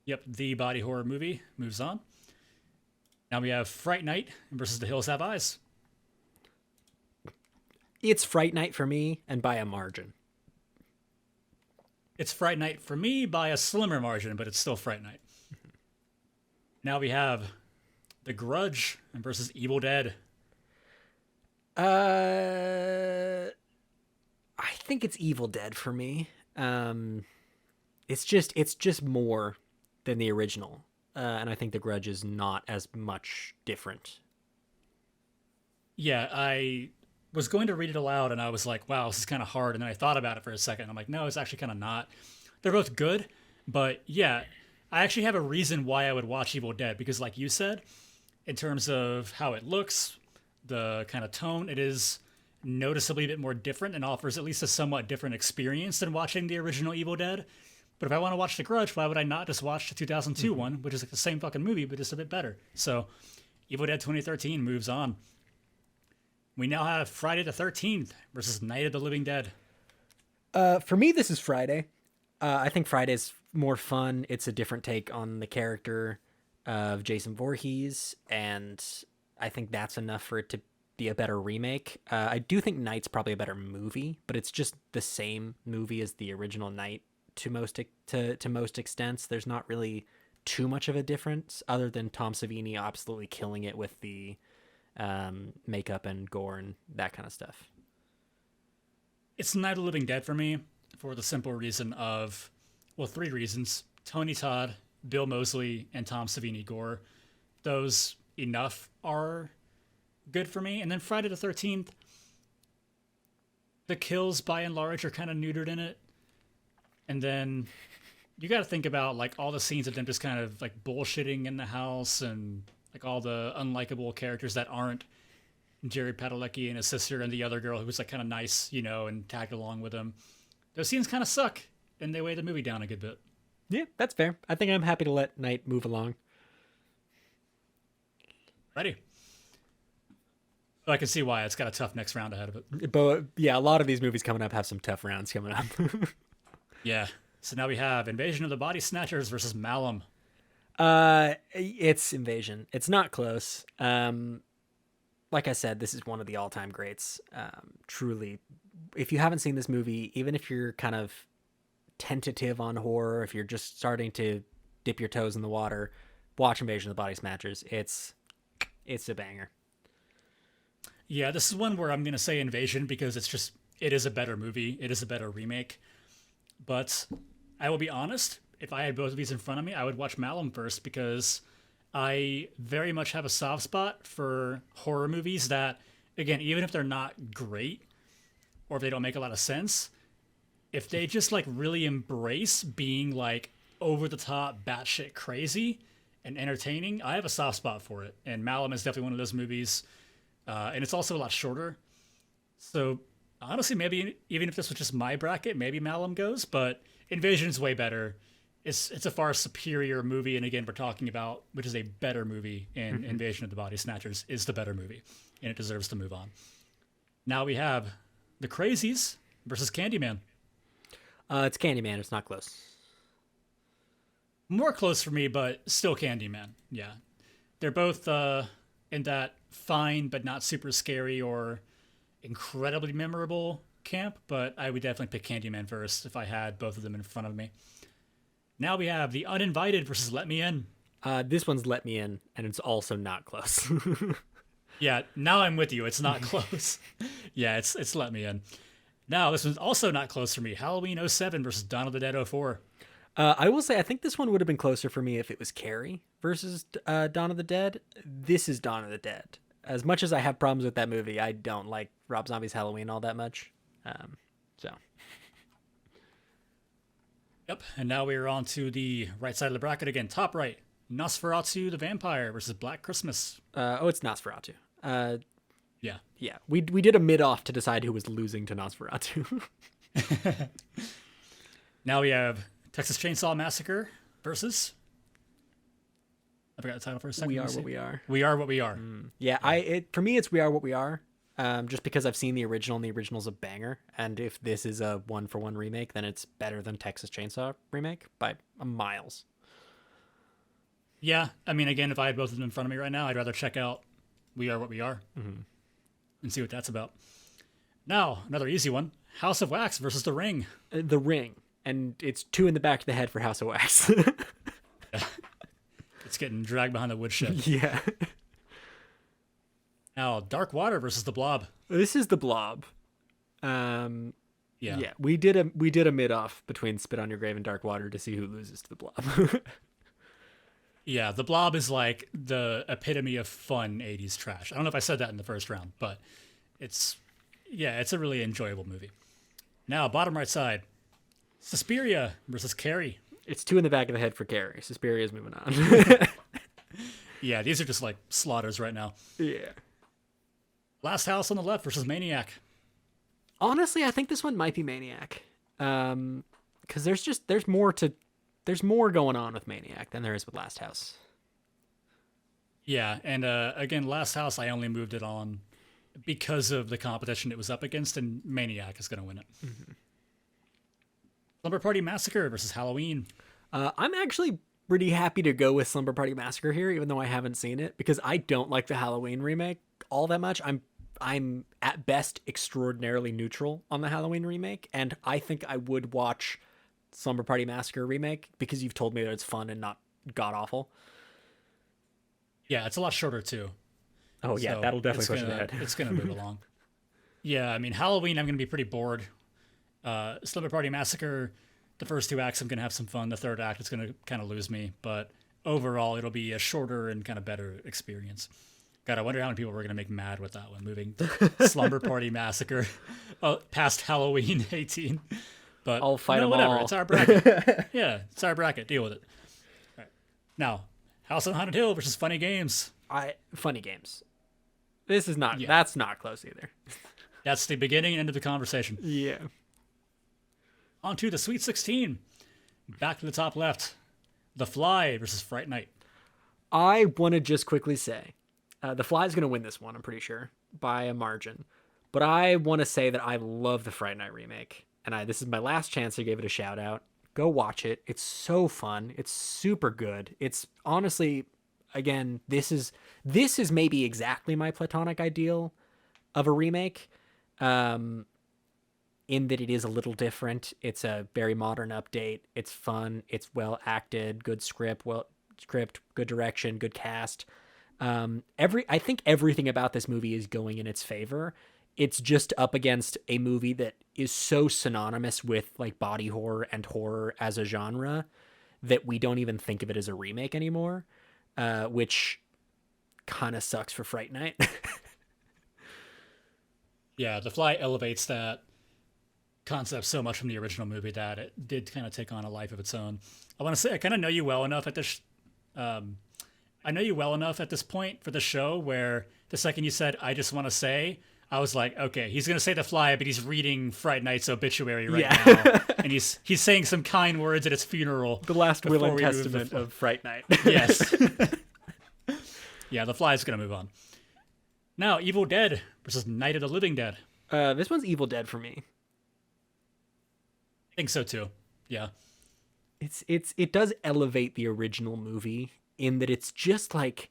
Yep, the body horror movie moves on. Now we have Fright Night versus The Hills Have Eyes. It's Fright Night for me, and by a margin. It's Fright Night for me by a slimmer margin, but it's still Fright Night. Now we have The Grudge versus Evil Dead. I think it's Evil Dead for me. It's just more than the original, and I think The Grudge is not as much different. Yeah, I was going to read it aloud, and I was like, wow, this is kind of hard. And then I thought about it for a second. I'm like, no, it's actually kind of not. They're both good, but yeah, I actually have a reason why I would watch Evil Dead, because like you said, in terms of how it looks, the kind of tone, it is noticeably a bit more different and offers at least a somewhat different experience than watching the original Evil Dead. But if I want to watch The Grudge, why would I not just watch the 2002 one, which is like the same fucking movie, but just a bit better? So Evil Dead 2013 moves on. We now have Friday the 13th versus Night of the Living Dead. For me, this is Friday. I think Friday's more fun. It's a different take on the character of Jason Voorhees, and I think that's enough for it to be a better remake. I do think Night's probably a better movie, but it's just the same movie as the original Night to most extents. There's not really too much of a difference, other than Tom Savini absolutely killing it with the makeup and gore and that kind of stuff. It's Night of the Living Dead for me for the simple reason of, well, three reasons. Tony Todd, Bill Moseley, and Tom Savini gore. Those enough are good for me. And then Friday the 13th, the kills by and large are kind of neutered in it. And then you got to think about like all the scenes of them just kind of like bullshitting in the house, and like all the unlikable characters that aren't Jared Padalecki and his sister and the other girl who was like kind of nice, you know, and tagged along with him. Those scenes kind of suck, and they weigh the movie down a good bit. Yeah, that's fair. I think I'm happy to let Night move along. Ready. Well, I can see why it's got a tough next round ahead of it. But yeah, a lot of these movies coming up have some tough rounds coming up. Yeah. So now we have Invasion of the Body Snatchers versus Malum. It's Invasion. It's not close. Like I said, this is one of the all-time greats. Truly, if you haven't seen this movie, even if you're kind of tentative on horror, if you're just starting to dip your toes in the water, watch Invasion of the Body Snatchers. It's a banger. Yeah, this is one where I'm going to say Invasion because it is a better movie. It is a better remake. But I will be honest, if I had both of these in front of me, I would watch Malum first, because I very much have a soft spot for horror movies that, again, even if they're not great or if they don't make a lot of sense, if they just like really embrace being like over the top, batshit crazy and entertaining, I have a soft spot for it. And Malum is definitely one of those movies. And it's also a lot shorter. So honestly, maybe even if this was just my bracket, maybe Malum goes, but Invasion's way better. It's a far superior movie, and again, we're talking about which is a better movie, and Invasion of the Body Snatchers is the better movie, and it deserves to move on. Now we have The Crazies versus Candyman. It's Candyman. It's not close. More close for me, but still Candyman. Yeah, they're both in that fine but not super scary or incredibly memorable camp, but I would definitely pick Candyman first if I had both of them in front of me. Now we have The Uninvited versus Let Me In. This one's Let Me In, and it's also not close. Yeah, now I'm with you. It's not close. Yeah, it's Let Me In. Now, this one's also not close for me. Halloween '07 versus Dawn of the Dead '04. I will say I think this one would have been closer for me if it was Carrie versus Dawn of the Dead. This is Dawn of the Dead. As much as I have problems with that movie, I don't like Rob Zombie's Halloween all that much. So... Yep, and now we are on to the right side of the bracket again. Top right, Nosferatu the Vampire versus Black Christmas. It's Nosferatu. Yeah. Yeah, we did a mid-off to decide who was losing to Nosferatu. Now we have Texas Chainsaw Massacre versus... I forgot the title for a second. We Are What We Are. We Are What We Are. Yeah, for me, it's We Are What We Are. just because I've seen the original and the original's a banger. And if this is a 1-for-1 remake, then it's better than Texas Chainsaw Remake by miles. Yeah, I mean, again, if I had both of them in front of me right now, I'd rather check out We Are What We Are and see what that's about. Now, another easy one. House of Wax versus The Ring. The Ring. And it's 2 in the back of the head for House of Wax. It's getting dragged behind the woodshed. Yeah. Now, Dark Water versus The Blob. This is The Blob. Yeah. We did a mid-off between Spit on Your Grave and Dark Water to see who loses to The Blob. Yeah, The Blob is like the epitome of fun 80s trash. I don't know if I said that in the first round, but it's a really enjoyable movie. Now, bottom right side, Suspiria versus Carrie. It's 2 in the back of the head for Carrie. Suspiria's moving on. Yeah, these are just like slaughters right now. Yeah. Last House on the Left versus Maniac. Honestly, I think this one might be Maniac. Because there's more going on with Maniac than there is with Last House. Yeah, and again, Last House, I only moved it on because of the competition it was up against, and Maniac is going to win it. Mm-hmm. Slumber Party Massacre versus Halloween. I'm actually pretty happy to go with Slumber Party Massacre here, even though I haven't seen it, because I don't like the Halloween remake all that much. I'm at best extraordinarily neutral on the Halloween remake, and I think I would watch Slumber Party Massacre remake because you've told me that it's fun and not god awful. Yeah, it's a lot shorter too. Oh yeah, that'll definitely push it ahead. It's gonna move along. Yeah, I mean Halloween, I'm gonna be pretty bored. Slumber Party Massacre, the first 2 acts I'm gonna have some fun. The third act is gonna kind of lose me, but overall it'll be a shorter and kind of better experience. God, I wonder how many people we're gonna make mad with that one. Moving Slumber Party Massacre past Halloween 18. But I'll fight them whatever. all. It's our bracket. Yeah, it's our bracket. Deal with it. All right. Now, House on Haunted Hill versus Funny Games. Funny Games. This is not. Yeah. That's not close either. That's the beginning and end of the conversation. Yeah. On to the Sweet 16. Back to the top left. The Fly versus Fright Night. I want to just quickly say, The Fly is going to win this one, I'm pretty sure, by a margin. But I want to say that I love the Fright Night remake. And this is my last chance to give it a shout out. Go watch it. It's so fun. It's super good. It's honestly, again, this is maybe exactly my platonic ideal of a remake. In that it is a little different. It's a very modern update. It's fun. It's well acted. Good script. Good direction. Good cast. I think everything about this movie is going in its favor. It's just up against a movie that is so synonymous with like body horror and horror as a genre that we don't even think of it as a remake anymore, which kind of sucks for Fright Night. Yeah, The Fly elevates that concept so much from the original movie that it did kind of take on a life of its own. I want to say I kind of know you well enough at this. I know you well enough at this point for the show where the second you said "I just want to say," I was like, okay, he's gonna say The Fly, but he's reading Fright Night's obituary right now, and he's saying some kind words at its funeral. The last will and testament of Fright Night. Yes. Yeah, The Fly is gonna move on. Now, Evil Dead versus Night of the Living Dead. This one's Evil Dead for me. I think so too. Yeah. It does elevate the original movie in that it's just like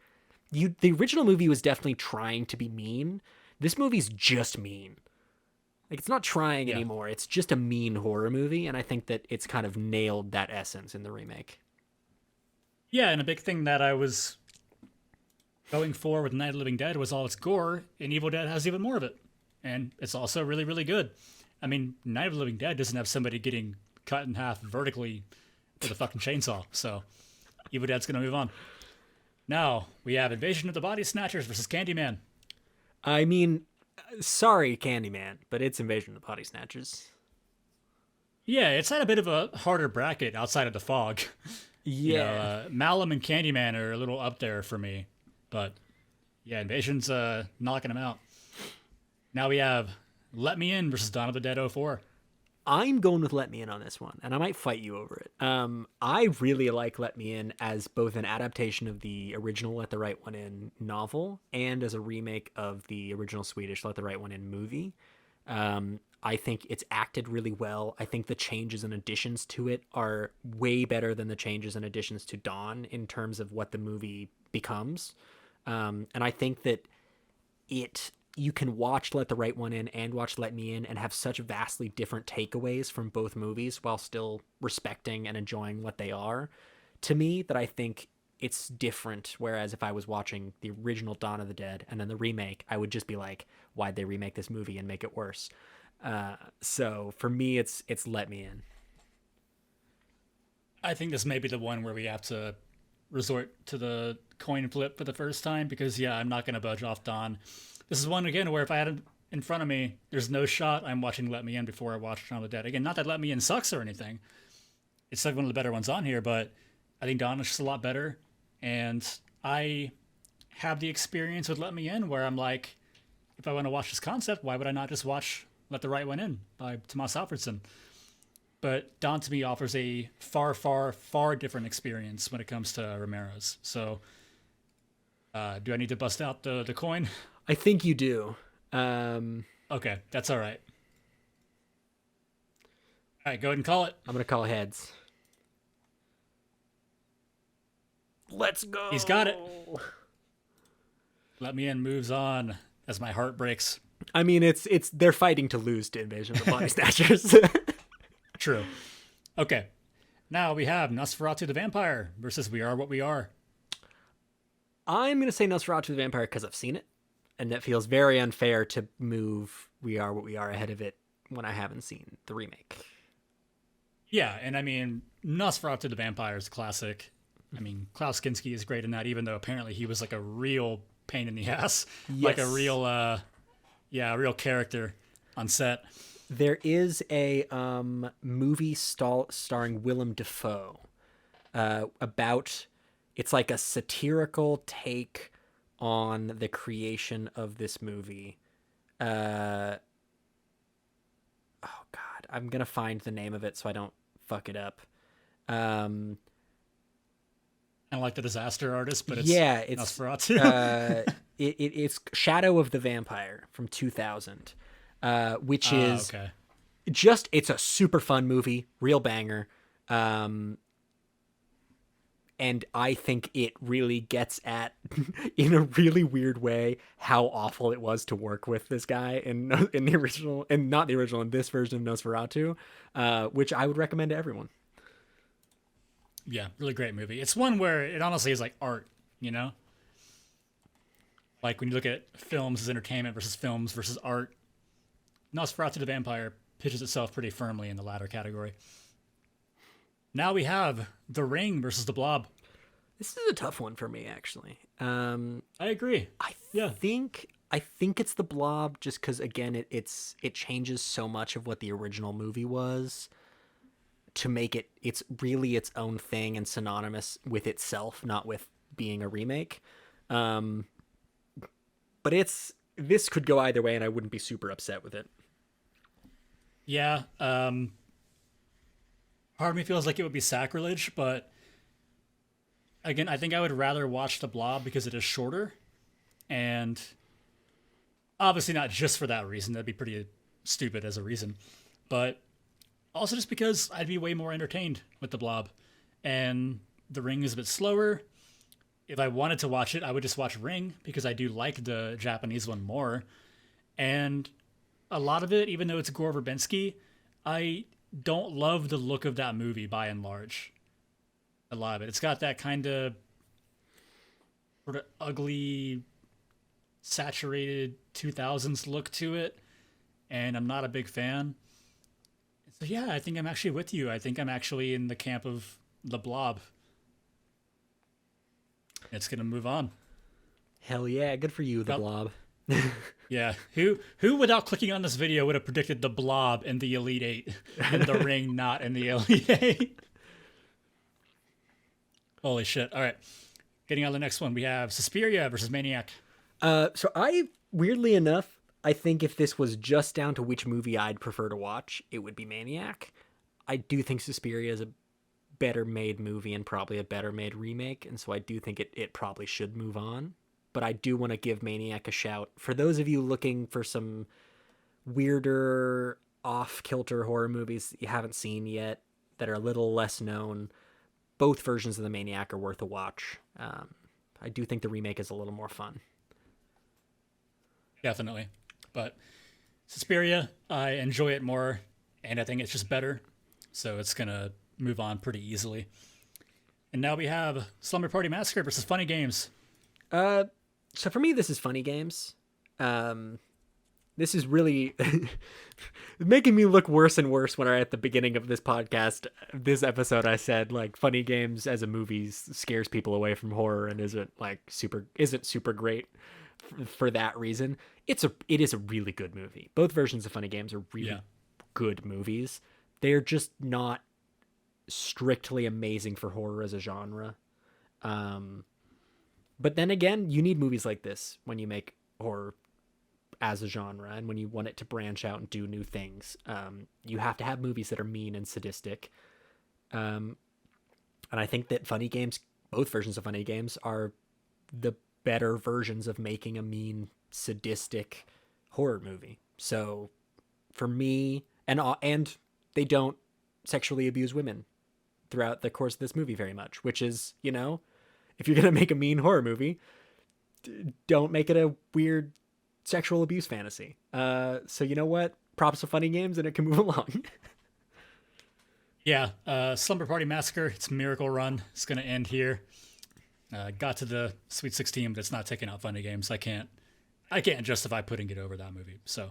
the original movie was definitely trying to be mean. This movie's just mean. Like it's not trying anymore. It's just a mean horror movie, and I think that it's kind of nailed that essence in the remake. Yeah, and a big thing that I was going for with Night of the Living Dead was all its gore, and Evil Dead has even more of it. And it's also really, really good. I mean, Night of the Living Dead doesn't have somebody getting cut in half vertically with a fucking chainsaw, so Evil Dead's gonna move on. Now, we have Invasion of the Body Snatchers versus Candyman. I mean, sorry, Candyman, but it's Invasion of the Body Snatchers. Yeah, it's had a bit of a harder bracket outside of The Fog. Yeah. Malum and Candyman are a little up there for me, but yeah, Invasion's knocking them out. Now we have Let Me In versus Dawn of the Dead 04. I'm going with Let Me In on this one, and I might fight you over it. I really like Let Me In as both an adaptation of the original Let the Right One In novel and as a remake of the original Swedish Let the Right One In movie. I think it's acted really well. I think the changes and additions to it are way better than the changes and additions to Dawn in terms of what the movie becomes. And I think that you can watch Let the Right One In and watch Let Me In and have such vastly different takeaways from both movies while still respecting and enjoying what they are, to me, that I think it's different. Whereas if I was watching the original Dawn of the Dead and then the remake, I would just be like, why'd they remake this movie and make it worse? So for me, it's Let Me In. I think this may be the one where we have to resort to the coin flip for the first time because, yeah, I'm not going to budge off Dawn. This is one, again, where if I had it in front of me, there's no shot I'm watching Let Me In before I watch Dawn of the Dead. Again, not that Let Me In sucks or anything. It's like one of the better ones on here, but I think Dawn is just a lot better. And I have the experience with Let Me In where I'm like, if I want to watch this concept, why would I not just watch Let the Right One In by Tomas Alfredson? But Dawn to me offers a far, far, far different experience when it comes to Romero's. So do I need to bust out the coin? I think you do. Okay, that's all right. All right, go ahead and call it. I'm going to call heads. Let's go. He's got it. Let Me In moves on as my heart breaks. I mean, it's they're fighting to lose to Invasion of the Body Snatchers. True. Okay. Now we have Nosferatu the Vampire versus We Are What We Are. I'm going to say Nosferatu the Vampire because I've seen it. And that feels very unfair to move We Are What We Are ahead of it when I haven't seen the remake. Yeah, and I mean, Nosferatu the Vampire is a classic. I mean, Klaus Kinski is great in that, even though apparently he was like a real pain in the ass. Yes. Like a real, real character on set. There is a movie starring Willem Dafoe about, it's like a satirical take on the creation of this movie. Oh God, I'm gonna find the name of it so I don't fuck it up. Kind of like The Disaster Artist, but it's Nosferatu. It's Shadow of the Vampire from 2000, which is just, it's a super fun movie, real banger. And I think it really gets at, in a really weird way, how awful it was to work with this guy in the original, and not the original, in this version of Nosferatu, which I would recommend to everyone. Yeah, really great movie. It's one where it honestly is like art, you know? Like when you look at films as entertainment versus films versus art, Nosferatu the Vampire pitches itself pretty firmly in the latter category. Now we have The Ring versus The Blob. This is a tough one for me, actually. I agree. I think it's The Blob, just because, again, it changes so much of what the original movie was to make it's really its own thing and synonymous with itself, not with being a remake. But this could go either way, and I wouldn't be super upset with it. Yeah. Part of me feels like it would be sacrilege, but again, I think I would rather watch The Blob because it is shorter, and obviously not just for that reason. That'd be pretty stupid as a reason, but also just because I'd be way more entertained with The Blob, and The Ring is a bit slower. If I wanted to watch it, I would just watch Ring because I do like the Japanese one more, and a lot of it, even though it's Gore Verbinski, I don't love the look of that movie by and large. A lot of it. It's got that kind of sort of ugly, saturated 2000s look to it, and I'm not a big fan. So yeah, I think I'm actually with you. I think I'm actually in the camp of The Blob. It's going to move on. Hell yeah, good for you, The Blob. Yeah, who without clicking on this video would have predicted The Blob in the Elite Eight and The Ring not in the Elite Eight? Holy shit. All right, getting on the next one, we have Suspiria versus Maniac. So I, weirdly enough, I think if this was just down to which movie I'd prefer to watch, it would be Maniac. I do think Suspiria is a better made movie and probably a better made remake, and so I do think it probably should move on. But I do want to give Maniac a shout. For those of you looking for some weirder, off-kilter horror movies that you haven't seen yet, that are a little less known, both versions of the Maniac are worth a watch. I do think the remake is a little more fun. Definitely. But Suspiria, I enjoy it more, and I think it's just better. So it's going to move on pretty easily. And now we have Slumber Party Massacre versus Funny Games. So for me, this is Funny Games. This is really making me look worse and worse when at the beginning of this podcast, this episode, I said like Funny Games as a movie scares people away from horror and isn't super great for that reason. It is a really good movie. Both versions of Funny Games are really good movies. They're just not strictly amazing for horror as a genre. But then again, you need movies like this when you make horror as a genre and when you want it to branch out and do new things. You have to have movies that are mean and sadistic. And I think that Funny Games, both versions of Funny Games, are the better versions of making a mean, sadistic horror movie. So for me, and they don't sexually abuse women throughout the course of this movie very much, which is, if you're going to make a mean horror movie, don't make it a weird sexual abuse fantasy. So you know what? Props to Funny Games, and it can move along. Yeah, Slumber Party Massacre, it's a miracle run. It's going to end here. Got to the Sweet 16, but it's not taking out Funny Games. I can't justify putting it over that movie. So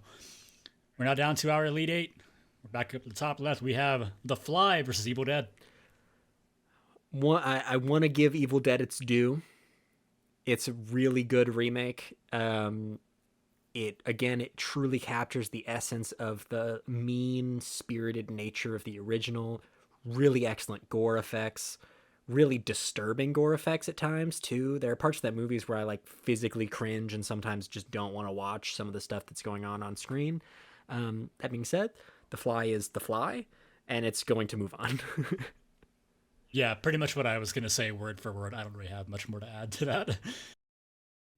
we're now down to our Elite Eight. We're back up at the top left. We have The Fly versus Evil Dead. I want to give Evil Dead its due. It's a really good remake. It truly captures the essence of the mean-spirited nature of the original. Really excellent gore effects. Really disturbing gore effects at times, too. There are parts of that movies where I physically cringe and sometimes just don't want to watch some of the stuff that's going on screen. That being said, The Fly is The Fly, and it's going to move on. Yeah, pretty much what I was going to say word for word. I don't really have much more to add to that.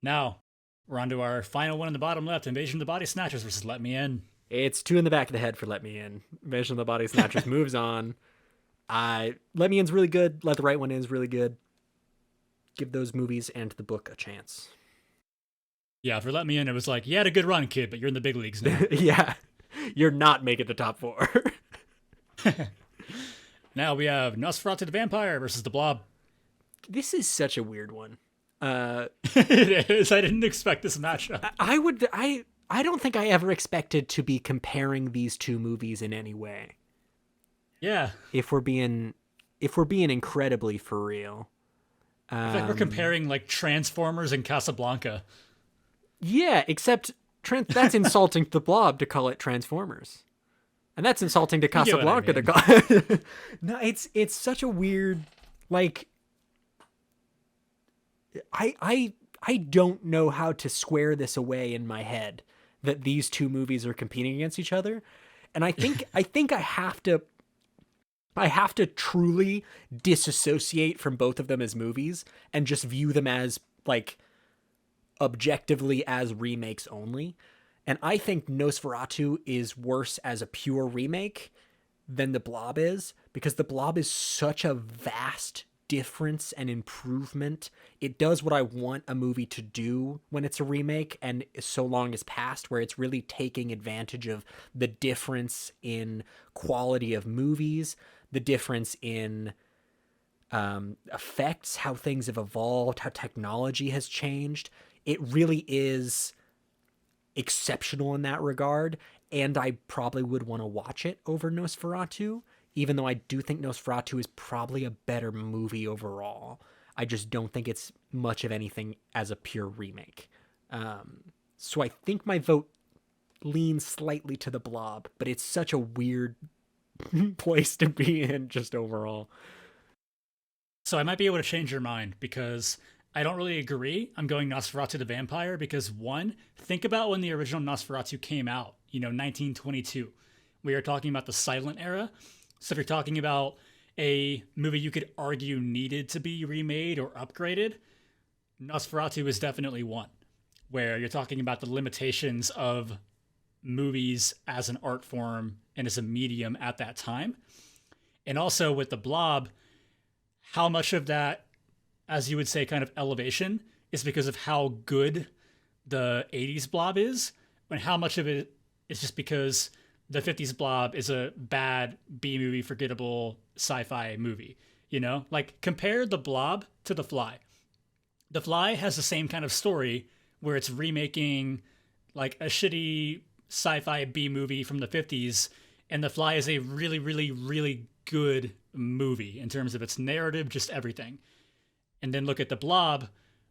Now, we're on to our final one in the bottom left, Invasion of the Body Snatchers versus Let Me In. It's 2 in the back of the head for Let Me In. Invasion of the Body Snatchers moves on. Let Me In's really good. Let the Right One In is really good. Give those movies and the book a chance. Yeah, for Let Me In, it was like, you had a good run, kid, but you're in the big leagues now. Yeah, you're not making the top 4. Now we have Nosferatu the Vampire versus The Blob. This is such a weird one. It is. I didn't expect this matchup. I don't think I ever expected to be comparing these two movies in any way. Yeah. If we're being incredibly for real. I feel like we're comparing Transformers and Casablanca. Yeah, except that's insulting to The Blob to call it Transformers. And that's insulting to Casablanca to call it. No, it's such a weird I don't know how to square this away in my head that these two movies are competing against each other. And I think I have to truly disassociate from both of them as movies and just view them as objectively as remakes only. And I think Nosferatu is worse as a pure remake than The Blob is, because The Blob is such a vast difference and improvement. It does what I want a movie to do when it's a remake, and so long as past, where it's really taking advantage of the difference in quality of movies, the difference in effects, how things have evolved, how technology has changed. It really is exceptional in that regard, and I probably would want to watch it over Nosferatu, even though I do think Nosferatu is probably a better movie overall. I just don't think it's much of anything as a pure remake. So I think my vote leans slightly to The Blob, but it's such a weird place to be in just overall. So I might be able to change your mind, because I don't really agree. I'm going Nosferatu the Vampire because, one, think about when the original Nosferatu came out, 1922. We are talking about the silent era. So if you're talking about a movie you could argue needed to be remade or upgraded, Nosferatu is definitely one, where you're talking about the limitations of movies as an art form and as a medium at that time. And also with The Blob, how much of that, as you would say, kind of elevation is because of how good the 80s Blob is, and how much of it is just because the 50s Blob is a bad B movie, forgettable sci-fi movie. Like compare The Blob to The Fly. The Fly has the same kind of story where it's remaking like a shitty sci-fi B movie from the 50s, and The Fly is a really, really, really good movie in terms of its narrative, just everything. And then look at The Blob,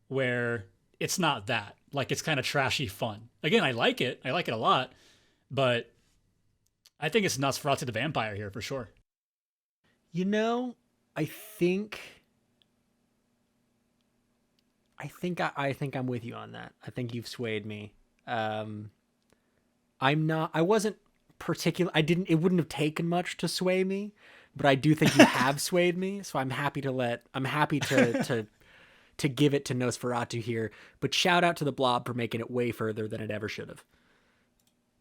where it's not that. Like, it's kind of trashy fun. Again, I like it a lot, but I think it's Nosferatu the Vampire here for sure. I think I'm with you on that. I think you've swayed me. I wasn't particular. It wouldn't have taken much to sway me, but I do think you have swayed me. So I'm happy to to give it to Nosferatu here. But shout out to The Blob for making it way further than it ever should have.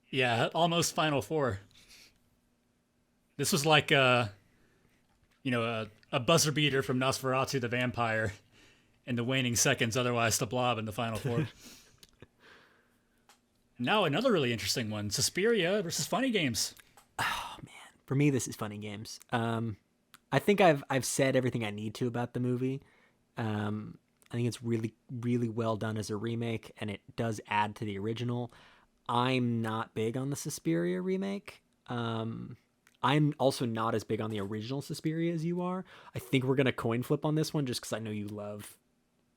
Yeah, almost Final Four. This was like a buzzer beater from Nosferatu the Vampire in the waning seconds, otherwise The Blob in the Final Four. Now another really interesting one, Suspiria versus Funny Games. Oh man, for me this is Funny Games. I think I've said everything I need to about the movie. I think it's really, really well done as a remake, and it does add to the original. I'm not big on the Suspiria remake. I'm also not as big on the original Suspiria as you are. I think we're going to coin flip on this one just because I know you love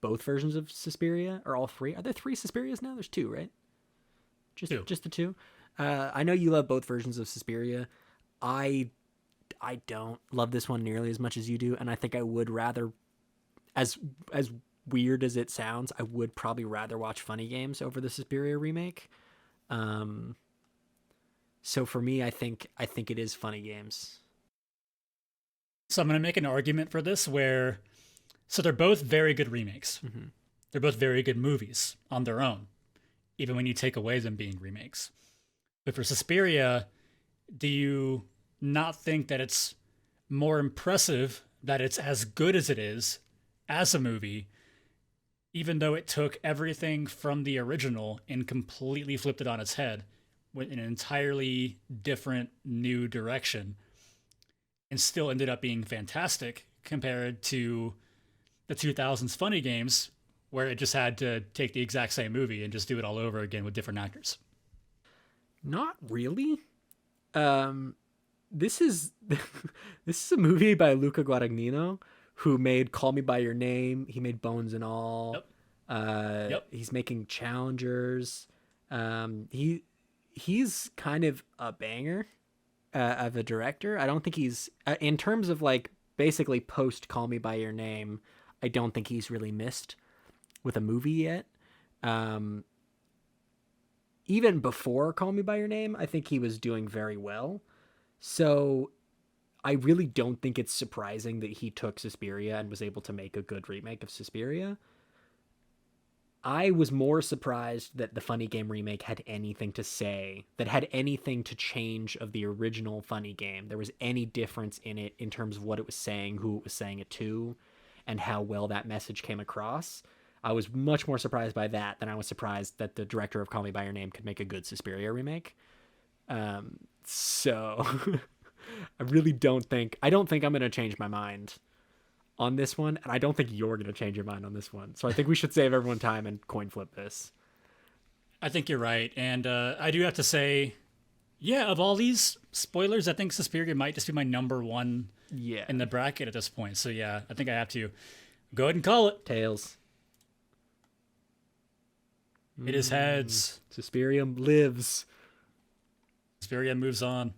both versions of Suspiria, or all three. Are there 3 Suspirias now? There's 2, right? Just the 2? I know you love both versions of Suspiria. I don't love this one nearly as much as you do, and I think I would rather, as weird as it sounds, I would probably rather watch Funny Games over the Suspiria remake. So for me, I think it is Funny Games. So I'm going to make an argument for this so they're both very good remakes. Mm-hmm. They're both very good movies on their own, even when you take away them being remakes. But for Suspiria, do you not think that it's more impressive that it's as good as it is as a movie, even though it took everything from the original and completely flipped it on its head with an entirely different new direction, and still ended up being fantastic compared to the 2000s Funny Games, where it just had to take the exact same movie and just do it all over again with different actors? Not really. This is a movie by Luca Guadagnino, who made Call Me by Your Name. He made Bones and All. Yep. He's making Challengers. He's kind of a banger of a director. I don't think he's in terms of like basically post Call Me by Your Name. I don't think he's really missed with a movie yet. Even before Call Me by Your Name, I think he was doing very well. So I really don't think it's surprising that he took Suspiria and was able to make a good remake of Suspiria. I was more surprised that the Funny Game remake had anything to say, that had anything to change of the original Funny Game. There was any difference in it in terms of what it was saying, who it was saying it to, and how well that message came across. I was much more surprised by that than I was surprised that the director of Call Me by Your Name could make a good Suspiria remake. So I don't think I'm going to change my mind on this one, and I don't think you're going to change your mind on this one. So I think we should save everyone time and coin flip this. I think you're right. And I do have to say, yeah, of all these spoilers, I think Suspiria might just be my number one in the bracket at this point. So yeah, I think I have to go ahead and call it. Tails. It is heads. Suspiria lives. Suspiria moves on.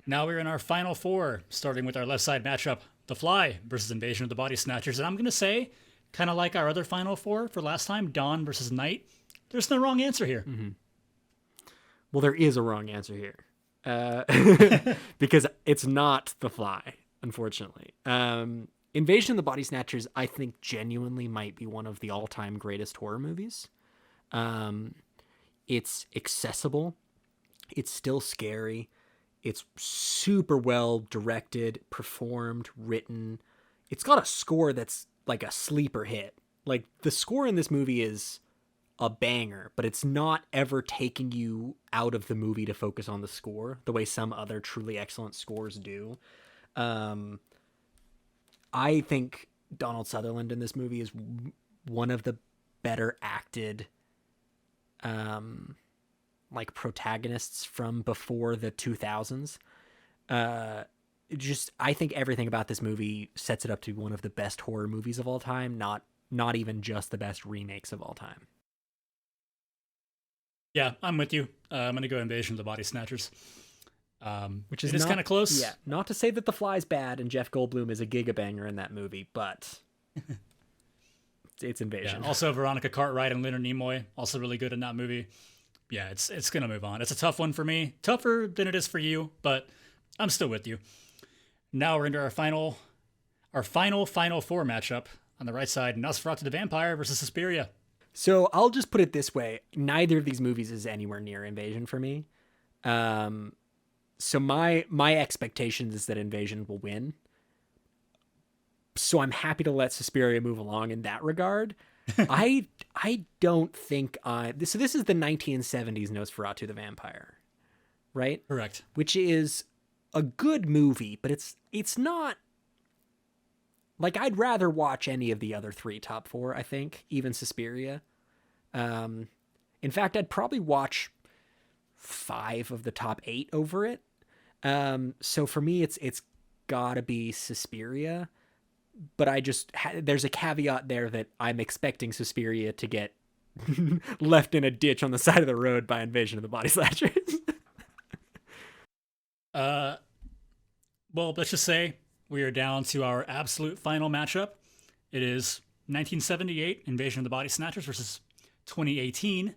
Now we're in our final 4, starting with our left side matchup, The Fly versus Invasion of the Body Snatchers. And I'm going to say kind of like our other final four for last time, Dawn versus Night. There's no wrong answer here. Mm-hmm. Well, there is a wrong answer here. Because it's not The Fly, unfortunately. Invasion of the Body Snatchers, I think, genuinely might be one of the all-time greatest horror movies. It's accessible. It's still scary. It's super well directed, performed, written. It's got a score that's like a sleeper hit. Like, the score in this movie is a banger, but it's not ever taking you out of the movie to focus on the score the way some other truly excellent scores do. I think Donald Sutherland in this movie is one of the better acted like protagonists from before the 2000s. I think everything about this movie sets it up to be one of the best horror movies of all time, not even just the best remakes of all time. Yeah, I'm with you. I'm gonna go Invasion of the Body Snatchers. Which is kind of close. close. Yeah, not to say that The Fly's bad and Jeff Goldblum is a gigabanger in that movie, but it's Invasion. Yeah, also, Veronica Cartwright and Leonard Nimoy, also really good in that movie. Yeah, it's gonna move on. It's a tough one for me, tougher than it is for you, but I'm still with you. Now we're into our final four matchup. On the right side, Nosferatu the Vampire versus Suspiria. So I'll just put it this way: neither of these movies is anywhere near Invasion for me. So my expectation is that Invasion will win. So I'm happy to let Suspiria move along in that regard. I don't think so this is the 1970s Nosferatu the Vampire, right? Correct. Which is a good movie, but it's not like, I'd rather watch any of the other three top four, I think, even Suspiria. In fact, I'd probably watch 5 of the top 8 over it. So for me, it's gotta be Suspiria, but there's a caveat there that I'm expecting Suspiria to get left in a ditch on the side of the road by Invasion of the Body Snatchers. Well, let's just say we are down to our absolute final matchup. It is 1978 Invasion of the Body Snatchers versus 2018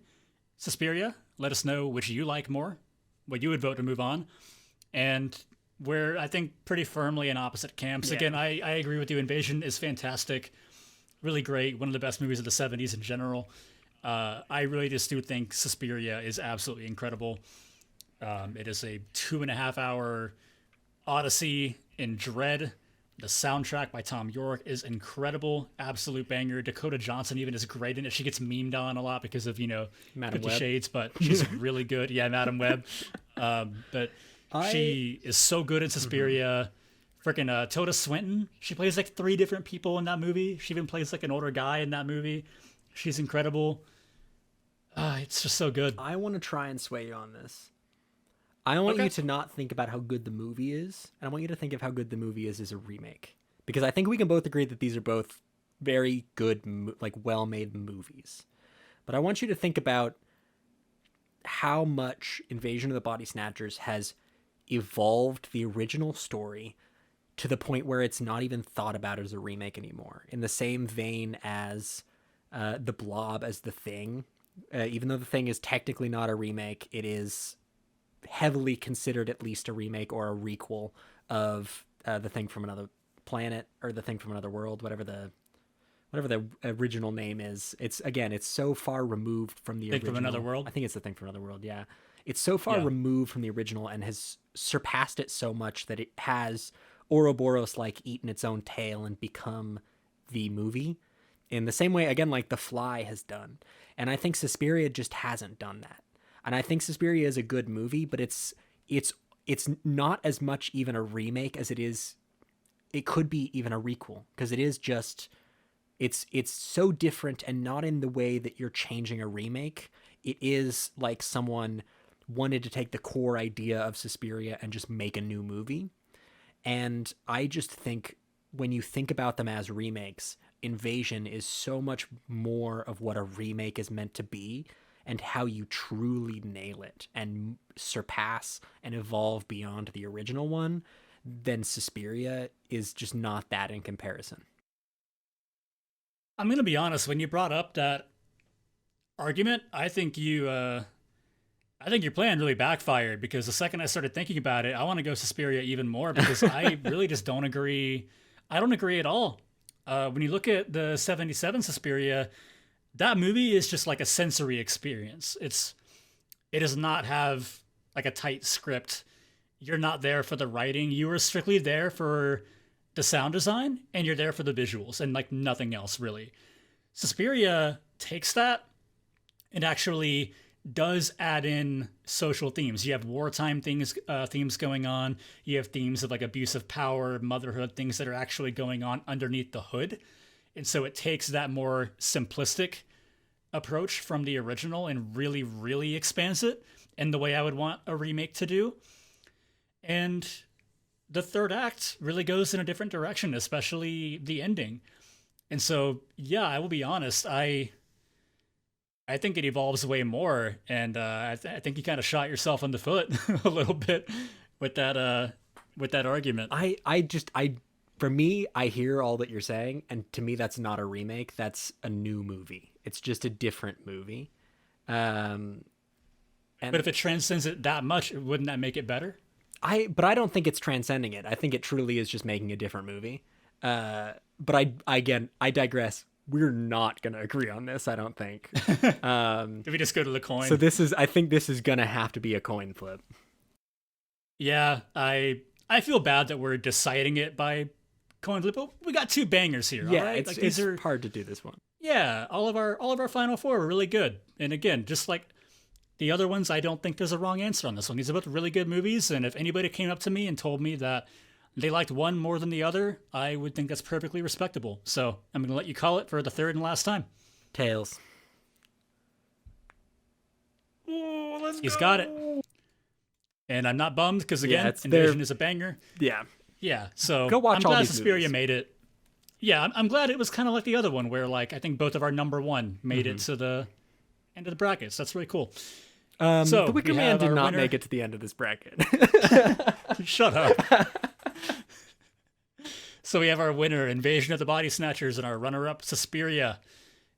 Suspiria. Let us know which you like more, what you would vote to move on. And we're, I think, pretty firmly in opposite camps. Yeah. Again, I agree with you. Invasion is fantastic. Really great. One of the best movies of the 70s in general. I really just do think Suspiria is absolutely incredible. It is a 2.5-hour odyssey in dread. The soundtrack by Tom York is incredible. Absolute banger. Dakota Johnson even is great in it. She gets memed on a lot because of, Madam 50 Web. Shades, but she's really good. Yeah, Madam Web. But she is so good in Suspiria. Freaking Tilda Swinton. She plays like 3 different people in that movie. She even plays like an older guy in that movie. She's incredible. It's just so good. I want to try and sway you on this. I want you to not think about how good the movie is, and I want you to think of how good the movie is as a remake. Because I think we can both agree that these are both very good, like, well-made movies. But I want you to think about how much Invasion of the Body Snatchers has evolved the original story to the point where it's not even thought about as a remake anymore. In the same vein as The Blob as The Thing. Even though The Thing is technically not a remake, it is heavily considered at least a remake or a requel of The Thing from Another Planet, or The Thing from Another World, whatever the original name is. It's so far removed from the original. Thing from Another World? I think it's The Thing from Another World, yeah. It's so far removed from the original and has surpassed it so much that it has Ouroboros like eaten its own tail and become the movie in the same way, again, like The Fly has done. And I think Suspiria just hasn't done that. And I think Suspiria is a good movie, but it's not as much even a remake as it is. It could be even a requel, because it is just, it's so different, and not in the way that you're changing a remake. It is like someone wanted to take the core idea of Suspiria and just make a new movie. And I just think when you think about them as remakes, Invasion is so much more of what a remake is meant to be, and how you truly nail it and surpass and evolve beyond the original one, then Suspiria is just not that in comparison. I'm gonna be honest. When you brought up that argument, I think your plan really backfired because the second I started thinking about it, I want to go Suspiria even more because I really just don't agree. I don't agree at all. When you look at the '77 Suspiria, that movie is just like a sensory experience. It does not have like a tight script. You're not there for the writing. You are strictly there for the sound design and you're there for the visuals and like nothing else really. Suspiria takes that and actually does add in social themes. You have wartime themes going on. You have themes of like abuse of power, motherhood, things that are actually going on underneath the hood. And so it takes that more simplistic approach from the original and really, really expands it in the way I would want a remake to do. And the third act really goes in a different direction, especially the ending. And so, yeah, I will be honest. I think it evolves way more, and I think you kind of shot yourself in the foot a little bit with that argument. For me, I hear all that you're saying, and to me, that's not a remake. That's a new movie. It's just a different movie. But if it transcends it that much, wouldn't that make it better? But I don't think it's transcending it. I think it truly is just making a different movie. But I digress. We're not going to agree on this, I don't think. Did we just go to the coin? So I think this is going to have to be a coin flip. Yeah, I feel bad that we're deciding it by coin flip, but we got two bangers here. Yeah, all right? it's hard to do this one. Yeah, all of our final four were really good. And again, just like the other ones, I don't think there's a wrong answer on this one. These are both really good movies, and if anybody came up to me and told me that they liked one more than the other, I would think that's perfectly respectable. So I'm going to let you call it for the third and last time. Tails. Oh, He's got it. And I'm not bummed because, again, Invasion is a banger. Yeah. Yeah, so go watch I'm all glad these Suspiria movies. made it. Yeah, I'm glad it was kind of like the other one where, like, I think both of our number one made it to the end of the brackets. That's really cool. The Wicker Man did not make it to the end of this bracket. Shut up. So we have our winner, Invasion of the Body Snatchers, and our runner-up, Suspiria.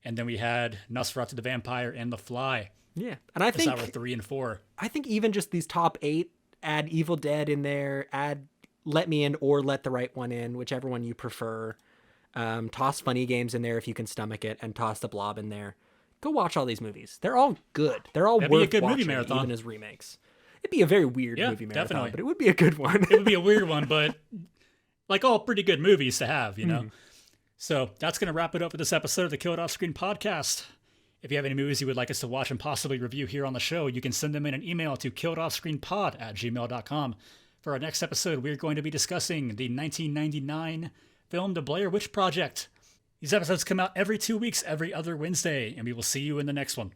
And then we had Nosferatu the Vampire and The Fly. Yeah. And I think that's our 3 and 4. I think even just these top 8, add Evil Dead in there, add Let Me In or Let the Right One In, whichever one you prefer. Toss Funny Games in there if you can stomach it, and toss The Blob in there. Go watch all these movies. They're all good. They're all worth be a good watching, movie marathon. even as remakes. It'd be a very weird movie marathon, definitely. But it would be a good one. It would be a weird one, but like all pretty good movies to have, you know? So that's going to wrap it up for this episode of the Kill It Off Screen podcast. If you have any movies you would like us to watch and possibly review here on the show, you can send them in an email to killidoffscreenpod@gmail.com. For our next episode, we're going to be discussing the 1999 film The Blair Witch Project. These episodes come out every 2 weeks, every other Wednesday, and we will see you in the next one.